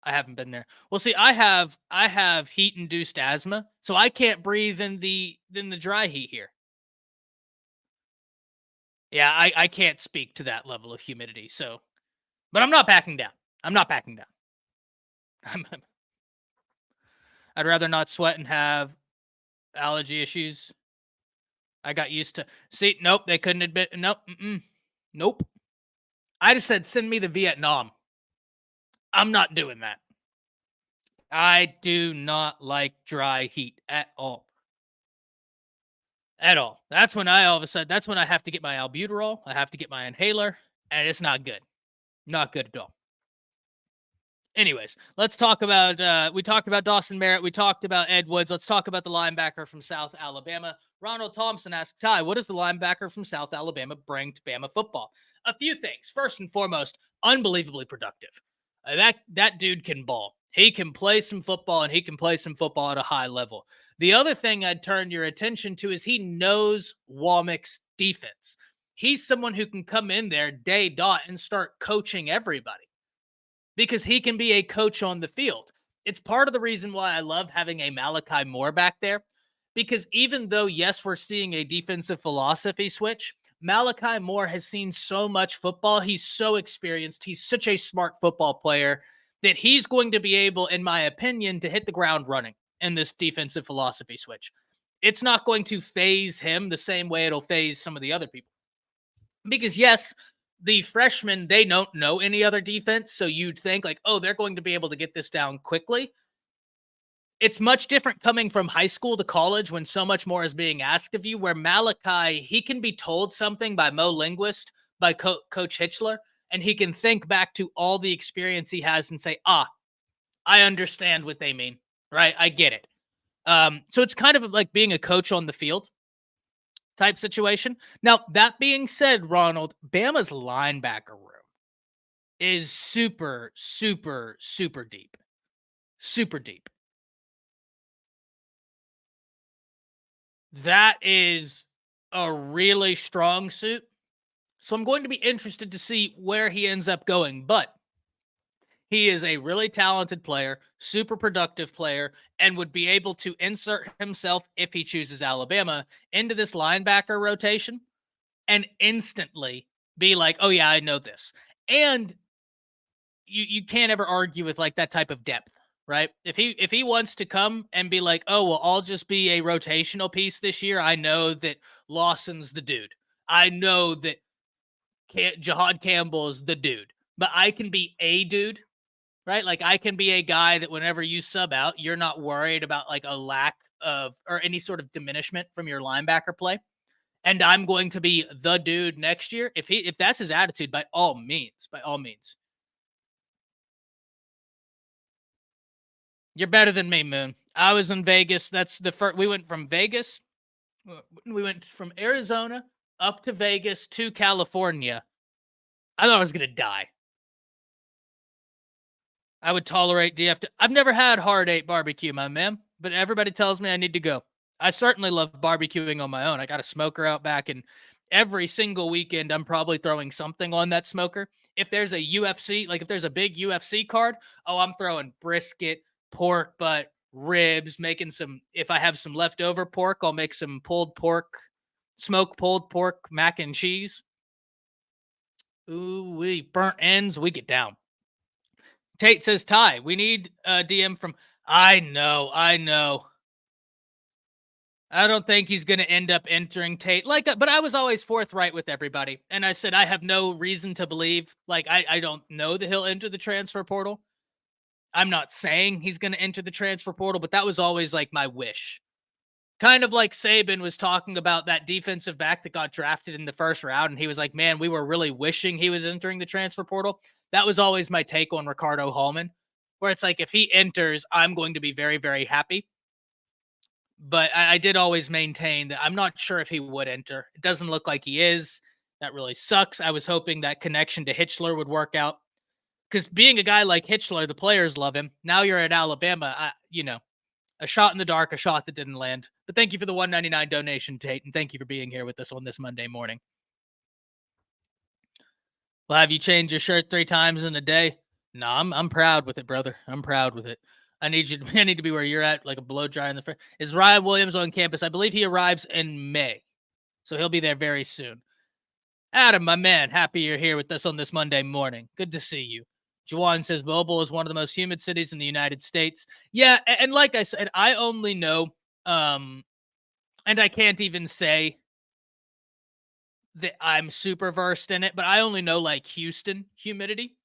I haven't been there. Well, see, I have heat-induced asthma, so I can't breathe in the dry heat here. Yeah, I can't speak to that level of humidity. So, but I'm not backing down. I'm not backing down. I'd rather not sweat and have allergy issues. I got used to. See, nope, they couldn't admit. Nope, nope. I just said, send me to Vietnam. I'm not doing that. I do not like dry heat at all. At all. That's when I all of a sudden, that's when I have to get my albuterol. I have to get my inhaler, and it's not good. Not good at all. Anyways, let's talk about, we talked about Dawson Merritt. We talked about Ed Woods. Let's talk about the linebacker from South Alabama. Ronald Thompson asks, Ty, what does the linebacker from South Alabama bring to Bama football? A few things. First and foremost, unbelievably productive. That dude can ball. He can play some football, and he can play some football at a high level. The other thing I'd turn your attention to is he knows Womack's defense. He's someone who can come in there day dot and start coaching everybody because he can be a coach on the field. It's part of the reason why I love having a Malachi Moore back there, because even though, yes, we're seeing a defensive philosophy switch, Malachi Moore has seen so much football. He's so experienced. He's such a smart football player that he's going to be able, in my opinion, to hit the ground running in this defensive philosophy switch. It's not going to phase him the same way it'll phase some of the other people. Because, yes, the freshmen, they don't know any other defense, so you'd think like, oh, they're going to be able to get this down quickly. It's much different coming from high school to college when so much more is being asked of you, where Malachi, he can be told something by Mo Linguist, by Coach Hitchler, and he can think back to all the experience he has and say, I understand what they mean, right? I get it. So it's kind of like being a coach on the field type situation. Now, that being said, Ronald, Bama's linebacker room is super, super, super deep. Super deep. That is a really strong suit. So I'm going to be interested to see where he ends up going. But he is a really talented player, super productive player, and would be able to insert himself, if he chooses Alabama, into this linebacker rotation and instantly be like, oh, yeah, I know this. And you can't ever argue with like that type of depth. Right? If he wants to come and be like, oh, well, I'll just be a rotational piece this year. I know that Lawson's the dude. I know that Jahad Campbell is the dude. But I can be a dude, right? Like I can be a guy that whenever you sub out, you're not worried about like a lack of or any sort of diminishment from your linebacker play. And I'm going to be the dude next year. If that's his attitude, by all means. You're better than me, Moon. I was in Vegas. That's the first. We went from Vegas. We went from Arizona up to Vegas to California. I thought I was going to die. I would tolerate DF. I've never had hard 8 barbecue, my man, but everybody tells me I need to go. I certainly love barbecuing on my own. I got a smoker out back, and every single weekend I'm probably throwing something on that smoker. If there's a UFC, like if there's a big UFC card, I'm throwing brisket, pork butt, ribs, making some, if I have some leftover pork, I'll make some smoked pulled pork mac and cheese. Ooh, burnt ends, we get down. Tate says, Ty, we need a DM from, I know. I don't think he's going to end up entering Tate. But I was always forthright with everybody. And I said, I have no reason to believe, I don't know that he'll enter the transfer portal. I'm not saying he's going to enter the transfer portal, but that was always like my wish. Kind of like Saban was talking about that defensive back that got drafted in the first round. And he was like, man, we were really wishing he was entering the transfer portal. That was always my take on Ricardo Hallman, where it's like, if he enters, I'm going to be very, very happy. But I did always maintain that I'm not sure if he would enter. It doesn't look like he is. That really sucks. I was hoping that connection to Hitchler would work out. Because being a guy like Hitchler, the players love him. Now you're at Alabama, a shot in the dark, a shot that didn't land. But thank you for the $1.99 donation, Tate, and thank you for being here with us on this Monday morning. Well, have you changed your shirt 3 times in a day? No, I'm proud with it, brother. I'm proud with it. I need to be where you're at, like a blow dry in the front. Is Ryan Williams on campus? I believe he arrives in May, so he'll be there very soon. Adam, my man, happy you're here with us on this Monday morning. Good to see you. Juwan says Mobile is one of the most humid cities in the United States. Yeah, and like I said, I only know, and I can't even say that I'm super versed in it, but I only know like Houston humidity.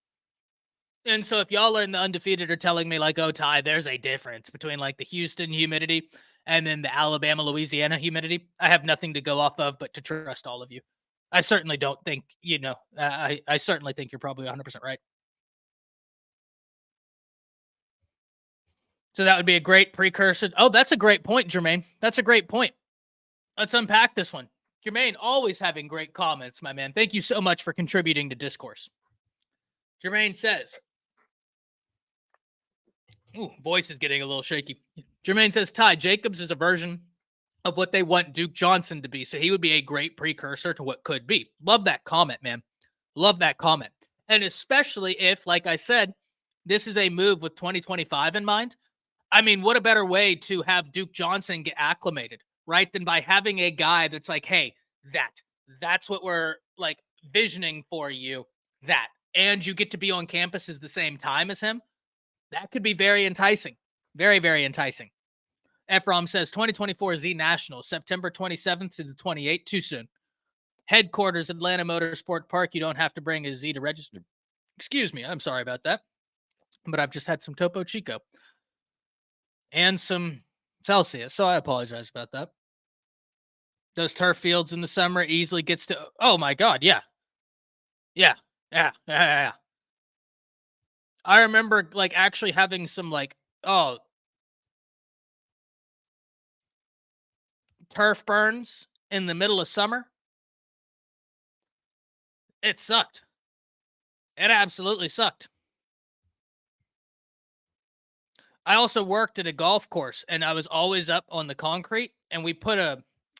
And so if y'all are in the undefeated are telling me like, oh, Ty, there's a difference between like the Houston humidity and then the Alabama, Louisiana humidity, I have nothing to go off of but to trust all of you. I certainly don't think, I certainly think you're probably 100% right. So that would be a great precursor. Oh, that's a great point, Jermaine. That's a great point. Let's unpack this one. Jermaine, always having great comments, my man. Thank you so much for contributing to discourse. Jermaine says, ooh, voice is getting a little shaky. Jermaine says, Ty, Jacobs is a version of what they want Duke Johnson to be, so he would be a great precursor to what could be. Love that comment, man. Love that comment. And especially if, like I said, this is a move with 2025 in mind. I mean, what a better way to have Duke Johnson get acclimated, right? Than by having a guy that's like, hey, that's what we're like visioning for you, that. And you get to be on campuses the same time as him. That could be very enticing. Very, very enticing. Ephraim says 2024 Z Nationals, September 27th to the 28th. Too soon. Headquarters, Atlanta Motorsport Park. You don't have to bring a Z to register. Excuse me. I'm sorry about that. But I've just had some Topo Chico and some Celsius, so I apologize about that. Those turf fields in the summer easily gets to, oh my God, yeah. Yeah. I remember like actually having some like, turf burns in the middle of summer. It sucked. It absolutely sucked. I also worked at a golf course and I was always up on the concrete, and we put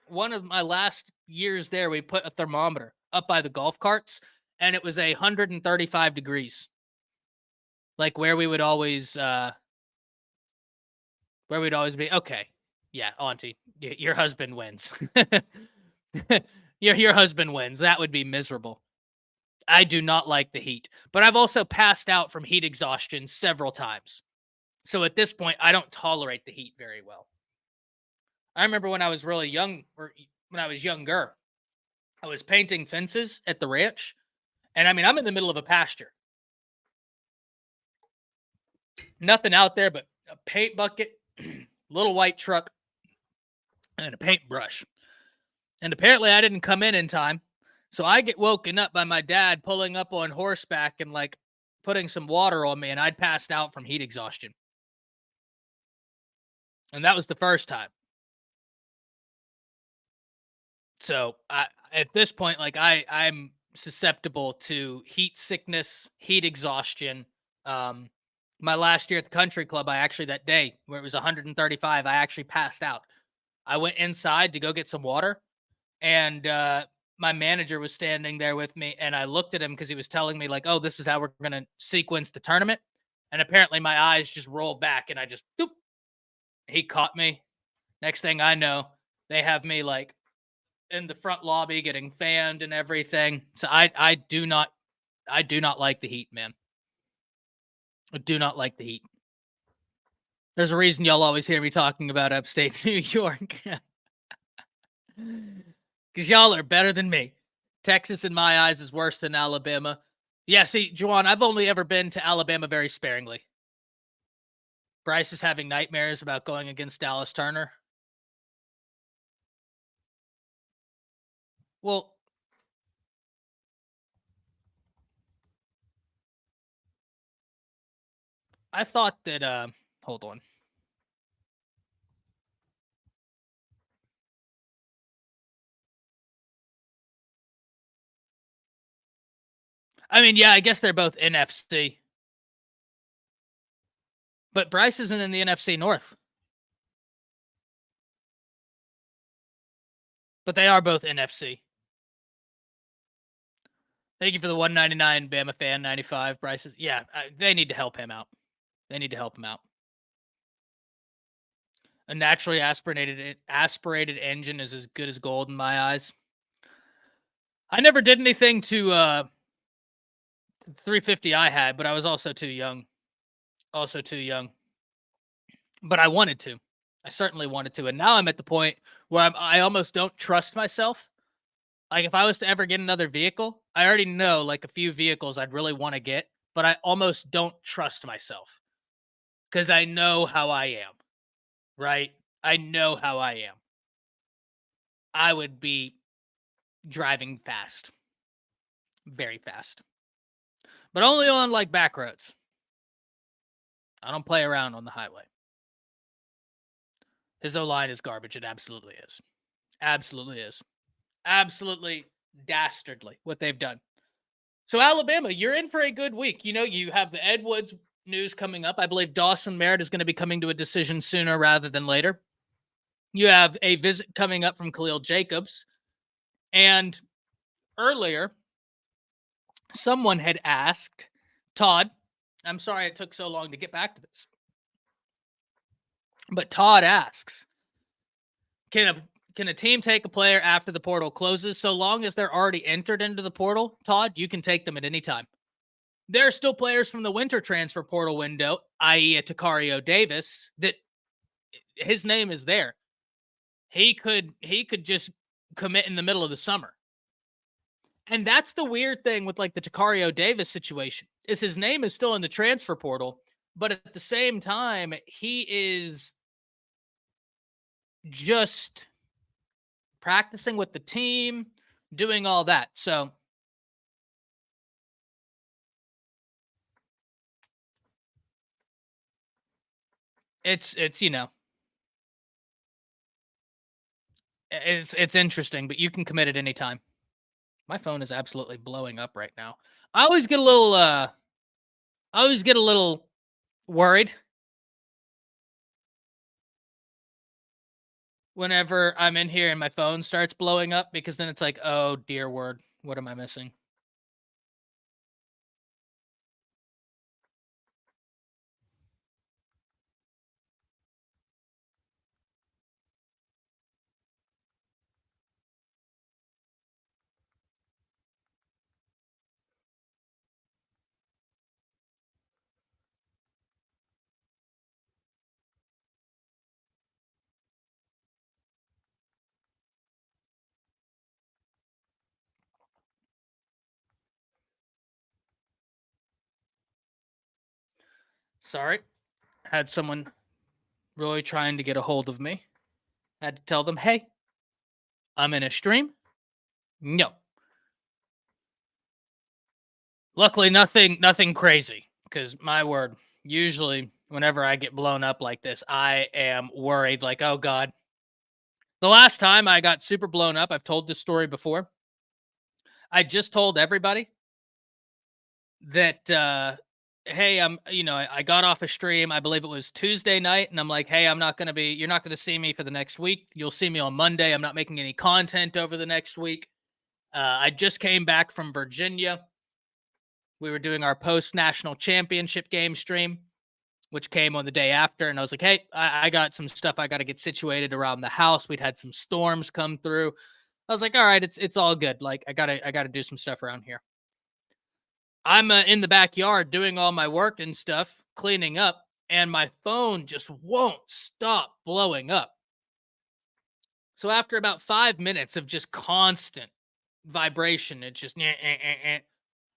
one of my last years there, we put a thermometer up by the golf carts, and it was 135 degrees. Like where we would always be. Okay. Yeah, Auntie, your husband wins. your husband wins. That would be miserable. I do not like the heat, but I've also passed out from heat exhaustion several times. So at this point, I don't tolerate the heat very well. I remember when I was really young, or when I was younger, I was painting fences at the ranch. And I mean, I'm in the middle of a pasture. Nothing out there but a paint bucket, little white truck, and a paintbrush. And apparently I didn't come in time. So I get woken up by my dad pulling up on horseback and like putting some water on me, and I'd passed out from heat exhaustion. And that was the first time. So at this point, like I'm susceptible to heat sickness, heat exhaustion. My last year at the country club, that day where it was 135, I actually passed out. I went inside to go get some water, and my manager was standing there with me, and I looked at him because he was telling me like, oh, this is how we're going to sequence the tournament. And apparently my eyes just rolled back, and I just, doop. He caught me. Next thing I know, they have me like in the front lobby getting fanned and everything. So I do not like the heat, man. I do not like the heat. There's a reason y'all always hear me talking about upstate New York. Because y'all are better than me. Texas, in my eyes, is worse than Alabama. Yeah, see, Juwan, I've only ever been to Alabama very sparingly. Bryce is having nightmares about going against Dallas Turner. Well, I thought that, hold on. I mean, yeah, I guess they're both NFC. But Bryce isn't in the NFC North. But they are both NFC. Thank you for the 199 Bama fan 95. Bryce is, yeah, they need to help him out. They need to help him out. A naturally aspirated engine is as good as gold in my eyes. I never did anything to 350 I had, but I was also too young. But I wanted to. I certainly wanted to. And now I'm at the point where I almost don't trust myself. Like if I was to ever get another vehicle, I already know like a few vehicles I'd really want to get, but I almost don't trust myself because I know how I am, right? I know how I am. I would be driving fast, very fast, but only on like back roads. I don't play around on the highway. His O-line is garbage. It absolutely is. Absolutely is. Absolutely dastardly what they've done. So Alabama, you're in for a good week. You know, you have the Ed Woods news coming up. I believe Dawson Merritt is going to be coming to a decision sooner rather than later. You have a visit coming up from Khalil Jacobs. And earlier, someone had asked Todd, I'm sorry it took so long to get back to this, but Todd asks, can a team take a player after the portal closes? So long as they're already entered into the portal, Todd, you can take them at any time. There are still players from the winter transfer portal window, i.e. a Takario Davis, that his name is there. He could just commit in the middle of the summer. And that's the weird thing with like the Takario Davis situation, is his name is still in the transfer portal, but at the same time, he is just practicing with the team, doing all that. So it's you know, it's interesting, but you can commit at any time. My phone is absolutely blowing up right now. I always get a little worried whenever I'm in here and my phone starts blowing up, because then it's like, oh dear word, what am I missing? Sorry. Had someone really trying to get a hold of me. Had to tell them, hey, I'm in a stream. No. Luckily, nothing crazy, because my word, usually whenever I get blown up like this, I am worried, like, oh God. The last time I got super blown up, I've told this story before. I just told everybody that, hey, I got off a stream. I believe it was Tuesday night. And I'm like, hey, you're not going to see me for the next week. You'll see me on Monday. I'm not making any content over the next week. I just came back from Virginia. We were doing our post-national championship game stream, which came on the day after. And I was like, hey, I got some stuff I got to get situated around the house. We'd had some storms come through. I was like, all right, it's all good. Like, I gotta do some stuff around here. I'm in the backyard doing all my work and stuff, cleaning up, and my phone just won't stop blowing up. So after about 5 minutes of just constant vibration, it just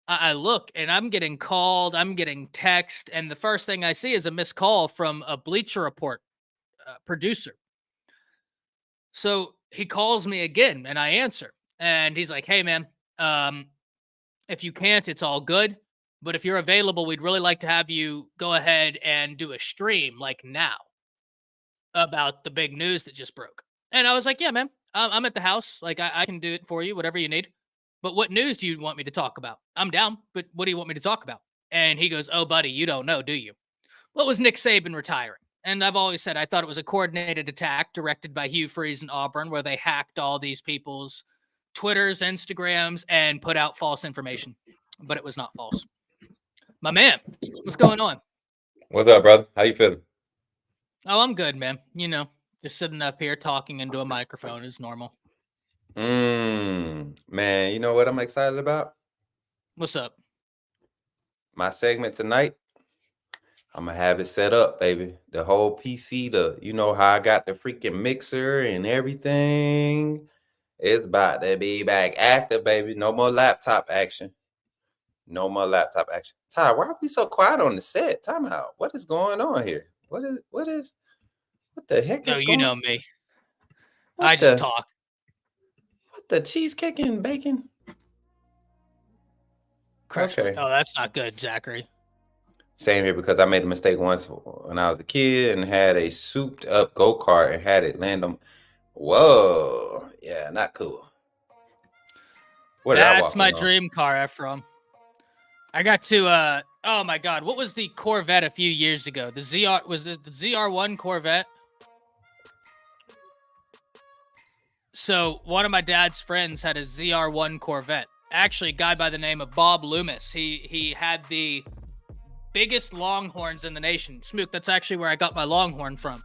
I look and I'm getting called, I'm getting text, and the first thing I see is a missed call from a Bleacher Report producer. So he calls me again, and I answer, and he's like, "Hey, man, if you can't, it's all good. But if you're available, we'd really like to have you go ahead and do a stream like now about the big news that just broke." And I was like, yeah, man, I'm at the house. Like, I can do it for you, whatever you need. But what news do you want me to talk about? I'm down, but what do you want me to talk about? And he goes, oh, buddy, you don't know, do you? Well, it was Nick Saban retiring. And I've always said I thought it was a coordinated attack directed by Hugh Freeze and Auburn, where they hacked all these people's Twitters, Instagrams, and put out false information. But it was not false. My man, what's going on? What's up, brother? How you feeling? Oh, I'm good, man. You know, just sitting up here talking into a microphone is normal. Man, you know what I'm excited about? What's up? My segment tonight. I'm gonna have it set up, baby. The whole PC, you know how I got the freaking mixer and everything. It's about to be back active, baby. No more laptop action. No more laptop action. Ty, why are we so quiet on the set? Time out. What is going on here? What the heck No, is you going know me. What I just the- talk. What the cheesecake and bacon? Crushed. Okay. Oh, that's not good, Zachary. Same here, because I made a mistake once when I was a kid and had a souped up go-kart and had it land on Whoa. Yeah, not cool. Where did I That's walk my in on? dream car, Ephraim. I got to oh my god, what was the Corvette a few years ago? The ZR was it the ZR1 Corvette? So one of my dad's friends had a ZR1 Corvette. Actually, a guy by the name of Bob Loomis. He had the biggest longhorns in the nation. Smook, that's actually where I got my longhorn from.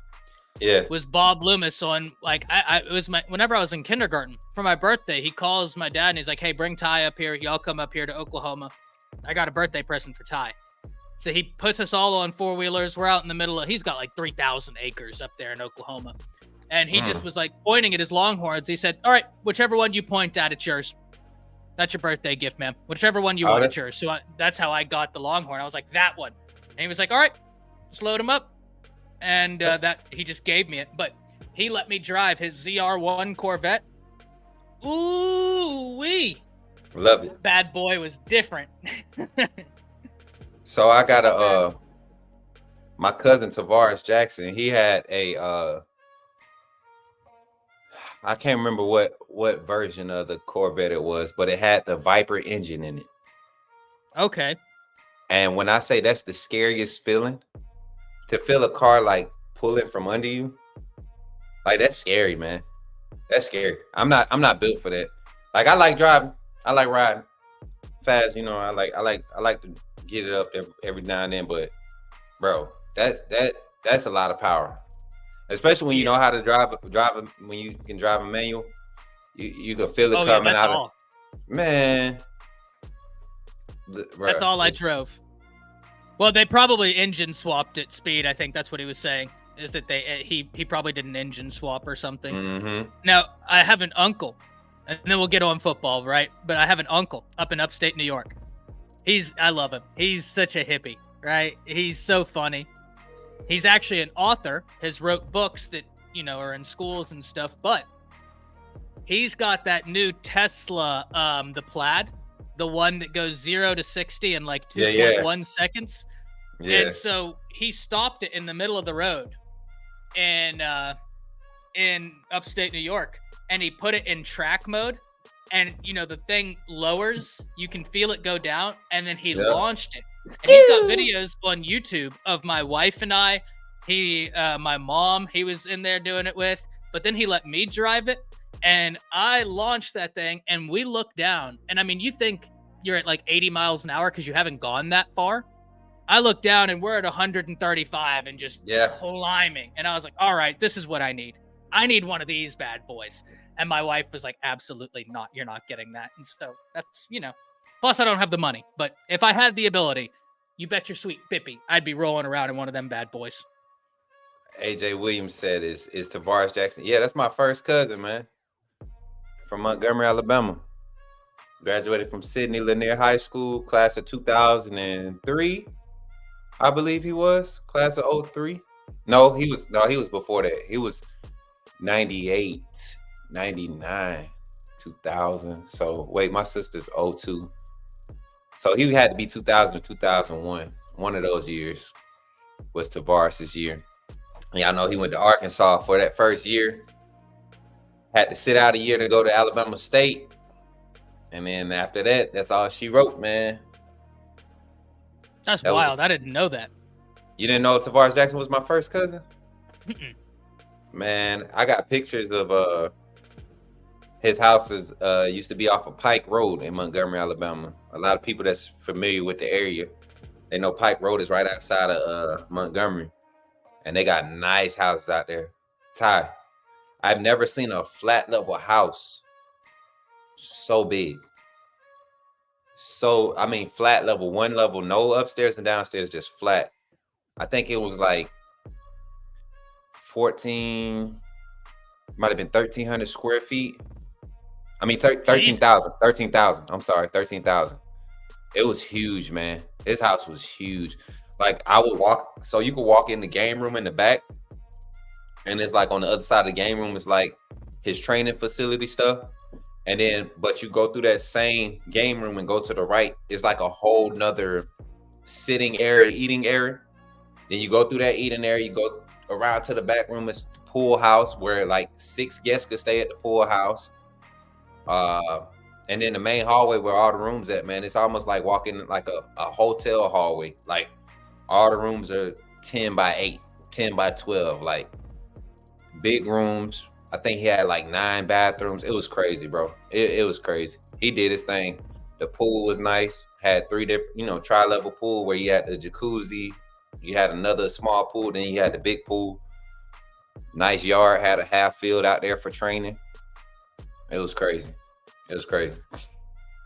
Yeah. Was Bob Loomis on like it was my whenever I was in kindergarten for my birthday, he calls my dad and he's like, "Hey, bring Ty up here. Y'all come up here to Oklahoma. I got a birthday present for Ty." So he puts us all on four-wheelers. We're out in the middle of he's got like 3,000 acres up there in Oklahoma. And he just was like pointing at his longhorns. He said, "All right, whichever one you point at, it's yours. That's your birthday gift, man. Whichever one you want, it's yours." So that's how I got the longhorn. I was like, "That one." And he was like, "All right, just load him up." And that he just gave me it. But he let me drive his ZR1 Corvette. Ooh wee. Love it. Bad boy was different. So I got a my cousin Tavares Jackson, he had a I can't remember what version of the Corvette it was, but it had the Viper engine in it. Okay. And when I say that's the scariest feeling, to feel a car like pulling from under you, like that's scary, man. That's scary. I'm not built for that. Like I like driving, I like riding fast. You know, I like to get it up every now and then. But bro, that's a lot of power, especially when you know how to drive. When you can drive a manual, you can feel it coming out of. Man, bro, that's all I drove. Well, they probably engine swapped at speed. I think that's what he was saying. Is that he probably did an engine swap or something. Mm-hmm. Now I have an uncle, and then we'll get on football, right? But I have an uncle up in upstate New York. I love him. He's such a hippie, right? He's so funny. He's actually an author. Has wrote books that are in schools and stuff. But he's got that new Tesla, the Plaid. The one that goes 0 to 60 in like 2.1 seconds. Yeah. And so he stopped it in the middle of the road in upstate New York, and he put it in track mode, and the thing lowers, you can feel it go down, and then he launched it. And he's got videos on YouTube of my wife and I, my mom, he was in there doing it with, but then he let me drive it. And I launched that thing, and we looked down. And I mean, you think you're at like 80 miles an hour because you haven't gone that far. I looked down, and we're at 135 and just climbing. And I was like, all right, this is what I need. I need one of these bad boys. And my wife was like, absolutely not. You're not getting that. And so that's, plus I don't have the money. But if I had the ability, you bet your sweet Bippy, I'd be rolling around in one of them bad boys. AJ Williams said, is Tavares Jackson. Yeah, that's my first cousin, man. From Montgomery, Alabama. Graduated from Sidney Lanier High School, class of 2003. I believe he was class of 03. No, he was before that. He was 98, 99, 2000. So wait, my sister's 02. So he had to be 2000 or 2001. One of those years was Tavares' year. Y'all know he went to Arkansas for that first year. Had to sit out a year to go to Alabama State. And then after that, that's all she wrote, man. That's wild. I didn't know that. You didn't know Tavares Jackson was my first cousin? Mm-mm. Man, I got pictures of his houses used to be off of Pike Road in Montgomery, Alabama. A lot of people that's familiar with the area, they know Pike Road is right outside of Montgomery. And they got nice houses out there. Ty, I've never seen a flat level house so big. So, I mean, flat level, one level, no upstairs and downstairs, just flat. I think it was like 14, might have been 1,300 square feet. I mean, 13,000. I'm sorry, 13,000. It was huge, man. His house was huge. Like I would walk, so you could walk in the game room in the back, and it's like on the other side of the game room is like his training facility stuff. And then, but you go through that same game room and go to the right, it's like a whole nother sitting area, eating area. Then you go through that eating area, you go around to the back room, it's pool house where like 6 guests could stay at the pool house. And then the main hallway where all the rooms at, man, it's almost like walking like a hotel hallway. Like all the rooms are 10 by 8, 10 by 12, like big rooms. I think he had like 9 bathrooms. It was crazy, bro. It was crazy. He did his thing. The pool was nice. Had 3 different, tri-level pool where you had the jacuzzi, you had another small pool, then you had the big pool. Nice yard, had a half field out there for training. It was crazy. It was crazy.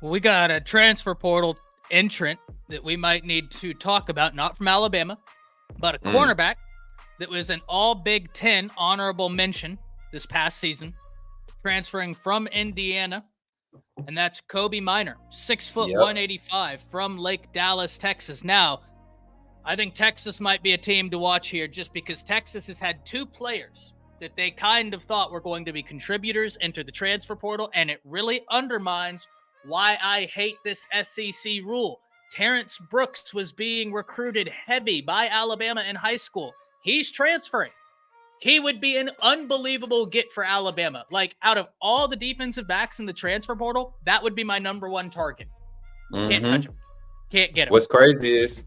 Well, we got a transfer portal entrant that we might need to talk about, not from Alabama, but a cornerback that was an all Big Ten honorable mention this past season, transferring from Indiana, and that's Kobe Minor, 6 foot 185 from Lake Dallas, Texas. Now, I think Texas might be a team to watch here just because Texas has had 2 players that they kind of thought were going to be contributors enter the transfer portal, and it really undermines why I hate this SEC rule. Terrence Brooks was being recruited heavy by Alabama in high school. He's transferring. He would be an unbelievable get for Alabama. Like, out of all the defensive backs in the transfer portal, that would be my number 1 target. Can't touch him. Can't get him. What's crazy is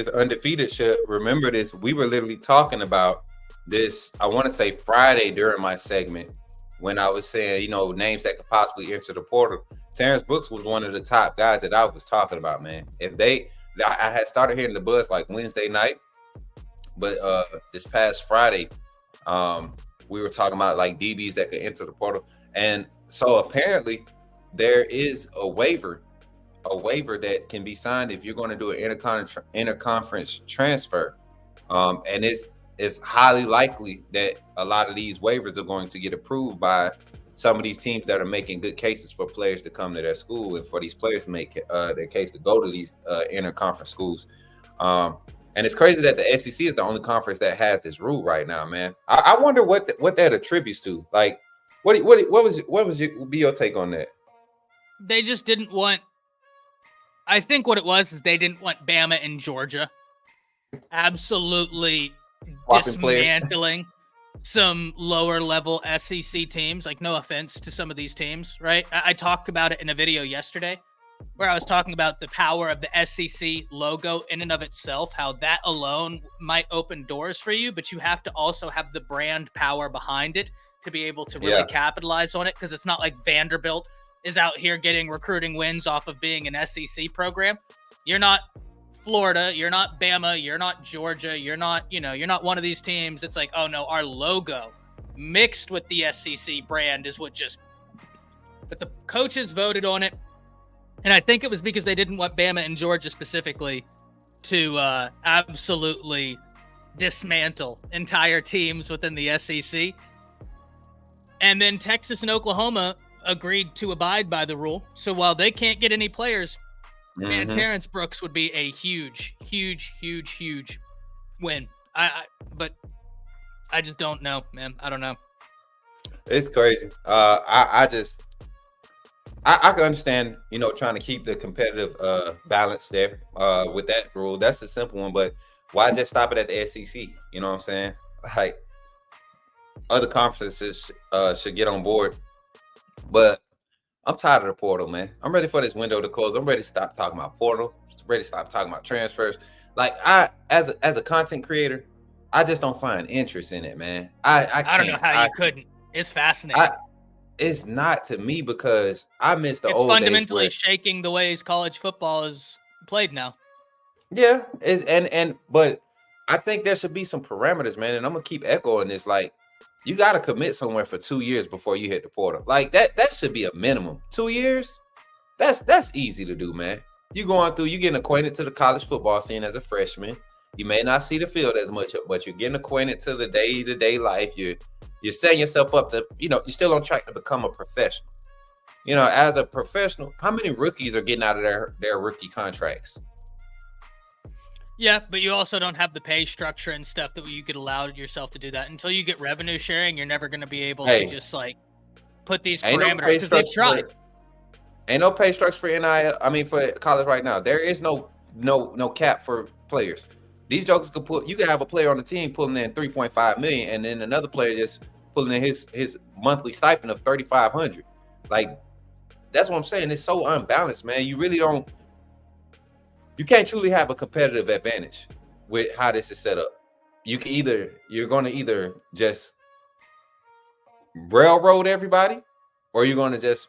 undefeated should remember this. We were literally talking about this, I want to say Friday during my segment when I was saying, names that could possibly enter the portal. Terrence Brooks was one of the top guys that I was talking about, man. I had started hearing the buzz like Wednesday night, but this past Friday, we were talking about like DBs that could enter the portal. And so apparently there is a waiver that can be signed if you're going to do an interconference transfer. And it's highly likely that a lot of these waivers are going to get approved by some of these teams that are making good cases for players to come to their school and for these players to make their case to go to these interconference schools. And it's crazy that the SEC is the only conference that has this rule right now, man. I wonder what that attributes to. Like, what was your take on that? They just didn't want. I think what it was is they didn't want Bama and Georgia absolutely dismantling some lower level SEC teams. Like, no offense to some of these teams, right? I talked about it in a video yesterday where I was talking about the power of the SEC logo in and of itself, how that alone might open doors for you, but you have to also have the brand power behind it to be able to really capitalize on it, because it's not like Vanderbilt is out here getting recruiting wins off of being an SEC program. You're not Florida, you're not Bama, you're not Georgia, you're not one of these teams. It's like, oh no, our logo mixed with the SEC brand is what just. But the coaches voted on it, and I think it was because they didn't want Bama and Georgia specifically to absolutely dismantle entire teams within the SEC. And then Texas and Oklahoma agreed to abide by the rule. So while they can't get any players, man, Terrence Brooks would be a huge, huge, huge, huge win. But I just don't know, man. I don't know. It's crazy. I can understand, trying to keep the competitive balance there with that rule. That's a simple one, but why just stop it at the SEC? You know what I'm saying? Like, other conferences should get on board. But I'm tired of the portal, man. I'm ready for this window to close. I'm ready to stop talking about portal. I'm ready to stop talking about transfers. Like, as a content creator, I just don't find interest in it, man. I don't know how you couldn't. It's fascinating. It's not to me because I miss the old days. It's fundamentally shaking the ways college football is played now. Yeah, but I think there should be some parameters, man. And I'm gonna keep echoing this. Like, you got to commit somewhere for 2 years before you hit the portal. Like, that should be a minimum. 2 years? That's easy to do, man. You getting acquainted to the college football scene as a freshman. You may not see the field as much, but you're getting acquainted to the day-to-day life. You're setting yourself up to, you're still on track to become a professional. As a professional, how many rookies are getting out of their rookie contracts? Yeah, but you also don't have the pay structure and stuff that you could allow yourself to do that. Until you get revenue sharing, you're never going to be able to just like put these parameters, because they've tried. Ain't no pay structure for NIL. I mean, for college right now, there is no cap for players. These jokers could you can have a player on the team pulling in 3.5 million, and then another player just pulling in his monthly stipend of 3,500. Like, that's what I'm saying. It's so unbalanced, man. You can't truly have a competitive advantage with how this is set up. You're going to either just railroad everybody, or you're going to just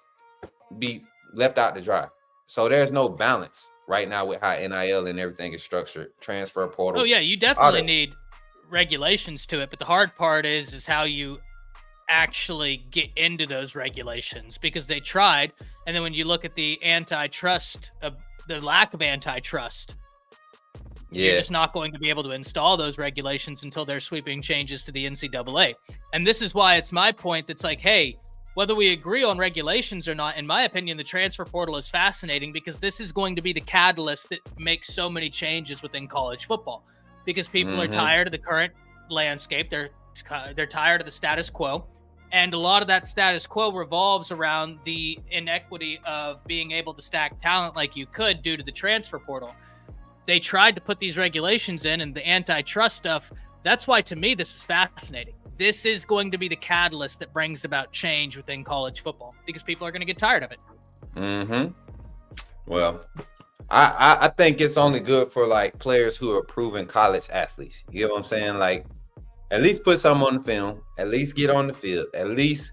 be left out to dry. So there's no balance right now with how NIL and everything is structured. Transfer portal. Oh yeah, you definitely need regulations to it, but the hard part is how you actually get into those regulations, because they tried, and then when you look at the antitrust, the lack of antitrust, you're just not going to be able to install those regulations until there's sweeping changes to the NCAA. And this is why it's my point that's like, hey, whether we agree on regulations or not, in my opinion, the transfer portal is fascinating, because this is going to be the catalyst that makes so many changes within college football, because people are tired of the current landscape. They're tired of the status quo. And a lot of that status quo revolves around the inequity of being able to stack talent like you could due to the transfer portal. They tried to put these regulations in, and the antitrust stuff. That's why, to me, this is fascinating. This is going to be the catalyst that brings about change within college football, because people are going to get tired of it. Well, I think it's only good for like players who are proven college athletes. You know what I'm saying? Like, at least put something on the film, at least get on the field, at least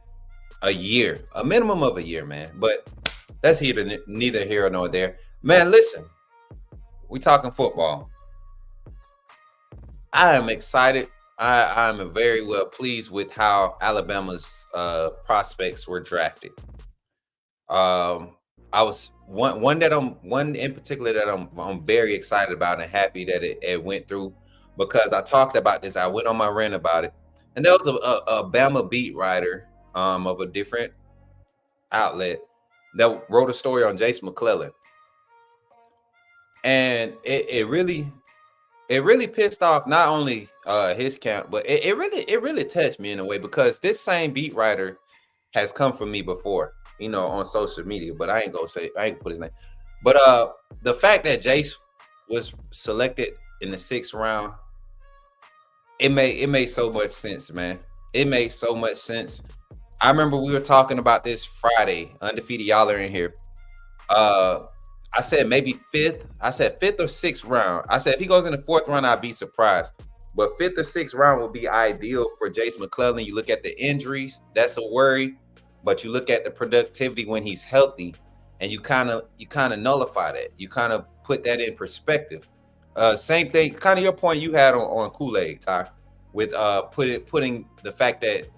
a year, a minimum of a year, man. But that's neither here nor there. Man, listen, we talking football. I am excited. I'm very well pleased with how Alabama's prospects were drafted. I was one in particular that I'm very excited about and happy that it went through, because I talked about this. I went on my rant about it, and there was a Bama beat writer of a different outlet that wrote a story on Jace McClellan, and it really pissed off not only his camp, but it really touched me in a way, because this same beat writer has come from me before, on social media, but I ain't gonna put his name. But the fact that Jace was selected in the 6th round, it made so much sense, man. It made so much sense. I remember we were talking about this Friday, undefeated, y'all are in here. I said maybe 5th. I said 5th or 6th round. I said if he goes in the 4th round, I'd be surprised. But 5th or 6th round would be ideal for Jace McClellan. You look at the injuries, that's a worry. But you look at the productivity when he's healthy, and you kind of nullify that. You kind of put that in perspective. Same thing, kind of your point you had on Kool-Aid, Ty, with putting the fact that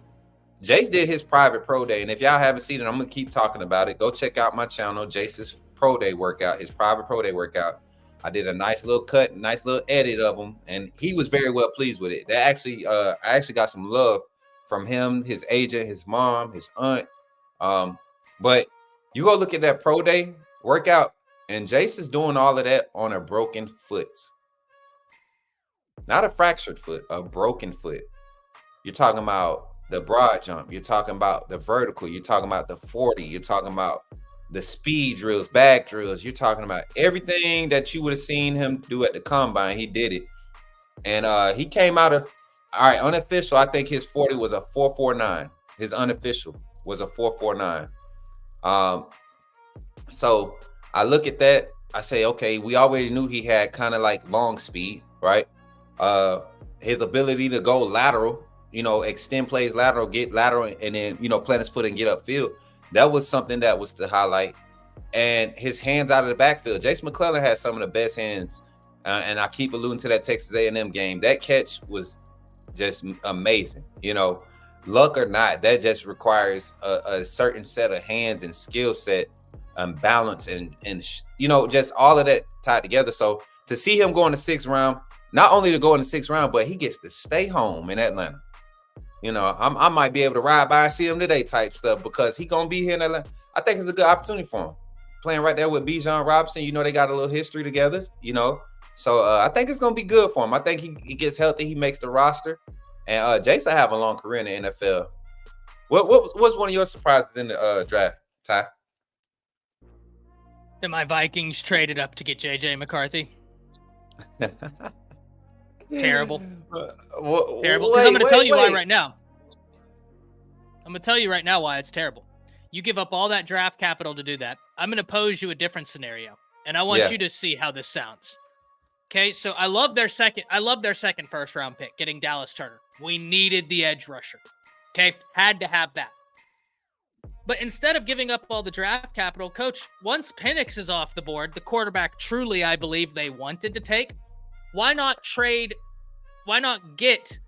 Jace did his private pro day. And if y'all haven't seen it, I'm going to keep talking about it. Go check out my channel, Jace's pro day workout, his private pro day workout. I did a nice little cut, nice little edit of him, and he was very well pleased with it. That actually, I actually got some love from him, his agent, his mom, his aunt. But you go look at that pro day workout, and Jace is doing all of that on a broken foot. Not a fractured foot, a broken foot. You're talking about the broad jump. You're talking about the vertical. You're talking about the 40. You're talking about the speed drills, back drills. You're talking about everything that you would have seen him do at the combine. He did it. And he came out of, all right, unofficial, I think his 40 was a 4.49. His unofficial was a 4.49. So I look at that. I say, okay, we already knew he had kind of like long speed, right? His ability to go lateral, extend plays lateral, get lateral, and then, plant his foot and get upfield. That was something that was to highlight. And his hands out of the backfield. Jace McClellan has some of the best hands. And I keep alluding to that Texas A&M game. That catch was just amazing. Luck or not, that just requires a certain set of hands and skill set and balance and just all of that tied together. So to see him go in the 6th round, not only to go in the 6th round, but he gets to stay home in Atlanta. I might be able to ride by and see him today type stuff, because he going to be here in Atlanta. I think it's a good opportunity for him. Playing right there with Bijan Robinson, they got a little history together, So I think it's going to be good for him. I think he gets healthy. He makes the roster. And Jason have a long career in the NFL. What was one of your surprises in the draft, Ty? That my Vikings traded up to get J.J. McCarthy. Terrible. Terrible. Terrible. Because I'm going to tell you why right now. I'm going to tell you right now why it's terrible. You give up all that draft capital to do that. I'm going to pose you a different scenario, and I want you to see how this sounds. Okay, so I love their second first round pick, getting Dallas Turner. We needed the edge rusher. Okay, had to have that. But instead of giving up all the draft capital, coach, once Penix is off the board, the quarterback truly I believe they wanted to take, why not get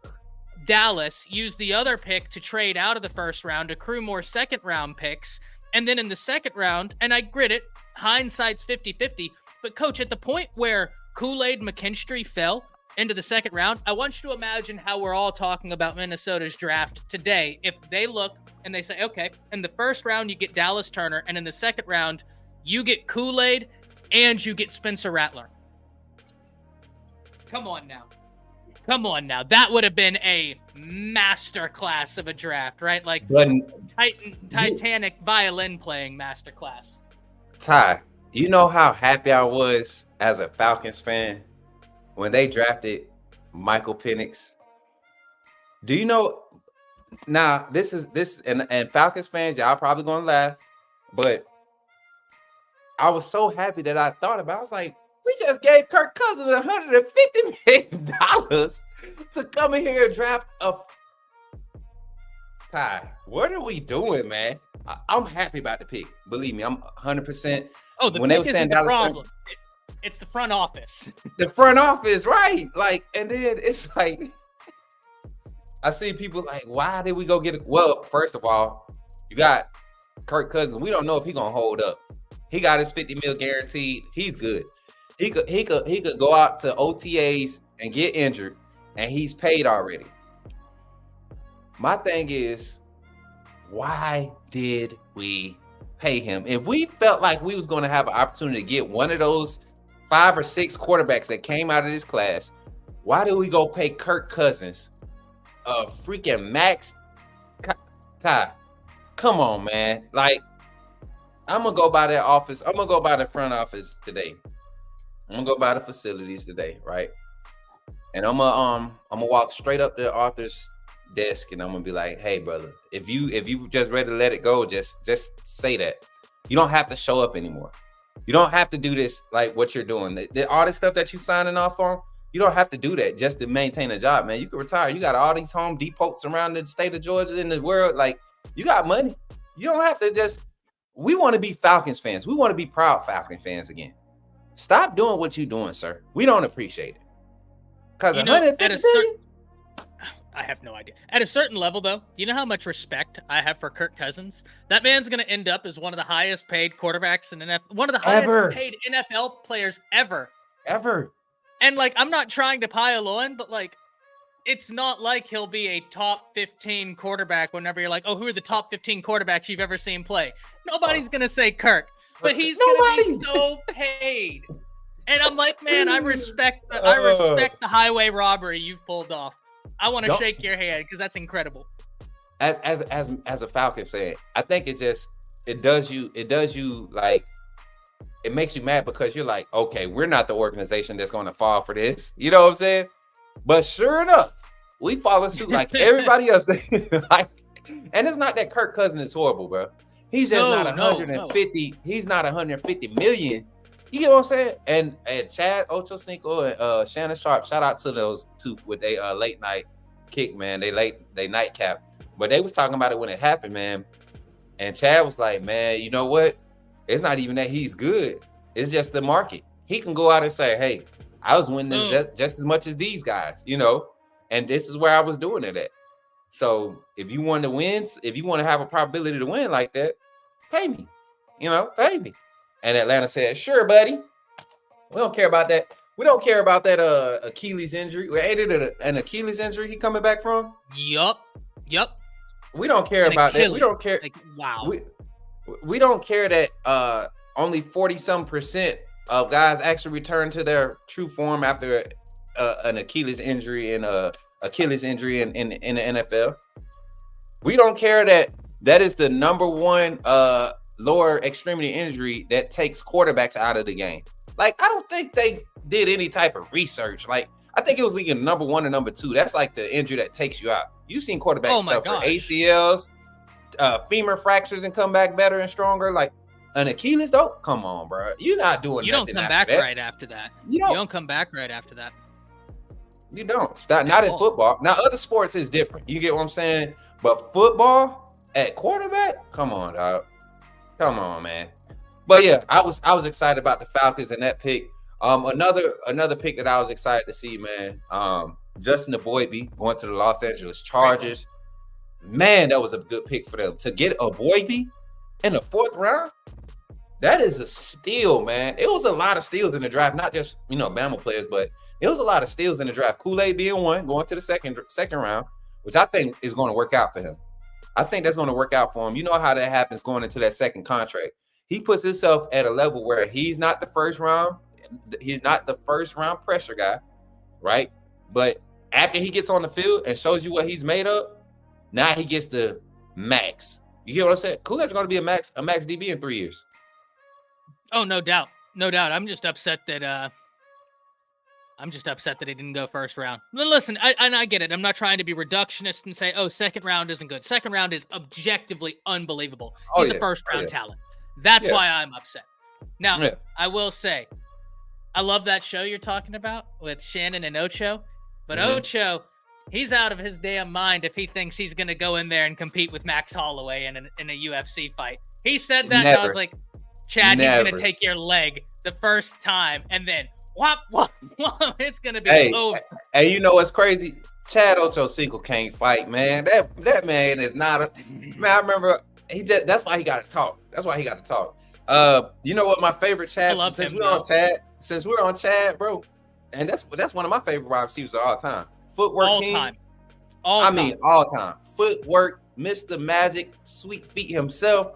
Dallas, use the other pick to trade out of the first round, accrue more second round picks, and then in the second round, and I grit it, hindsight's 50-50, but coach, at the point where Kool-Aid McKinstry fell into the second round, I want you to imagine how we're all talking about Minnesota's draft today. If they look and they say, okay, in the first round, you get Dallas Turner, and in the second round, you get Kool-Aid and you get Spencer Rattler. Come on now. That would have been a masterclass of a draft, right? Like Titanic violin playing masterclass. Ty, you know how happy I was as a Falcons fan when they drafted Michael Penix? Do you know? Now, this and Falcons fans, y'all probably gonna laugh, but I was so happy that I thought about it. I was like, we just gave Kirk Cousins $150 million to come in here and draft a. Ty, what are we doing, man? I'm happy about the pick. Believe me, I'm 100%. Oh, the pick isn't the problem. It's the front office. The front office, right? Like, and then it's like, I see people like, why did we go get it? Well, first of all, you got Kirk Cousins. We don't know if he's gonna hold up. He got his $50 million guaranteed. He's good. He could go out to OTAs and get injured, and he's paid already. My thing is, why did we pay him? If we felt like we was going to have an opportunity to get one of those 5 or 6 quarterbacks that came out of this class, why did we go pay Kirk Cousins a freaking max? Ty, come on, man. Like, I'm going to go by that office. I'm going to go by the front office today. I'm going to go by the facilities today, right? And I'm gonna walk straight up to Arthur's desk and I'm gonna be like, hey, brother, if you just ready to let it go, just say that. You don't have to show up anymore. You don't have to do this like what you're doing. All this stuff that you signing off on, you don't have to do that just to maintain a job, man. You can retire. You got all these Home Depots around the state of Georgia in the world. Like, you got money. You don't have to just. We want to be Falcons fans. We want to be proud Falcon fans again. Stop doing what you're doing, sir. We don't appreciate it. Because I have no idea. At a certain level, though, you know how much respect I have for Kirk Cousins? That man's going to end up as one of the highest paid quarterbacks in NFL, one of the highest paid NFL players ever. And, like, I'm not trying to pile on, but, like, it's not like he'll be a top 15 quarterback whenever you're like, oh, who are the top 15 quarterbacks you've ever seen play? Nobody's going to say Kirk, but he's going to be so paid. And I'm like, man, I respect the highway robbery you've pulled off. I want to shake your hand because that's incredible. As a Falcon fan, I think it does you like, it makes you mad because you're like, okay, we're not the organization that's going to fall for this. You know what I'm saying? But sure enough, we follow suit like everybody else. Like, and it's not that Kirk Cousins is horrible, bro. He's just not 150. No. He's not 150 million. You get what I'm saying? And Chad Ochocinco and Shannon Sharp, shout out to those two with a late night kick, man. They nightcap. But they was talking about it when it happened, man. And Chad was like, man, you know what? It's not even that he's good. It's just the market. He can go out and say, hey, I was winning this just as much as these guys, you know? And this is where I was doing it at. So if you want to win, if you want to have a probability to win like that, pay me. You know, pay me. And Atlanta said, sure, buddy. We don't care about that. We don't care about that Achilles injury. Ain't it an Achilles injury he coming back from? Yup. We don't care about that. We don't care. Like, wow. We don't care that only 40-some% of guys actually return to their true form after an Achilles injury and Achilles injury in the NFL. We don't care that is the number one lower extremity injury that takes quarterbacks out of the game. Like, I don't think they did any type of research. Like, I think it was league number 1 and number 2. That's like the injury that takes you out. You've seen quarterbacks suffer ACLs, femur fractures, and come back better and stronger. Like an Achilles, though, come on, bro. You're not doing. You don't come back right after that. You don't come back right after that. You don't. Not in football. Now, other sports is different. You get what I'm saying? But football at quarterback, come on, dog. Come on, man. But yeah, I was excited about the Falcons and that pick. Another pick that I was excited to see, man. Justin Boydby going to the Los Angeles Chargers. Man, that was a good pick for them. To get a Boydby in the 4th round, that is a steal, man. It was a lot of steals in the draft, not just, Bama players, but it was a lot of steals in the draft. Kool-Aid being one, going to the second round, which I think is going to work out for him. I think that's going to work out for him. You know how that happens going into that second contract. He puts himself at a level where he's not the first round pressure guy, right? But after he gets on the field and shows you what he's made of, now he gets the max. You get what I'm saying? Kool-Aid's going to be a max DB in 3 years. Oh, no doubt. No doubt. I'm just upset that he didn't go first round. Listen, I get it. I'm not trying to be reductionist and say, second round isn't good. Second round is objectively unbelievable. He's a first round talent. That's why I'm upset. Now, I will say, I love that show you're talking about with Shannon and Ocho, but Ocho, he's out of his damn mind if he thinks he's going to go in there and compete with Max Holloway in a UFC fight. He said that, and I was like, Chad, he's going to take your leg the first time, and then whop, it's going to be over. Hey, you know what's crazy? Chad Ochocinco can't fight, man. That man is not a man. I remember that's why he got to talk. You know what my favorite Chad? Since we're on Chad, bro, and that's one of my favorite wide receivers of all time. Footwork all king. Time. All time. Footwork, Mr. Magic, sweet feet himself.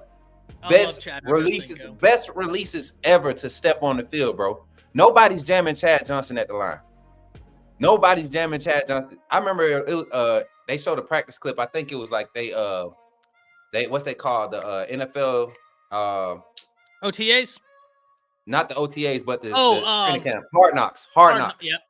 Best releases ever to step on the field, bro. Nobody's jamming Chad Johnson at the line. Nobody's jamming Chad Johnson. I remember they showed a practice clip. I think it was like they what's they called the NFL OTAs? Not the OTAs, but the training camp. Hard Knocks. Yep.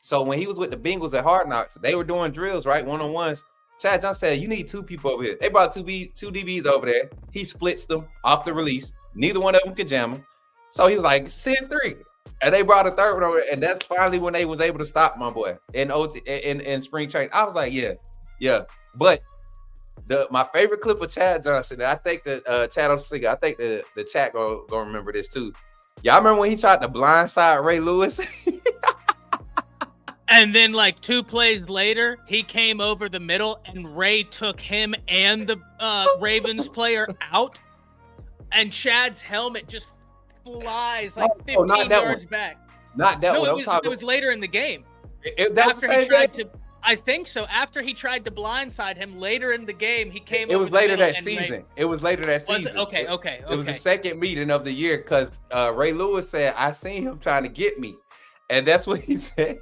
So when he was with the Bengals at Hard Knocks, they were doing drills, right? One-on-ones. Chad Johnson said, you need 2 people over here. They brought two DBs over there. He splits them off the release. Neither one of them could jam him. So he was like, send 3. And they brought a 3rd one over, and that's finally when they was able to stop my boy in spring training. I was like, yeah. But my favorite clip of Chad Johnson, and I think that Chad Ochocinco, I think the chat gonna remember this too. Y'all remember when he tried to blindside Ray Lewis? And then like 2 plays later, he came over the middle and Ray took him and the Ravens player out. And Chad's helmet just flies like 15 yards back. Not that one. It was later in the game. That's the same game? I think so. After he tried to blindside him later in the game, he came. It was later that season. It was later that season. Okay. It was the second meeting of the year because Ray Lewis said, "I seen him trying to get me," and that's what he said.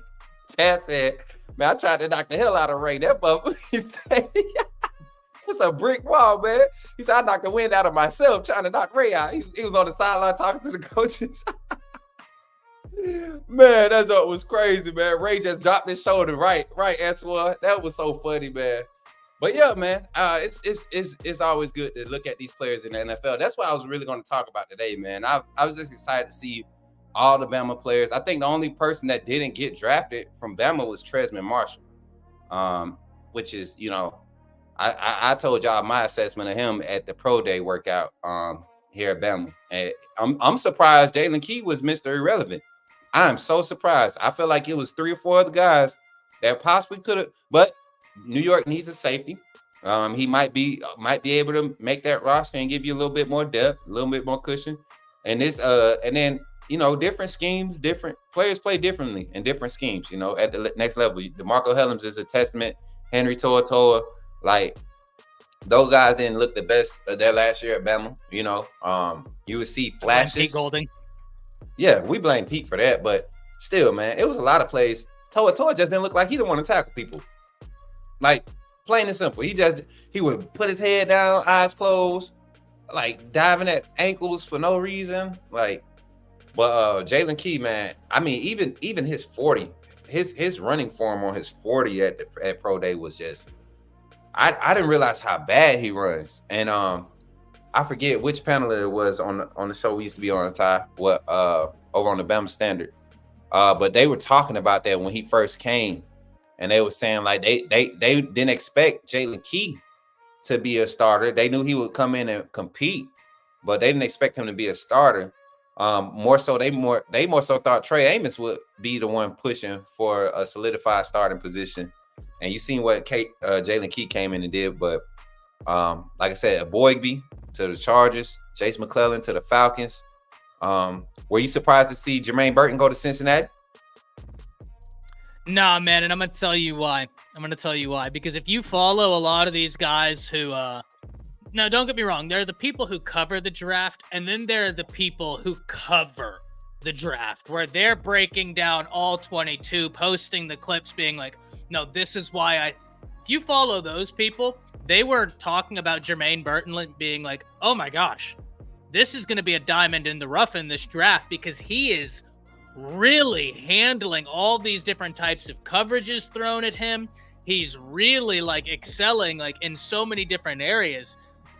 Chad said, "Man, I tried to knock the hell out of Ray. That bubble." He said, "It's a brick wall, man." He said, "I knocked the wind out of myself trying to knock Ray out." He was on the sideline talking to the coaches. Man, that joke was crazy, man. Ray just dropped his shoulder, right, Antoine. That was so funny, man. But yeah, man, it's always good to look at these players in the NFL. That's what I was really going to talk about today, man. I was just excited to see all the Bama players. I think the only person that didn't get drafted from Bama was Tresman Marshall, which is, I told y'all my assessment of him at the pro day workout here at Bama. And I'm surprised Jalen Key was Mr. Irrelevant. I'm so surprised. I feel like it was 3 or 4 other guys that possibly could have, but New York needs a safety. He might be able to make that roster and give you a little bit more depth, a little bit more cushion. And and then different schemes, different players play differently in different schemes. At the next level, DeMarco Hellams is a testament. Henry To'oTo'o, like those guys didn't look the best of their last year at Bama. You would see flashes. Pete Golding. Yeah, we blame Pete for that, but still, man, it was a lot of plays. To'oTo'o just didn't look like he didn't want to tackle people. Like, plain and simple. He would put his head down, eyes closed, like diving at ankles for no reason. Like, but Jalen Key, man, I mean, even his 40 his running form on his 40 at Pro Day was just I didn't realize how bad he runs. And I forget which panel it was on the show we used to be on, Ty, over on the Bama Standard. But they were talking about that when he first came, and they were saying like they didn't expect Jalen Key to be a starter. They knew he would come in and compete, but they didn't expect him to be a starter. More so thought Trey Amos would be the one pushing for a solidified starting position. And you seen what Jalen Key came in and did. But like I said, Boygby to the Chargers, Jace McClellan to the Falcons. Were you surprised to see Jermaine Burton go to Cincinnati? Nah, man, and I'm gonna tell you why. Because if you follow a lot of these guys who no, don't get me wrong, there are the people who cover the draft, and then there are the people who cover the draft, where they're breaking down all 22, posting the clips, being like, no, this is why if you follow those people, they were talking about Jermaine Burton being like, oh my gosh, this is going to be a diamond in the rough in this draft, because he is really handling all these different types of coverages thrown at him. He's really like excelling like in so many different areas.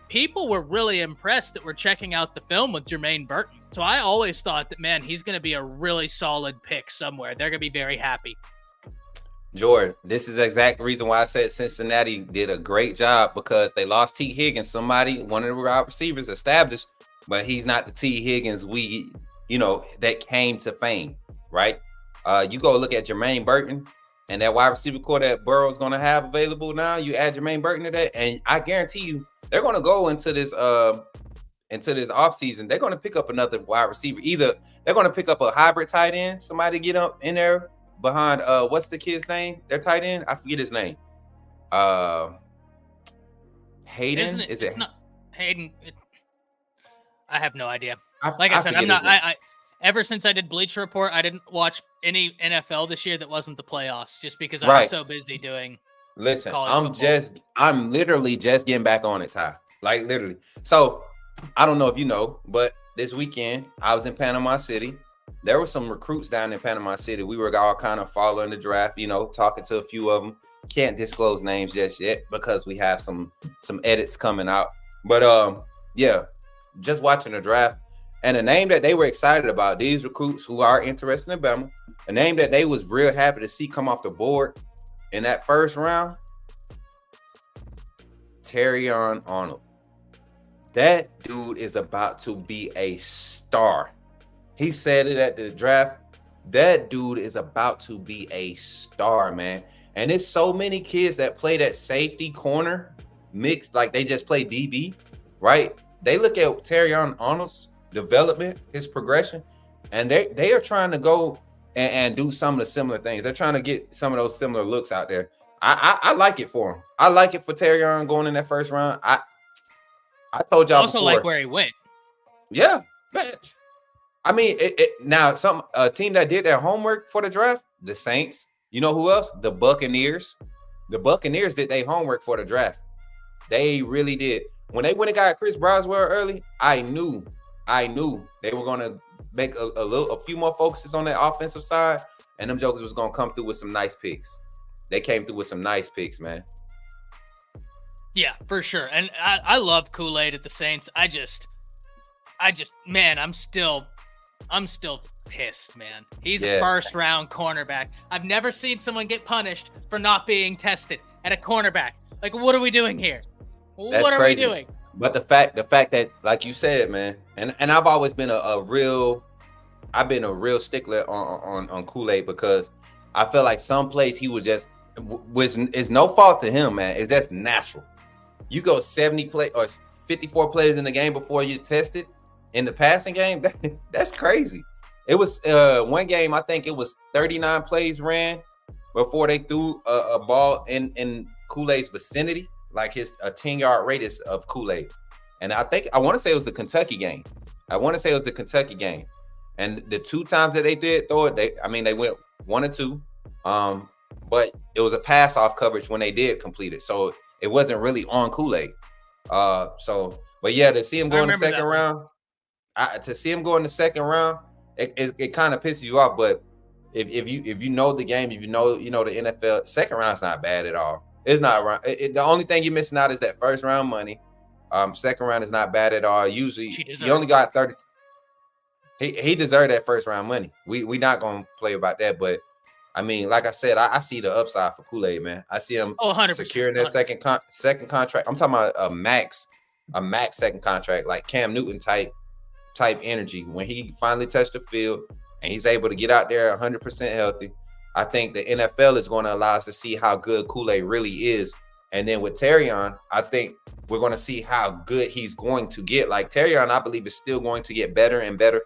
People were really impressed that we're checking out the film with Jermaine Burton. So I always thought that, man, he's going to be a really solid pick somewhere. They're going to be very happy. Jordan, this is the exact reason why I said Cincinnati did a great job, because they lost T. Higgins, one of the wide receivers established, but he's not the T. Higgins that came to fame, right? You go look at Jermaine Burton and that wide receiver core that Burrow's going to have available now. You add Jermaine Burton to that, and I guarantee you they're going to go into this offseason. They're going to pick up another wide receiver. Either they're going to pick up a hybrid tight end, somebody to get up in there behind what's the kid's name? Their tight end? I forget his name. Hayden? It's not Hayden. I have no idea. Like I said, I'm not. I ever since I did Bleacher Report, I didn't watch any NFL this year that wasn't the playoffs, just because I was so busy doing. Listen, football. I'm literally just getting back on it, Ty. Like literally. So I don't know if you know, but this weekend I was in Panama City. There were some recruits down in Panama City. We were all kind of following the draft, talking to a few of them. Can't disclose names just yet because we have some edits coming out. But yeah, just watching the draft. And a name that they were excited about, these recruits who are interested in Bama, a name that they was real happy to see come off the board in that first round, Terrion Arnold. That dude is about to be a star. He said it at the draft. That dude is about to be a star, man. And there's so many kids that play that safety corner mixed, like they just play DB, right? They look at Terrion Arnold's development, his progression, and they are trying to go and do some of the similar things. They're trying to get some of those similar looks out there. I like it for him. I like it for Terrion going in that first round. I told y'all also before, like where he went. Yeah, man. I mean, now a team that did their homework for the draft, the Saints. You know who else? The Buccaneers. The Buccaneers did their homework for the draft. They really did. When they went and got Chris Broswell early, I knew they were gonna make a few more focuses on that offensive side, and them jokers was gonna come through with some nice picks. They came through with some nice picks, man. Yeah, for sure. And I love Kool-Aid at the Saints. I just, man, I'm still pissed, man. He's a first round cornerback. I've never seen someone get punished for not being tested at a cornerback. Like, what are we doing here? What are we doing? But the fact that, like you said, man, and I've always been a real stickler on Kool-Aid, because I feel like some plays he would just it's no fault to him, man. It's just natural. You go 70 play or 54 plays in the game before you tested in the passing game. That's crazy. It was one game, I think it was 39 plays ran before they threw a ball in Kool-Aid's vicinity, like his a 10-yard radius of Kool-Aid. And I want to say it was the Kentucky game. And the two times that they did throw it, they went 1 or 2. But it was a pass off coverage when they did complete it. So it wasn't really on Kool-Aid. But yeah, to see him go in the second round, it kind of pisses you off. But if you know the game, if you know the NFL, second round's not bad at all. It's not the only thing you're missing out is that first round money. Second round is not bad at all. Usually you only got 30. He deserved that first round money. We not gonna play about that, but I mean, like I said, I see the upside for Kool-Aid, man. I see him 100%, securing that second contract. I'm talking about a max second contract, like Cam Newton type energy. When he finally touched the field and he's able to get out there 100% healthy, I think the NFL is going to allow us to see how good Kool-Aid really is. And then with Terrion, I think we're going to see how good he's going to get. Like Terrion, I believe, is still going to get better and better.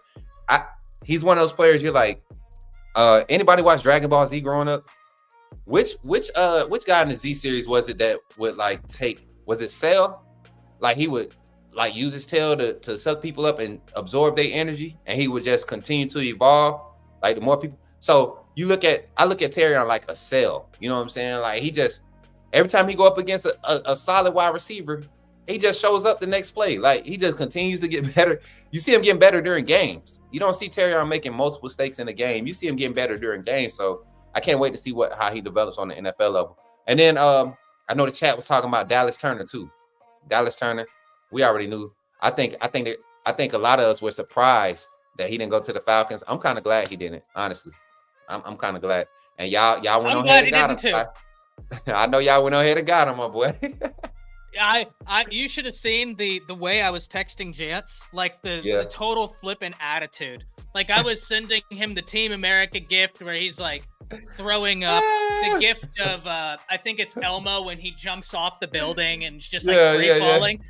He's one of those players you're like, anybody watch Dragon Ball Z growing up? Which guy in the Z series was it that would like was it Cell? Like he would like use his tail to suck people up and absorb their energy, and he would just continue to evolve. Like the more people, so I look at Terrion like a Cell. You know what I'm saying? Like he just every time he go up against a solid wide receiver, he just shows up the next play. Like he just continues to get better. You see him getting better during games. You don't see Terrion making multiple mistakes in a game. You see him getting better during games. So I can't wait to see how he develops on the NFL level. And then I know the chat was talking about Dallas Turner too. Dallas Turner, we already knew. I think a lot of us were surprised that he didn't go to the Falcons. I'm kind of glad he didn't, honestly. I'm kind of glad. And y'all went on ahead and got him. I know y'all went on ahead and got him, my boy. You should have seen the way I was texting Jance, like the total flippant attitude. Like I was sending him the Team America gift where he's like throwing up the gift of I think it's Elmo when he jumps off the building and just like free falling.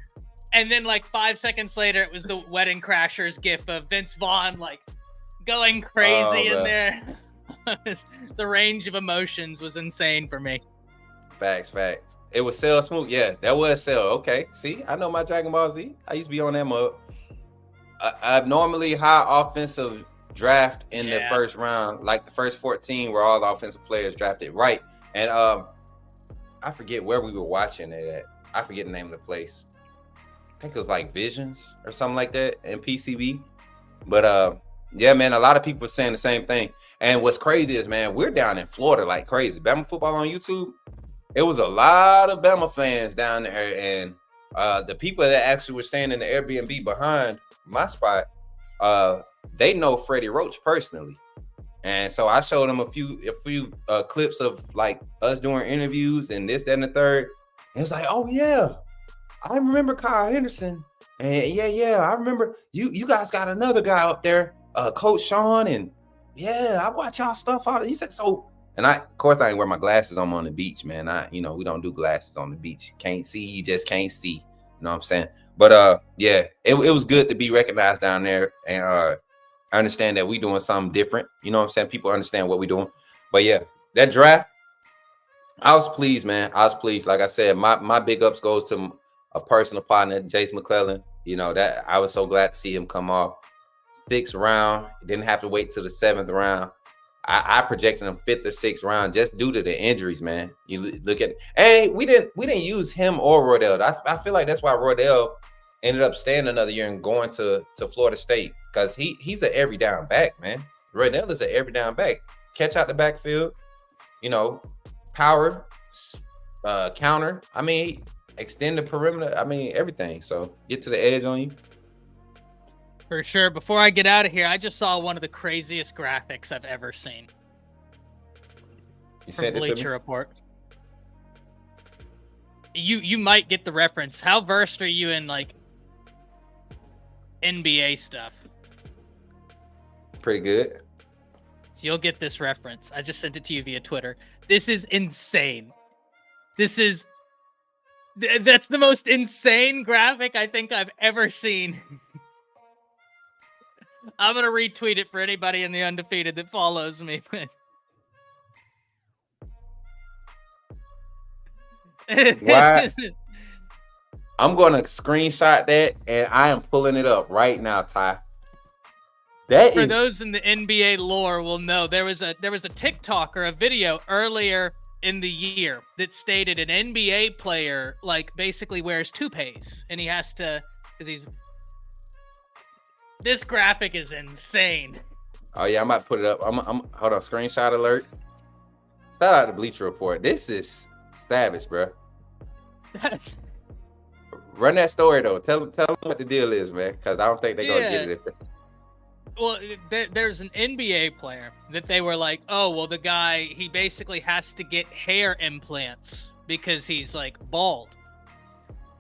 And then like 5 seconds later, it was the Wedding Crashers gif of Vince Vaughn like going crazy in there. The range of emotions was insane for me. Facts. It was Cell Smooth. Yeah, that was Cell. Okay. See, I know my Dragon Ball Z. I used to be on that mode. Normally high offensive draft in the first round, like the first 14 where all the offensive players drafted right. And I forget where we were watching it at. I forget the name of the place. I think it was like Visions or something like that in PCB. But yeah, man, a lot of people are saying the same thing. And what's crazy is, man, we're down in Florida like crazy. Bama football on YouTube. It was a lot of Bama fans down there, and the people that actually were staying in the Airbnb behind my spot, they know Freddie Roach personally, and so I showed them a few clips of like us doing interviews and this, that, and the third. And it's like, oh yeah, I remember Kyle Henderson, and yeah, I remember you guys got another guy up there, Coach Sean, and yeah, I watch y'all stuff out. He said so. And of course, I ain't wear my glasses. I'm on the beach, man. We don't do glasses on the beach. Can't see, you just can't see. You know what I'm saying? But yeah, it was good to be recognized down there, and I understand that we doing something different. You know what I'm saying? People understand what we doing. But yeah, that draft, I was pleased, man. I was pleased. Like I said, my big ups goes to a personal partner, Jace McClellan. That I was so glad to see him come off 6th round. Didn't have to wait till the 7th round. I projected him 5th or 6th round just due to the injuries, man. You look at, hey, we didn't use him or Rodell. I feel like that's why Rodell ended up staying another year and going to Florida State, because he's an every down back, man. Rodell is an every down back. Catch out the backfield, power, counter. I mean, extend the perimeter. I mean, everything. So get to the edge on you. For sure. Before I get out of here, I just saw one of the craziest graphics I've ever seen. From Bleacher Report. You might get the reference. How versed are you in like NBA stuff? Pretty good. So you'll get this reference. I just sent it to you via Twitter. This is insane. That's the most insane graphic I think I've ever seen. I'm going to retweet it for anybody in the Undefeated that follows me. Why? I'm going to screenshot that, and I am pulling it up right now, Ty. For those in the NBA lore will know, there was a TikTok or a video earlier in the year that stated an NBA player like basically wears toupees, and he has to, because he's. This graphic is insane. Oh yeah, I'm about to put it up. I'm hold on. Screenshot alert. Shout out to Bleacher Report. This is savage, bro. Run that story though. Tell them what the deal is, man. Because I don't think they're gonna get it if they. Well, there's an NBA player that they were like, oh, well, the guy, he basically has to get hair implants because he's like bald.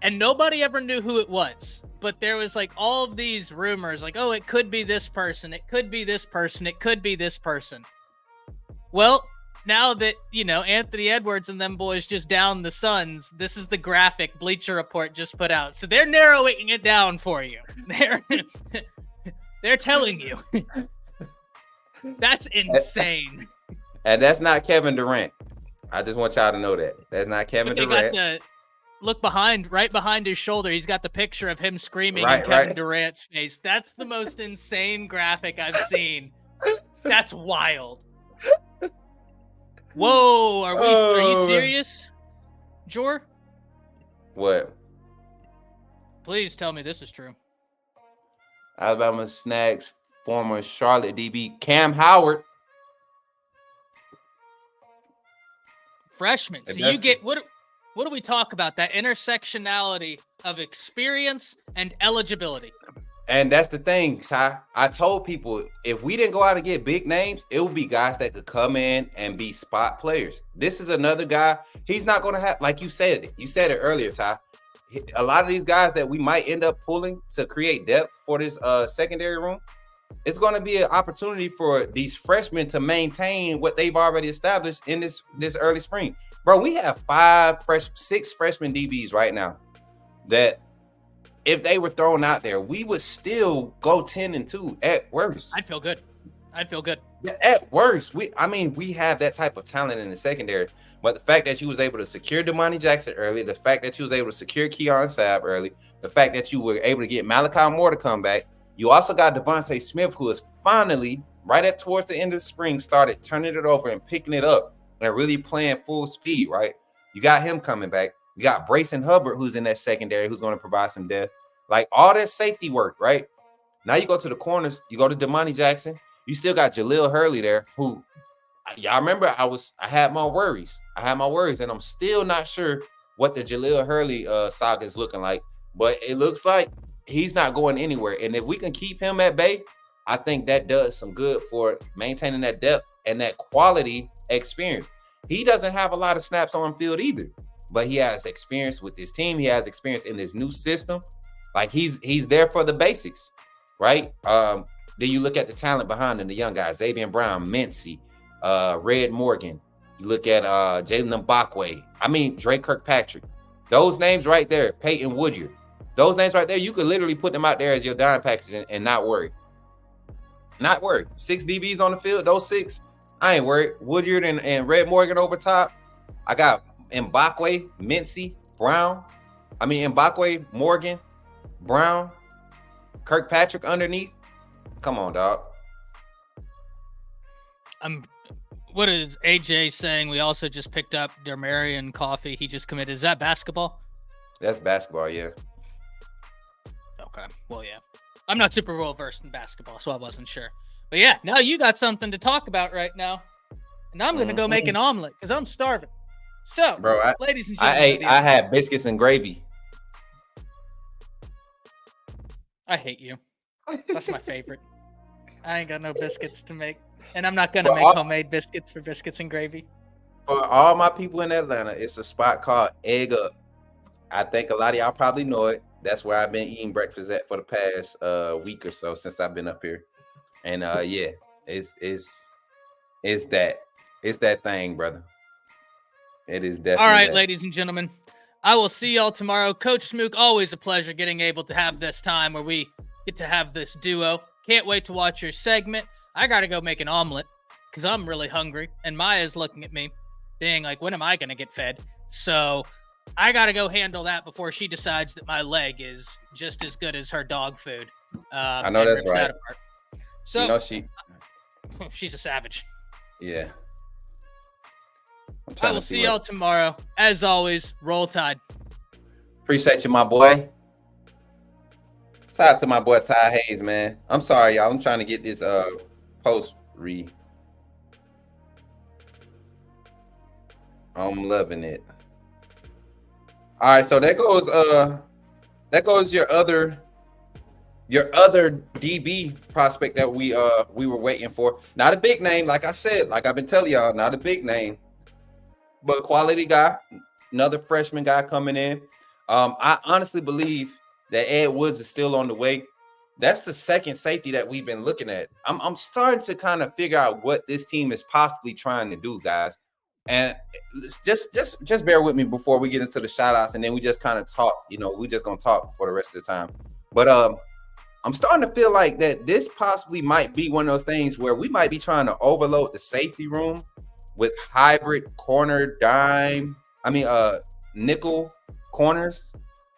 And nobody ever knew who it was. But there was like all of these rumors like, oh, it could be this person. It could be this person. It could be this person. Well, now that, you know, Anthony Edwards and them boys just downed the Suns, this is the graphic Bleacher Report just put out. So they're narrowing it down for you. They're telling you. That's insane. And that's not Kevin Durant. I just want y'all to know that. That's not Kevin Durant. Look behind, right behind his shoulder. He's got the picture of him screaming in Kevin Durant's face. That's the most insane graphic I've seen. That's wild. Whoa, are you serious, Jor? What? Please tell me this is true. Alabama snags former Charlotte DB Cam Howard. Freshman. So you get what do we talk about? That intersectionality of experience and eligibility. And that's the thing, Ty. I told people if we didn't go out and get big names, it would be guys that could come in and be spot players. This is another guy. He's not going to have, like you said it. You said it earlier, Ty. A lot of these guys that we might end up pulling to create depth for this secondary room, it's going to be an opportunity for these freshmen to maintain what they've already established in this early spring. Bro, we have 6 freshman DBs right now that if they were thrown out there, we would still go 10-2 at worst. I'd feel good. At worst, we have that type of talent in the secondary. But the fact that you was able to secure Damani Jackson early, the fact that you was able to secure Keon Sabb early, the fact that you were able to get Malachi Moore to come back, you also got Devontae Smith, who is finally, right at towards the end of the spring, started turning it over and picking it up and really playing full speed, right? You got him coming back. You got Brayson Hubbard, who's in that secondary, who's going to provide some depth. Like, all that safety work, right? Now you go to the corners. You go to Damani Jackson. You still got Jaleel Hurley there, who, y'all remember, I had my worries. And I'm still not sure what the Jaleel Hurley saga is looking like. But it looks like he's not going anywhere. And if we can keep him at bay, I think that does some good for maintaining that depth and that quality experience. He doesn't have a lot of snaps on field either, but he has experience with his team. He has experience in this new system. Like, he's there for the basics, right? Then you look at the talent behind him, the young guys, Xavier Brown, Mincy, Red Morgan. You look at Jalen Mbakwe. Drake Kirkpatrick. Those names right there, Peyton Woodyard. Those names right there, you could literally put them out there as your dime package and not worry. Not worry. 6 DBs on the field, those 6, I ain't worried. Woodyard and Red Morgan over top. I got Mbakwe, Mincy, Brown. Mbakwe, Morgan, Brown, Kirkpatrick underneath. Come on, dog. What is AJ saying? We also just picked up Dermarian Coffee. He just committed. Is that basketball? That's basketball, yeah. Okay. Well, yeah. I'm not super well versed in basketball, so I wasn't sure. But yeah, now you got something to talk about right now. And I'm going to go make an omelet because I'm starving. So, bro, ladies and gentlemen. I had biscuits and gravy. I hate you. That's my favorite. I ain't got no biscuits to make. And I'm not going to make homemade biscuits for biscuits and gravy. For all my people in Atlanta, it's a spot called Egg Up. I think a lot of y'all probably know it. That's where I've been eating breakfast at for the past week or so since I've been up here. And yeah, it's that thing, brother. It is definitely all right, that. Ladies and gentlemen. I will see y'all tomorrow. Coach Smook, always a pleasure getting able to have this time where we get to have this duo. Can't wait to watch your segment. I got to go make an omelet because I'm really hungry. And Maya's looking at me being like, when am I going to get fed? So I got to go handle that before she decides that my leg is just as good as her dog food. I know that's right. So, you know she's a savage. Yeah. I will see y'all tomorrow. As always, roll Tide. Appreciate you, my boy. Shout out to my boy Ty Hayes, man. I'm sorry, y'all. I'm trying to get this post read. I'm loving it. All right, so that goes your other DB prospect that we were waiting for. Not a big name, like I said, like I've been telling y'all, not a big name, but a quality guy, another freshman guy coming in. I honestly believe that Ed Woods is still on the way. That's the second safety that we've been looking at. I'm starting to kind of figure out what this team is possibly trying to do, guys. And just bear with me before we get into the shout outs, and then we just kind of talk. We just gonna talk for the rest of the time. But I'm starting to feel like that this possibly might be one of those things where we might be trying to overload the safety room with hybrid corner nickel corners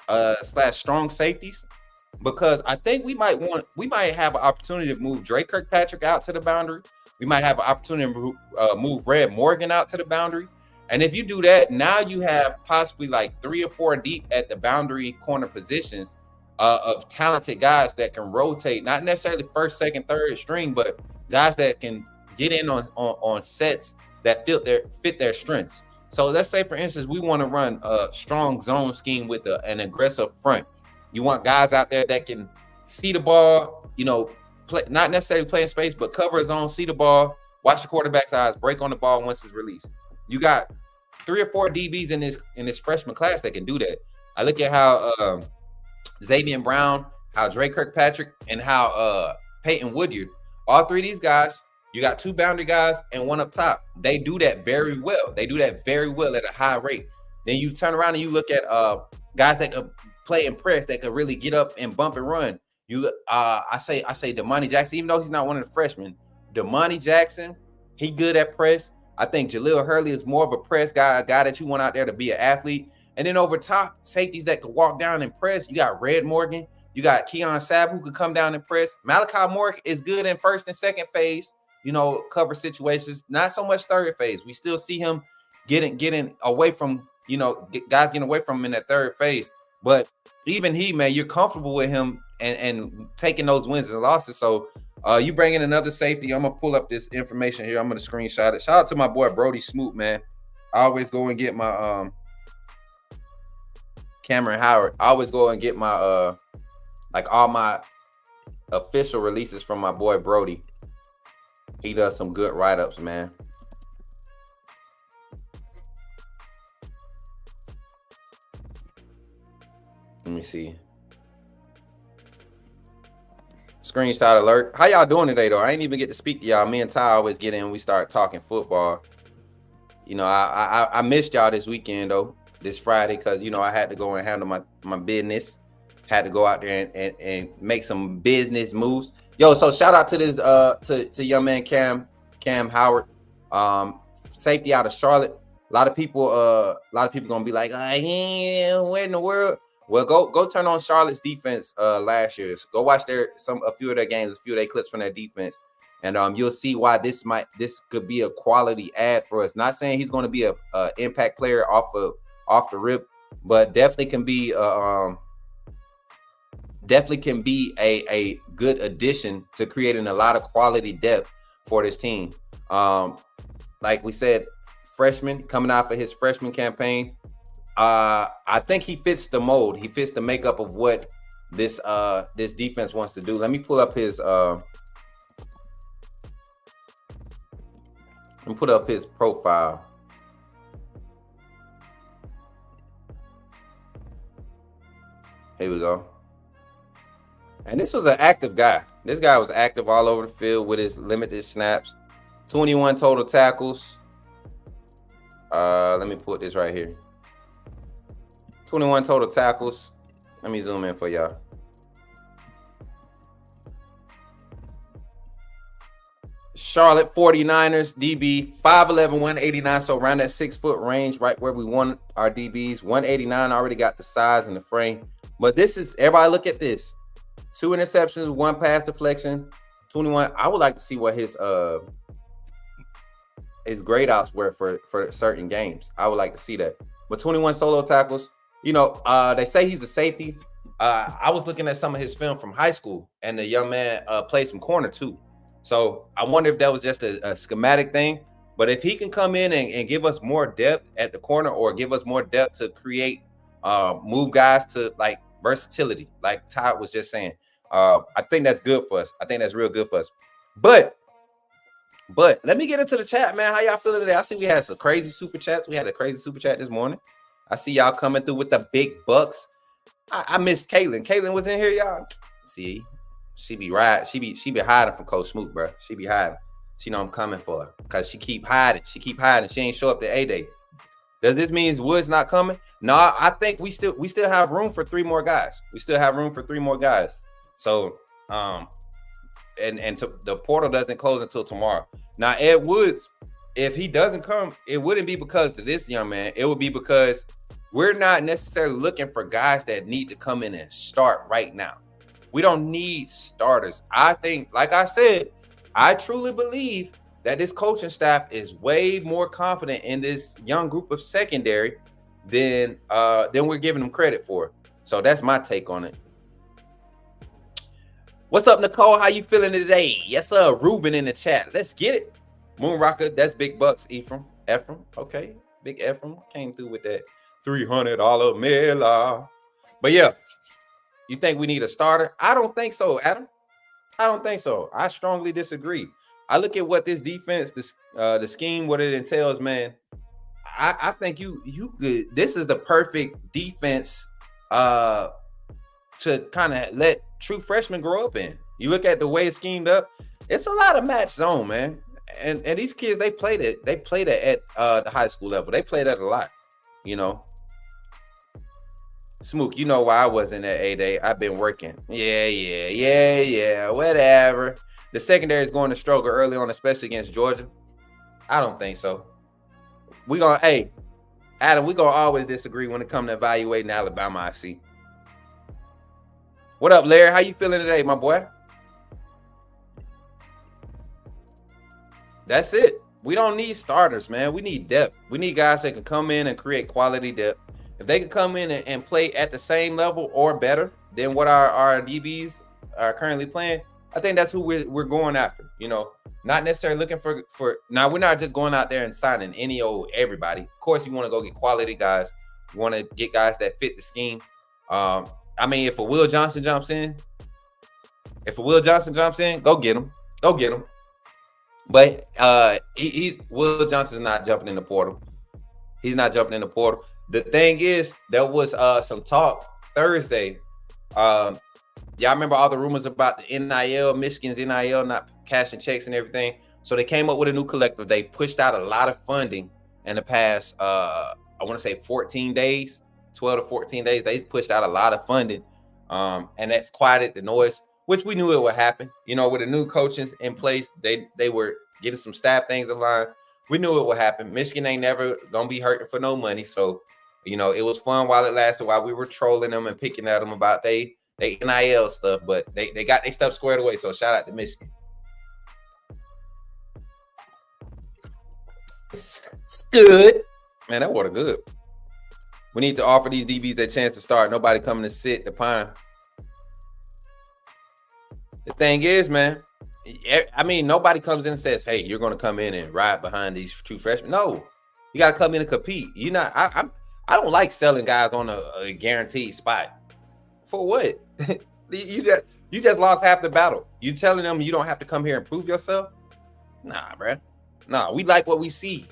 / strong safeties, because I think we might have an opportunity to move Drake Kirkpatrick out to the boundary. We might have an opportunity to move Red Morgan out to the boundary. And if you do that, now you have possibly like 3 or 4 deep at the boundary corner positions of talented guys that can rotate, not necessarily first, second, third string, but guys that can get in on sets that fit their strengths. So let's say, for instance, we want to run a strong zone scheme with an aggressive front. You want guys out there that can see the ball, play, not necessarily play in space, but cover his own, see the ball, watch the quarterback's eyes, break on the ball once it's released. You got 3 or 4 DBs in this freshman class that can do that. I look at how Xavier Brown, how Drake Kirkpatrick, and how Peyton Woodyard, all 3 of these guys, you got 2 boundary guys and 1 up top. They do that very well. They do that very well at a high rate. Then you turn around and you look at guys that can play and press, that can really get up and bump and run. I say Damani Jackson, even though he's not one of the freshmen. Damani Jackson, he good at press. I think Jaleel Hurley is more of a press guy, a guy that you want out there to be an athlete. And then over top, safeties that could walk down and press. You got Red Morgan. You got Keon Sabb, who could come down and press. Malachi Moore is good in first and second phase, cover situations. Not so much third phase. We still see him getting away from, guys getting away from him in that third phase. But even he, man, you're comfortable with him and taking those wins and losses. So you bring in another safety. I'm going to pull up this information here. I'm going to screenshot it. Shout out to my boy Brody Smoot, man. I always go and get my Cameron Howard. I always go and get my all my official releases from my boy Brody. He does some good write-ups, man. Let me see. Screenshot alert. How y'all doing today, though? I ain't even get to speak to y'all. Me and Ty always get in and we start talking football. I missed y'all this weekend, though, this Friday, because, I had to go and handle my business. Had to go out there and make some business moves. Yo, so shout out to this to young man Cam Howard, safety out of Charlotte. A lot of people gonna be like, where in the world? Well, go turn on Charlotte's defense last year. Go watch a few of their games, a few of their clips from their defense, and you'll see why this could be a quality ad for us. Not saying he's going to be a impact player off the rip, but definitely can be a good addition to creating a lot of quality depth for this team. Like we said, freshman coming out for his freshman campaign. I think he fits the mold. He fits the makeup of what this defense wants to do. Let me pull up his profile. Here we go. And this was an active guy. This guy was active all over the field with his limited snaps. 21 total tackles. Let me put this right here. 21 total tackles. Let me zoom in for y'all. Charlotte 49ers DB, 5'11", 189, so around that 6 foot range, right where we want our DBs. 189 already got the size and the frame. But this is, everybody look at this. 2 interceptions, 1 pass deflection, 21. I would like to see what his grade outs were for certain games. I would like to see that. But 21 solo tackles. They say he's a safety. I was looking at some of his film from high school, and the young man played some corner too. So I wonder if that was just a schematic thing. But if he can come in and give us more depth at the corner, or give us more depth to create, move guys to like versatility, like Todd was just saying, I think that's good for us. I think that's real good for us. But let me get into the chat, man. How y'all feeling today? I see we had some crazy super chats. We had a crazy super chat this morning. I see y'all coming through with the big bucks. I missed Kaylin. Kaylin was in here, y'all. See, she be hiding from Coach Smoot, bro. She be hiding. She know I'm coming for her because she keep hiding. She ain't show up to A-Day. Does this mean Woods not coming? No, I think we still have room for 3 more guys. So, the portal doesn't close until tomorrow. Now, Ed Woods, if he doesn't come, it wouldn't be because of this young man. It would be because we're not necessarily looking for guys that need to come in and start right now. We don't need starters. I think, like I said, I truly believe that this coaching staff is way more confident in this young group of secondary than we're giving them credit for. So that's my take on it. What's up, Nicole? How you feeling today? Yes, sir. Ruben in the chat. Let's get it. Moon Rocker, that's big bucks. Ephraim. Okay. Big Ephraim came through with that $300 Miller. But yeah, you think we need a starter? I don't think so, Adam. I don't think so. I strongly disagree. I look at what this defense, the scheme, what it entails, man. I think you good. This is the perfect defense to kind of let true freshmen grow up in. You look at the way it's schemed up, it's a lot of match zone, man. And these kids, they played it at the high school level. They played that a lot, you know. Smook, you know why I wasn't at A-Day. I've been working. Yeah, whatever. The secondary is going to struggle early on, especially against Georgia. I don't think so. Adam, we're going to always disagree when it comes to evaluating Alabama, I see. What up, Larry? How you feeling today, my boy? That's it. We don't need starters, man. We need depth. We need guys that can come in and create quality depth. If they can come in and play at the same level or better than what our DBs are currently playing, I think that's who we're going after. You know, not necessarily looking for. Now, we're not just going out there and signing any old everybody. Of course, you want to go get quality guys. You want to get guys that fit the scheme. I mean, if a Will Johnson jumps in, go get him. But Will Johnson's not jumping in the portal. He's not jumping in the portal. The thing is, there was some talk Thursday. Y'all remember all the rumors about the NIL, Michigan's NIL not cashing checks and everything. So they came up with a new collective. They pushed out a lot of funding in the past, I want to say 14 days, 12 to 14 days. They pushed out a lot of funding, and that's quieted the noise, which we knew it would happen. You know, with the new coaches in place, they were getting some staff things aligned. We knew it would happen. Michigan ain't never going to be hurting for no money. So, you know, it was fun while it lasted, while we were trolling them and picking at them about they NIL stuff, but they got their stuff squared away. So shout out to Michigan. It's good. Man, that water good. We need to offer these DBs a chance to start. Nobody coming to sit the pine. The thing is, man, I mean, nobody comes in and says, hey, you're going to come in and ride behind these true freshmen. No, you got to come in and compete. You're not, I don't like selling guys on a guaranteed spot. For what? you just lost half the battle. You telling them you don't have to come here and prove yourself? Nah, bruh. Nah, we like what we see.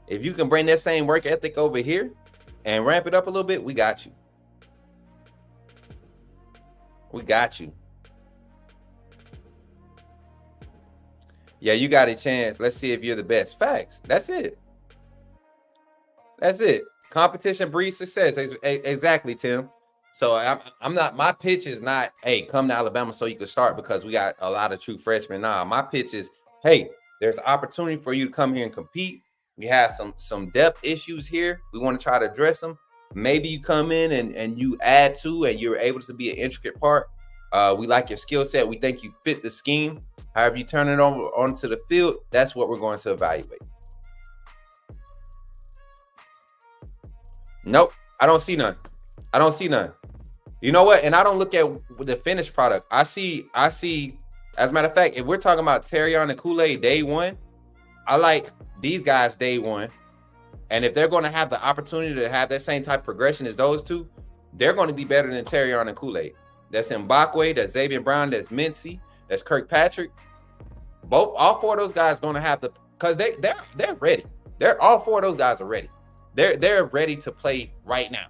If you can bring that same work ethic over here and ramp it up a little bit, we got you. We got you. Yeah, you got a chance. Let's see if you're the best. Facts. That's it. That's it. Competition breeds success. Exactly, Tim. So I'm not, my pitch is not, hey, come to Alabama so you can start because we got a lot of true freshmen. Nah, my pitch is, hey, there's an opportunity for you to come here and compete. We have some depth issues here. We want to try to address them. Maybe you come in and you add to and you're able to be an intricate part. We like your skill set. We think you fit the scheme. However you turn it over onto the field, that's what we're going to evaluate. Nope, I don't see none. You know what? And I don't look at the finished product. I see As a matter of fact, if we're talking about Terrion and Kool-Aid day one, I like these guys day one. And if they're going to have the opportunity to have that same type of progression as those two, they're going to be better than Terrion and Kool-Aid. That's Mbakwe, that's Xavier Brown, that's Mincy, that's Kirkpatrick. All four of those guys going to have the, because they're ready. All four of those guys are ready. They're ready to play right now.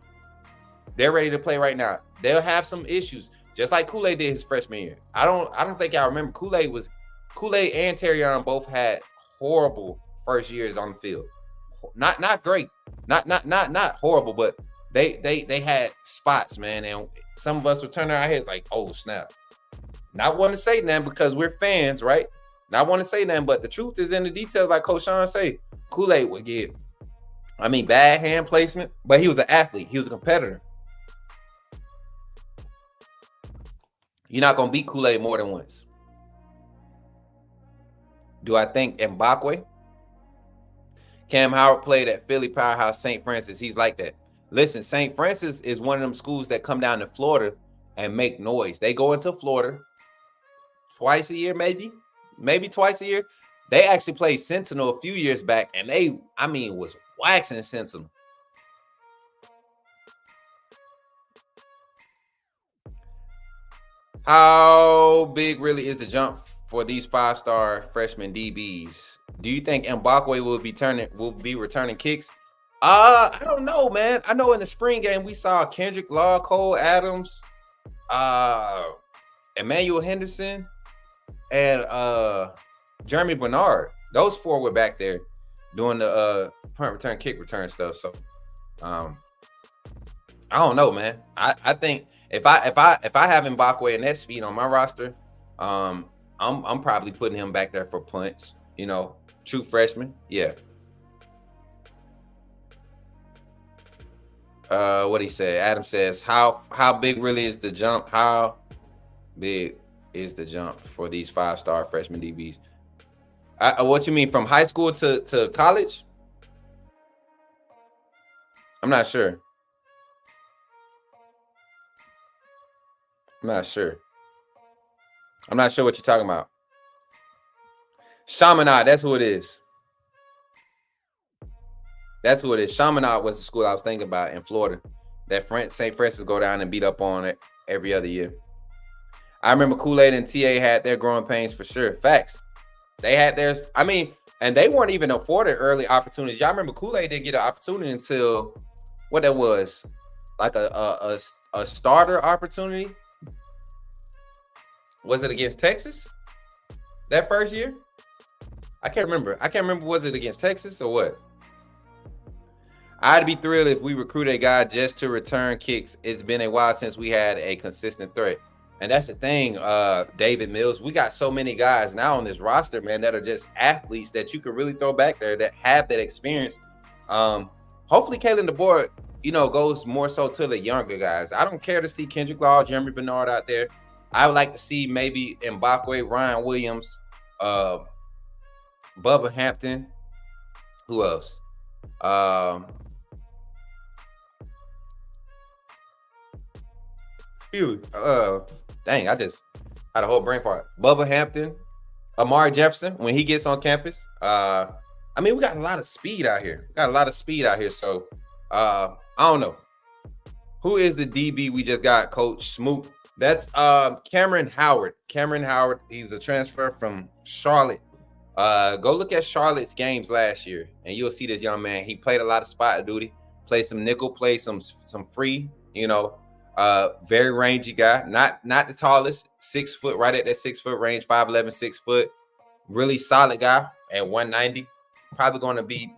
They're ready to play right now. They'll have some issues, just like Kool-Aid did his freshman year. I don't think y'all remember Kool-Aid and Terrion both had horrible first years on the field. Not great, not horrible, but they had spots, man. And some of us were turning our heads like, oh snap. Not want to say nothing because we're fans, right? Not want to say nothing, but the truth is in the details, like Coach Sean say. Kool-Aid would get, bad hand placement, but he was an athlete. He was a competitor. You're not gonna beat Kool-Aid more than once. Do I think Mbakwe? Cam Howard played at Philly Powerhouse St. Francis. He's like that. Listen, St. Francis is one of them schools that come down to Florida and make noise. They go into Florida twice a year, maybe twice a year. They actually played Sentinel a few years back, and they, was waxing Sentinel. How big really is the jump for these 5-star freshman DBs? Do you think Mbakwe will be returning kicks? I don't know, man. I know in the spring game we saw Kendrick Law, Cole Adams, Emmanuel Henderson, and Jeremy Bernard. Those four were back there doing the punt return, kick return stuff. So I don't know, man. I think if I have Mbakwe and that speed on my roster, I'm probably putting him back there for punts. True freshman. Yeah. What he said. Adam says, how big really is the jump? How big is the jump for these 5-star freshman DBs? What you mean, from high school to college? I'm not sure. I'm not sure what you're talking about. Chaminade, that's who it is. That's who it is. Chaminade was the school I was thinking about in Florida. That St. Francis go down and beat up on it every other year. I remember Kool-Aid and TA had their growing pains for sure. Facts. They had theirs. And they weren't even afforded early opportunities. Y'all remember Kool-Aid didn't get an opportunity until what that was, like a starter opportunity. Was it against Texas that first year? I can't remember. Was it against Texas or what? I'd be thrilled if we recruit a guy just to return kicks. It's been a while since we had a consistent threat. And that's the thing, David Mills. We got so many guys now on this roster, man, that are just athletes that you can really throw back there that have that experience. Hopefully, Kalen DeBoer, goes more so to the younger guys. I don't care to see Kendrick Law, Jeremy Bernard out there. I would like to see maybe Mbakwe, Ryan Williams, Bubba Hampton. Who else? Dang, I just had a whole brain fart. Bubba Hampton, Amari Jefferson, when he gets on campus. We got a lot of speed out here. So I don't know. Who is the DB we just got, Coach Smoot? That's Cameron Howard. He's a transfer from Charlotte. Go look at Charlotte's games last year, and you'll see this young man. He played a lot of spot duty, played some nickel, played some free. Very rangy guy. Not the tallest, 6 foot, right at that 6 foot range, 5'11", 6 foot. Really solid guy at 190. Probably going to be,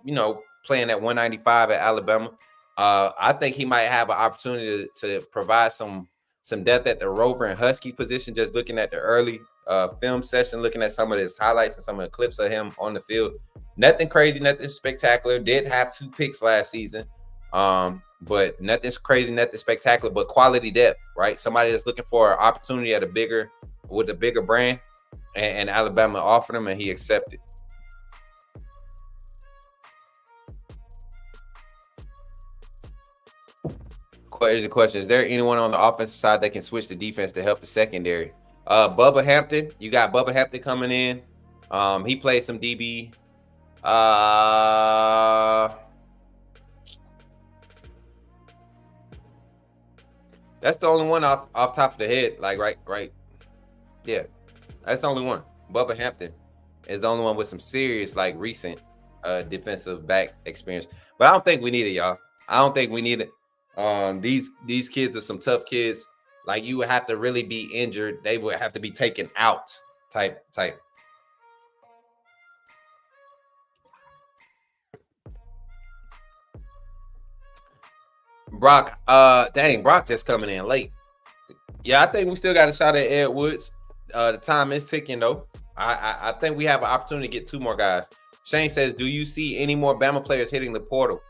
playing at 195 at Alabama. I think he might have an opportunity to provide some depth at the Rover and Husky position. Just looking at the early film session, looking at some of his highlights and some of the clips of him on the field. Nothing crazy, nothing spectacular. Did have 2 picks last season. But nothing's crazy, nothing spectacular, but quality depth, right? Somebody that's looking for an opportunity at a bigger brand, and Alabama offered him and he accepted. Here's the question. Is there anyone on the offensive side that can switch the defense to help the secondary? Bubba Hampton. You got Bubba Hampton coming in. He played some DB. That's the only one off top of the head. Like right. Yeah, that's the only one. Bubba Hampton is the only one with some serious, like, recent defensive back experience. But I don't think we need it, y'all. I don't think we need it. These kids are some tough kids. Like, you would have to really be injured. They would have to be taken out type. Brock, Brock just coming in late. Yeah, I think we still got a shot at Ed Woods. The time is ticking, though. I think we have an opportunity to get 2 more guys. Shane says, do you see any more Bama players hitting the portal?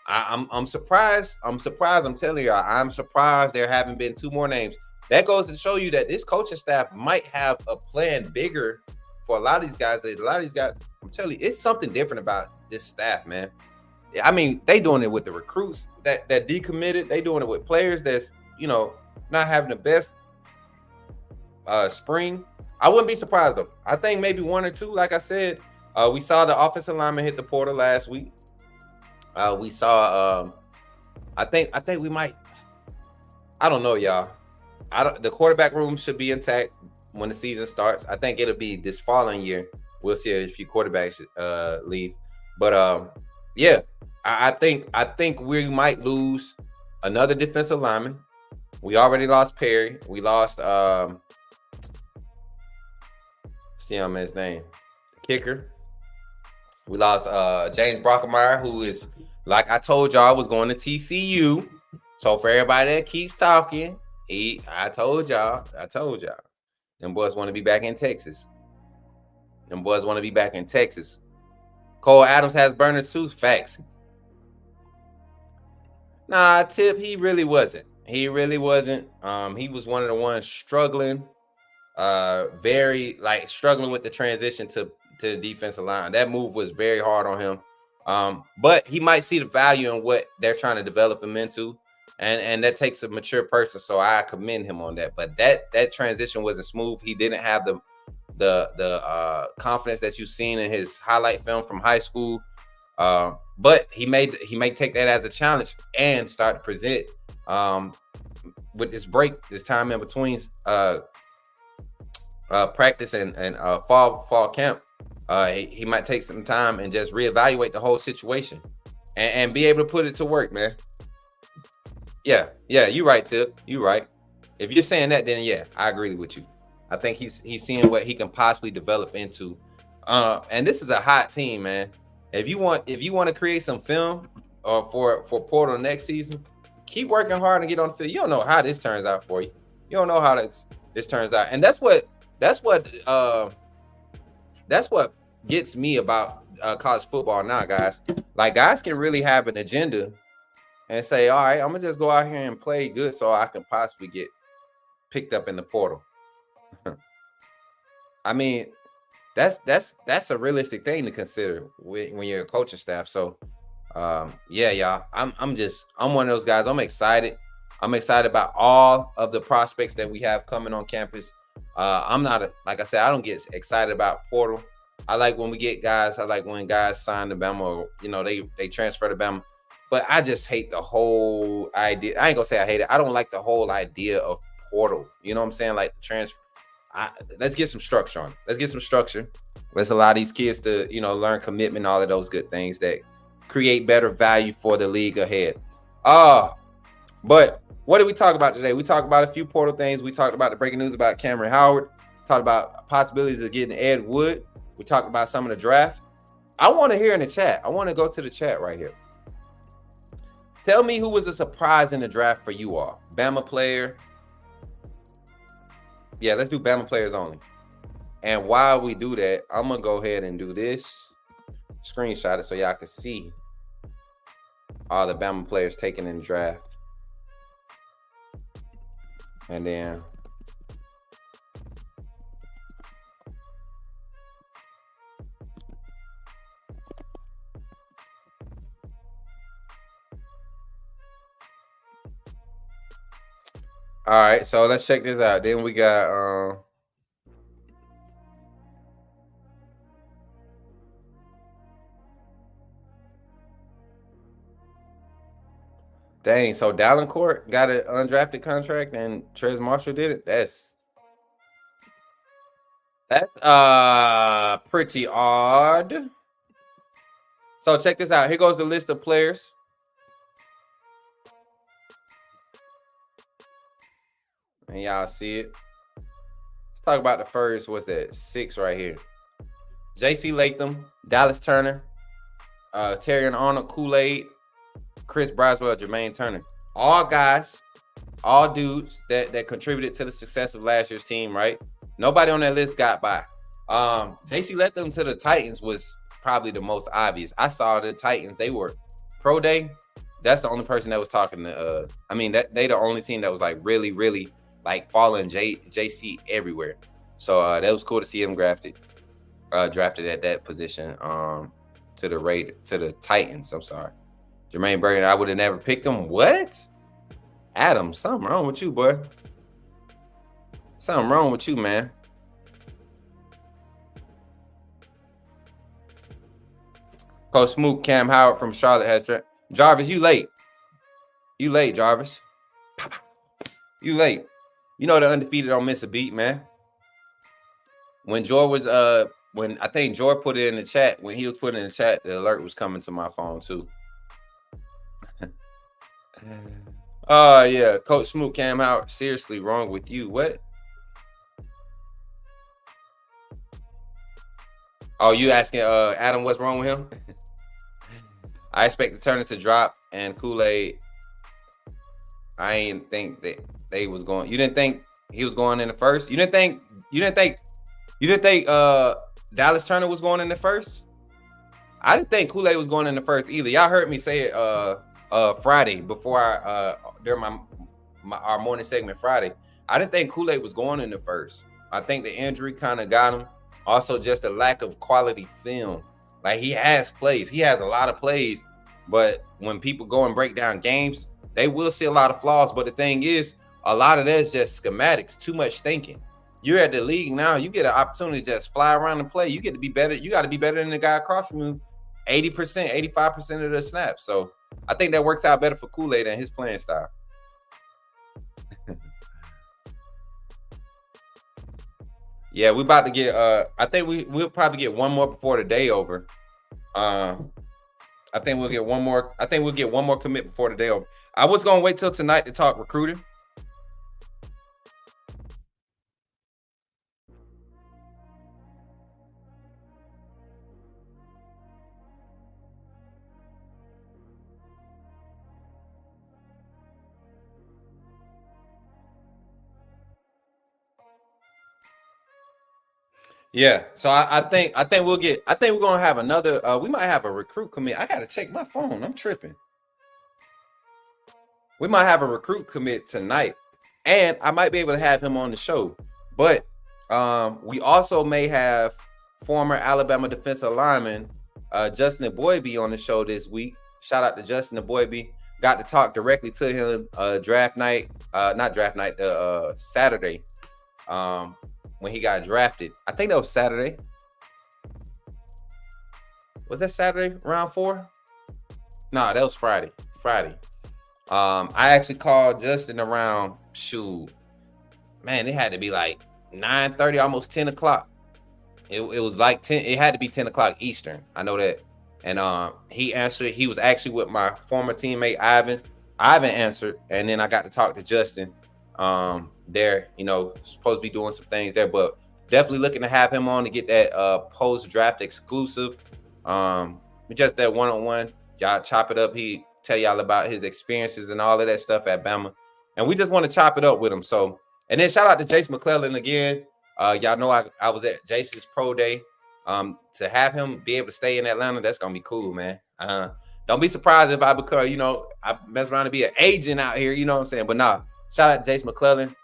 I'm surprised. I'm telling you, I'm surprised there haven't been 2 more names. That goes to show you that this coaching staff might have a plan bigger for a lot of these guys. I'm telling you, it's something different about this staff, man. I mean, they doing it with the recruits that decommitted. They doing it with players that's, not having the best spring. I wouldn't be surprised, though. I think maybe 1 or 2, like I said. We saw the offensive lineman hit the portal last week. We saw I think we might, I don't know, y'all. The quarterback room should be intact when the season starts. I think it'll be this following year. We'll see if a few quarterbacks leave. But yeah, I think we might lose another defensive lineman. We already lost Perry. We lost see him his name, kicker. We lost James Brockemeyer, who is, like I told y'all, was going to TCU. So for everybody that keeps talking, I told y'all. Them boys want to be back in Texas. Cole Adams has burner suits. Facts. Nah, Tip, he really wasn't. He was one of the ones struggling, struggling with the transition to the defensive line. That move was very hard on him. But he might see the value in what they're trying to develop him into. And that takes a mature person. So I commend him on that. But that transition wasn't smooth. He didn't have the confidence that you've seen in his highlight film from high school. But he may take that as a challenge and start to present with this time in between practice and fall camp. He might take some time and just reevaluate the whole situation and be able to put it to work, man. Yeah, you're right, Tip. You're right. If you're saying that, then yeah, I agree with you. I think he's seeing what he can possibly develop into. And this is a hot team, man. If you want to create some film for Portal next season, keep working hard and get on the field. You don't know how this turns out for you. You don't know how this turns out. And that's what gets me about college football now, guys. Like, guys can really have an agenda and say, all right, I'm gonna just go out here and play good so I can possibly get picked up in the portal. I mean, that's a realistic thing to consider when you're a coaching staff. So yeah, y'all, I'm one of those guys. I'm excited about all of the prospects that we have coming on campus. Like I said, I don't get excited about portal. I like when we get guys. I like when guys sign to Bama, or they transfer to Bama. But I just hate the whole idea. I ain't gonna say I hate it. I don't like the whole idea of portal. You know what I'm saying? Like the transfer. Let's get some structure on it. Let's allow these kids to, learn commitment, all of those good things that create better value for the league ahead. But what did we talk about today? We talked about a few portal things. We talked about the breaking news about Cameron Howard. Talked about possibilities of getting Ed Wood. We talked about some of the draft. I want to hear in the chat. I want to go to the chat right here. Tell me who was a surprise in the draft for you all. Bama player. Yeah, let's do Bama players only. And while we do that, I'm going to go ahead and do this. Screenshot it so y'all can see all the Bama players taken in the draft. And then all right, so let's check this out. Then we got Dang, so Dallencourt got an undrafted contract and Trez Marshall did it? That's pretty odd. So check this out. Here goes the list of players. And y'all see it. Let's talk about the first, what's that? 6 right here. J.C. Latham, Dallas Turner, Terrion Arnold, Kool-Aid, Chris Braswell, Jermaine Turner. All guys, all dudes that contributed to the success of last year's team, right? Nobody on that list got by. J.C. Latham to the Titans was probably the most obvious. I saw the Titans. They were pro day. That's the only person that was talking to. They the only team that was like really, really like following JC everywhere. So that was cool to see him drafted at that position. To the Titans. I'm sorry, Jermaine Burton. I would have never picked him. What? Adam, something wrong with you, boy. Something wrong with you, man. Coach Smoot, Cam Howard from Charlotte has Jarvis, you late. You late, Jarvis. You late. You know the undefeated don't miss a beat, man. When Joy was when I think Joy put it in the chat, when he was putting in the chat, the alert was coming to my phone too. Oh yeah, Coach Smoot, Cam Howard, seriously wrong with you. What? Oh, you asking Adam what's wrong with him? I expect the Turner to drop and Kool-Aid. I ain't think that they was going. You didn't think he was going in the first? You didn't think Dallas Turner was going in the first? I didn't think Kool-Aid was going in the first either. Y'all heard me say it Friday before during our morning segment Friday. I didn't think Kool-Aid was going in the first. I think the injury kind of got him. Also, just a lack of quality film. Like, he has plays. He has a lot of plays. But when people go and break down games, they will see a lot of flaws. But the thing is, a lot of that is just schematics, too much thinking. You're at the league now. You get an opportunity to just fly around and play. You get to be better. You got to be better than the guy across from you 80%, 85% of the snaps. So I think that works out better for Kool-Aid and his playing style. Yeah, we about to get I think we'll probably get one more before the day over. I think we'll get one more. I think we'll get one more commit before the day over. I was gonna wait till tonight to talk recruiting. Yeah, so I think we'll get. I think we're gonna have another. We might have a recruit commit. I gotta check my phone. I'm tripping. We might have a recruit commit tonight, and I might be able to have him on the show. But we also may have former Alabama defensive lineman Justin Aboybe on the show this week. Shout out to Justin Aboybe. Got to talk directly to him draft night, not draft night, Saturday. When he got drafted. I think that was Saturday. Was that Saturday, round 4? No, that was Friday. I actually called Justin around, man, it had to be like 9:30, almost 10 o'clock. It was like 10, it had to be 10 o'clock Eastern. I know that. And he answered. He was actually with my former teammate, Ivan. Ivan answered, and then I got to talk to Justin. There, supposed to be doing some things there, but definitely looking to have him on to get that post-draft exclusive. Just that one-on-one. Y'all chop it up. He tell y'all about his experiences and all of that stuff at Bama. And we just want to chop it up with him. So, and then shout out to Jace McClellan again. Y'all know I was at Jace's pro day. To have him be able to stay in Atlanta, that's gonna be cool, man. Don't be surprised if I become, I mess around to be an agent out here, you know what I'm saying? But nah, shout out to Jace McClellan.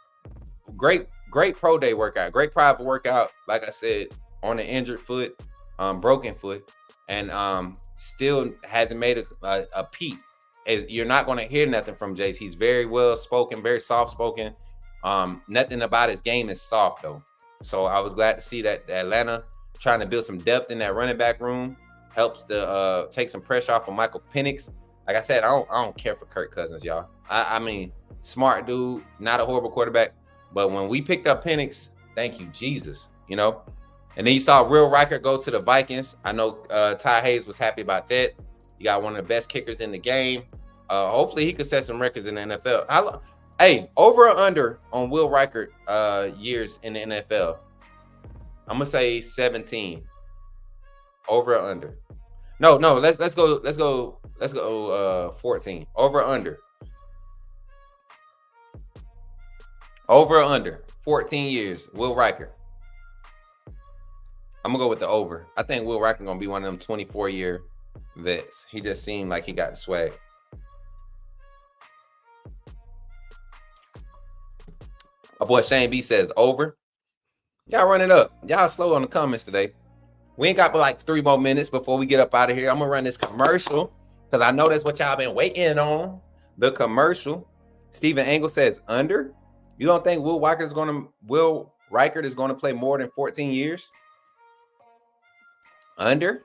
Great pro day workout, great private workout. Like I said, on an injured foot, broken foot, and still hasn't made a peep. You're not going to hear nothing from Jace. He's very well spoken, very soft spoken. Nothing about his game is soft though. So I was glad to see that Atlanta trying to build some depth in that running back room helps to take some pressure off of Michael Penix. Like I said, I don't care for Kirk Cousins, y'all. I mean, smart dude, not a horrible quarterback. But when we picked up Penix, thank you, Jesus, you know. And then you saw Will Riker go to the Vikings. I know Ty Hayes was happy about that. You got one of the best kickers in the game. Hopefully he could set some records in the NFL. Hey, over or under on Will Riker years in the NFL? I'm gonna say 17. Over or under? No. Let's go 14. Over or under? Over or under? 14 years. Will Riker. I'm gonna go with the over. I think Will Riker gonna be one of them 24-year vets. He just seemed like he got the swag. My boy Shane B says over. Y'all run it up. Y'all slow on the comments today. We ain't got but like 3 more minutes before we get up out of here. I'm gonna run this commercial because I know that's what y'all been waiting on. The commercial. Steven Angle says under. You don't think Will Riker is gonna play more than 14 years? Under?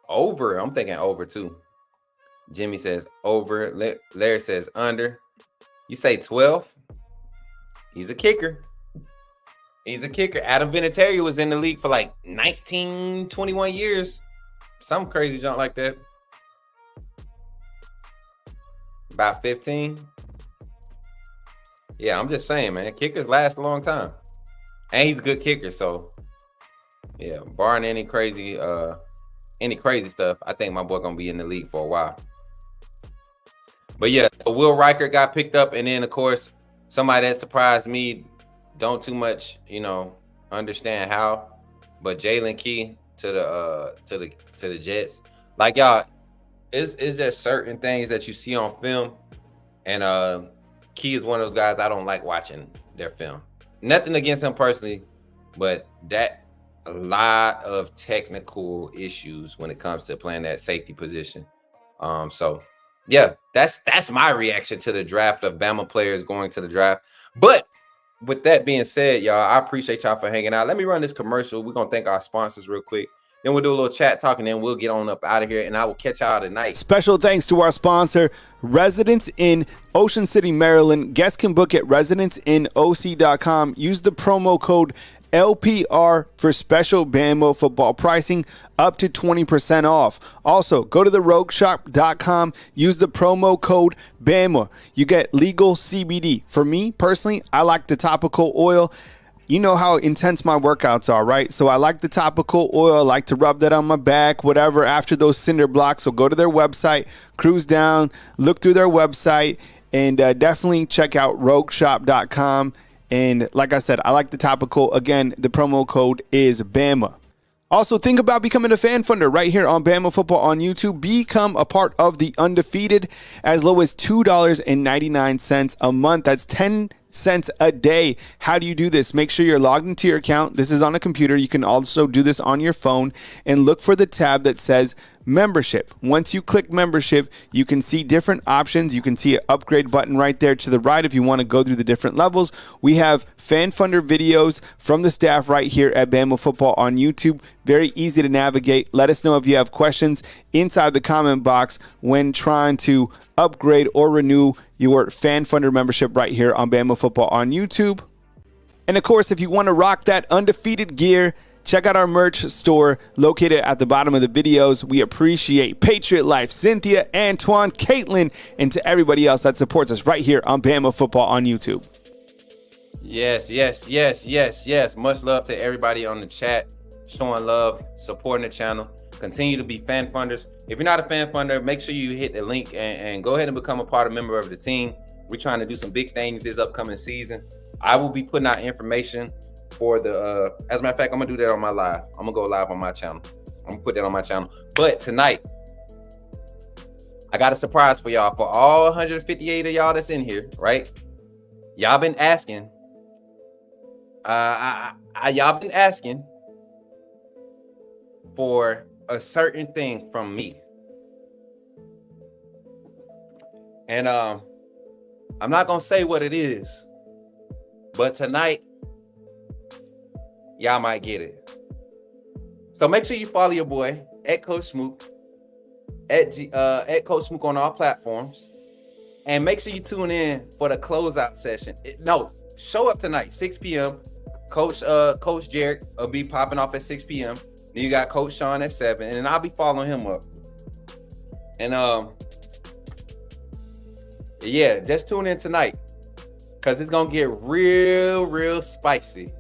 Over. I'm thinking over too. Jimmy says over. Larry says under. You say 12? He's a kicker. Adam Vinatieri was in the league for like 19, 21 years. Some crazy junk like that. About 15. Yeah, I'm just saying, man. Kickers last a long time. And he's a good kicker, so yeah, barring any crazy stuff, I think my boy gonna be in the league for a while. But yeah, so Will Riker got picked up, and then of course somebody that surprised me, don't too much, understand how, but Jalen Key to the Jets. Like y'all, it's just certain things that you see on film, and Key is one of those guys I don't like watching their film. Nothing against him personally, but that a lot of technical issues when it comes to playing that safety position. So yeah, that's my reaction to the draft of Bama players going to the draft. But with that being said, y'all, I appreciate y'all for hanging out. Let me run this commercial. We're gonna thank our sponsors real quick. Then we'll do a little chat talk, and then we'll get on up out of here, and I will catch y'all tonight. Special thanks to our sponsor, Residence in Ocean City, Maryland. Guests can book at residenceinOC.com. Use the promo code LPR for special Bama football pricing, up to 20% off. Also, go to therogueshop.com. Use the promo code Bama. You get legal CBD. For me, personally, I like the topical oil. You know how intense my workouts are, right? So I like the topical oil. I like to rub that on my back, whatever, after those cinder blocks. So go to their website, cruise down, look through their website, and definitely check out rogueshop.com. And like I said, I like the topical. Again, the promo code is Bama. Also, think about becoming a fan funder right here on Bama Football on YouTube. Become a part of the Undefeated as low as $2.99 a month. That's 10 cents a day. How do you do this? Make sure you're logged into your account. This is on a computer. You can also do this on your phone and look for the tab that says membership. Once you click membership, you can see different options. You can see an upgrade button right there to the right if you want to go through the different levels. We have fan funder videos from the staff right here at Bama Football on YouTube. Very easy to navigate. Let us know if you have questions inside the comment box when trying to upgrade or renew your fan funder membership right here on Bama Football on YouTube. And of course, if you want to rock that undefeated gear, check out our merch store located at the bottom of the videos. We appreciate Patriot Life, Cynthia, Antoine, Caitlin, and to everybody else that supports us right here on Bama Football on YouTube. Yes. Much love to everybody on the chat, showing love, supporting the channel. Continue to be fan funders. If you're not a fan funder, make sure you hit the link and go ahead and become a member of the team. We're trying to do some big things this upcoming season. I will be putting out information for the as a matter of fact, I'm gonna do that on my live. I'm gonna go live on my channel. I'm gonna put that on my channel. But tonight, I got a surprise for y'all. For all 158 of y'all that's in here, right? Y'all been asking. Y'all been asking for a certain thing from me. And I'm not gonna say what it is, but tonight y'all might get it. So make sure you follow your boy at Coach Smoot at Coach Smook on all platforms. And make sure you tune in for the closeout session. Show up tonight, 6 p.m. Coach Jarek will be popping off at 6 p.m. Then you got Coach Sean at 7, and then I'll be following him up. And yeah, just tune in tonight, because it's gonna get real spicy,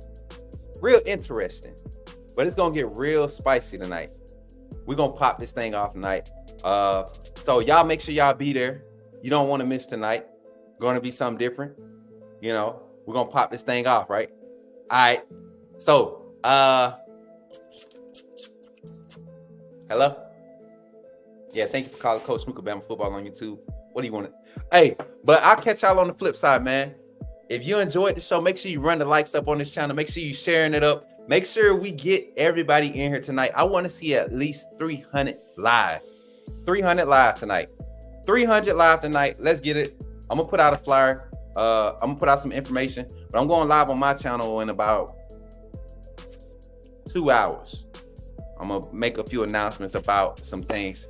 real interesting. But it's gonna get real spicy tonight. We're gonna pop this thing off tonight. So y'all make sure y'all be there. You don't want to miss tonight. Gonna be something different. You know, we're gonna pop this thing off, right? All right. So hello? Yeah, thank you for calling Coach Smook Bama Football on YouTube. What do you want to? Hey, but I'll catch y'all on the flip side, man. If you enjoyed the show, make sure you run the likes up on this channel. Make sure you sharing it up. Make sure we get everybody in here tonight. I want to see at least 300 live. 300 live tonight. 300 live tonight. Let's get it. I'm gonna put out a flyer. I'm gonna put out some information, but I'm going live on my channel in about 2 hours. I'm gonna make a few announcements about some things.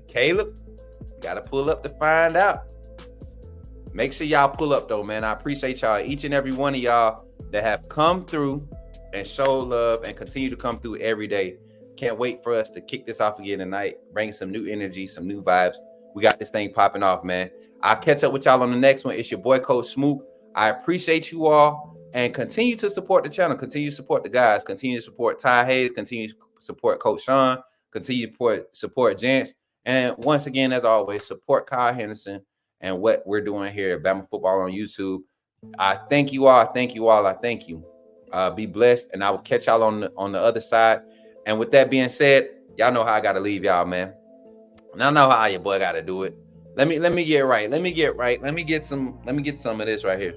Caleb, gotta pull up to find out. Make sure y'all pull up though, man. I appreciate y'all, each and every one of y'all that have come through and show love and continue to come through every day. Can't wait for us to kick this off again tonight, bring some new energy, some new vibes. We got this thing popping off, man. I'll catch up with y'all on the next one. It's your boy, Coach Smook. I appreciate you all, and continue to support the channel. Continue to support the guys. Continue to support Ty Hayes. Continue to support Coach Sean. Continue to support Gents. And once again, as always, support Kyle Henderson and what we're doing here at Bama Football on YouTube. I thank you all. I thank you all. I thank you. Be blessed, and I will catch y'all on the other side. And with that being said, y'all know how I gotta leave y'all, man. And I know how your boy gotta do it. Let me get right. Let me get right. Let me get some of this right here.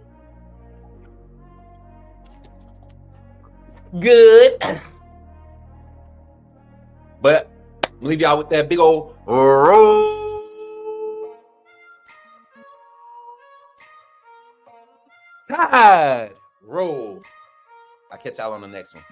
Good. But I'm leave y'all with that big old roll. Tide roll. I'll catch y'all on the next one.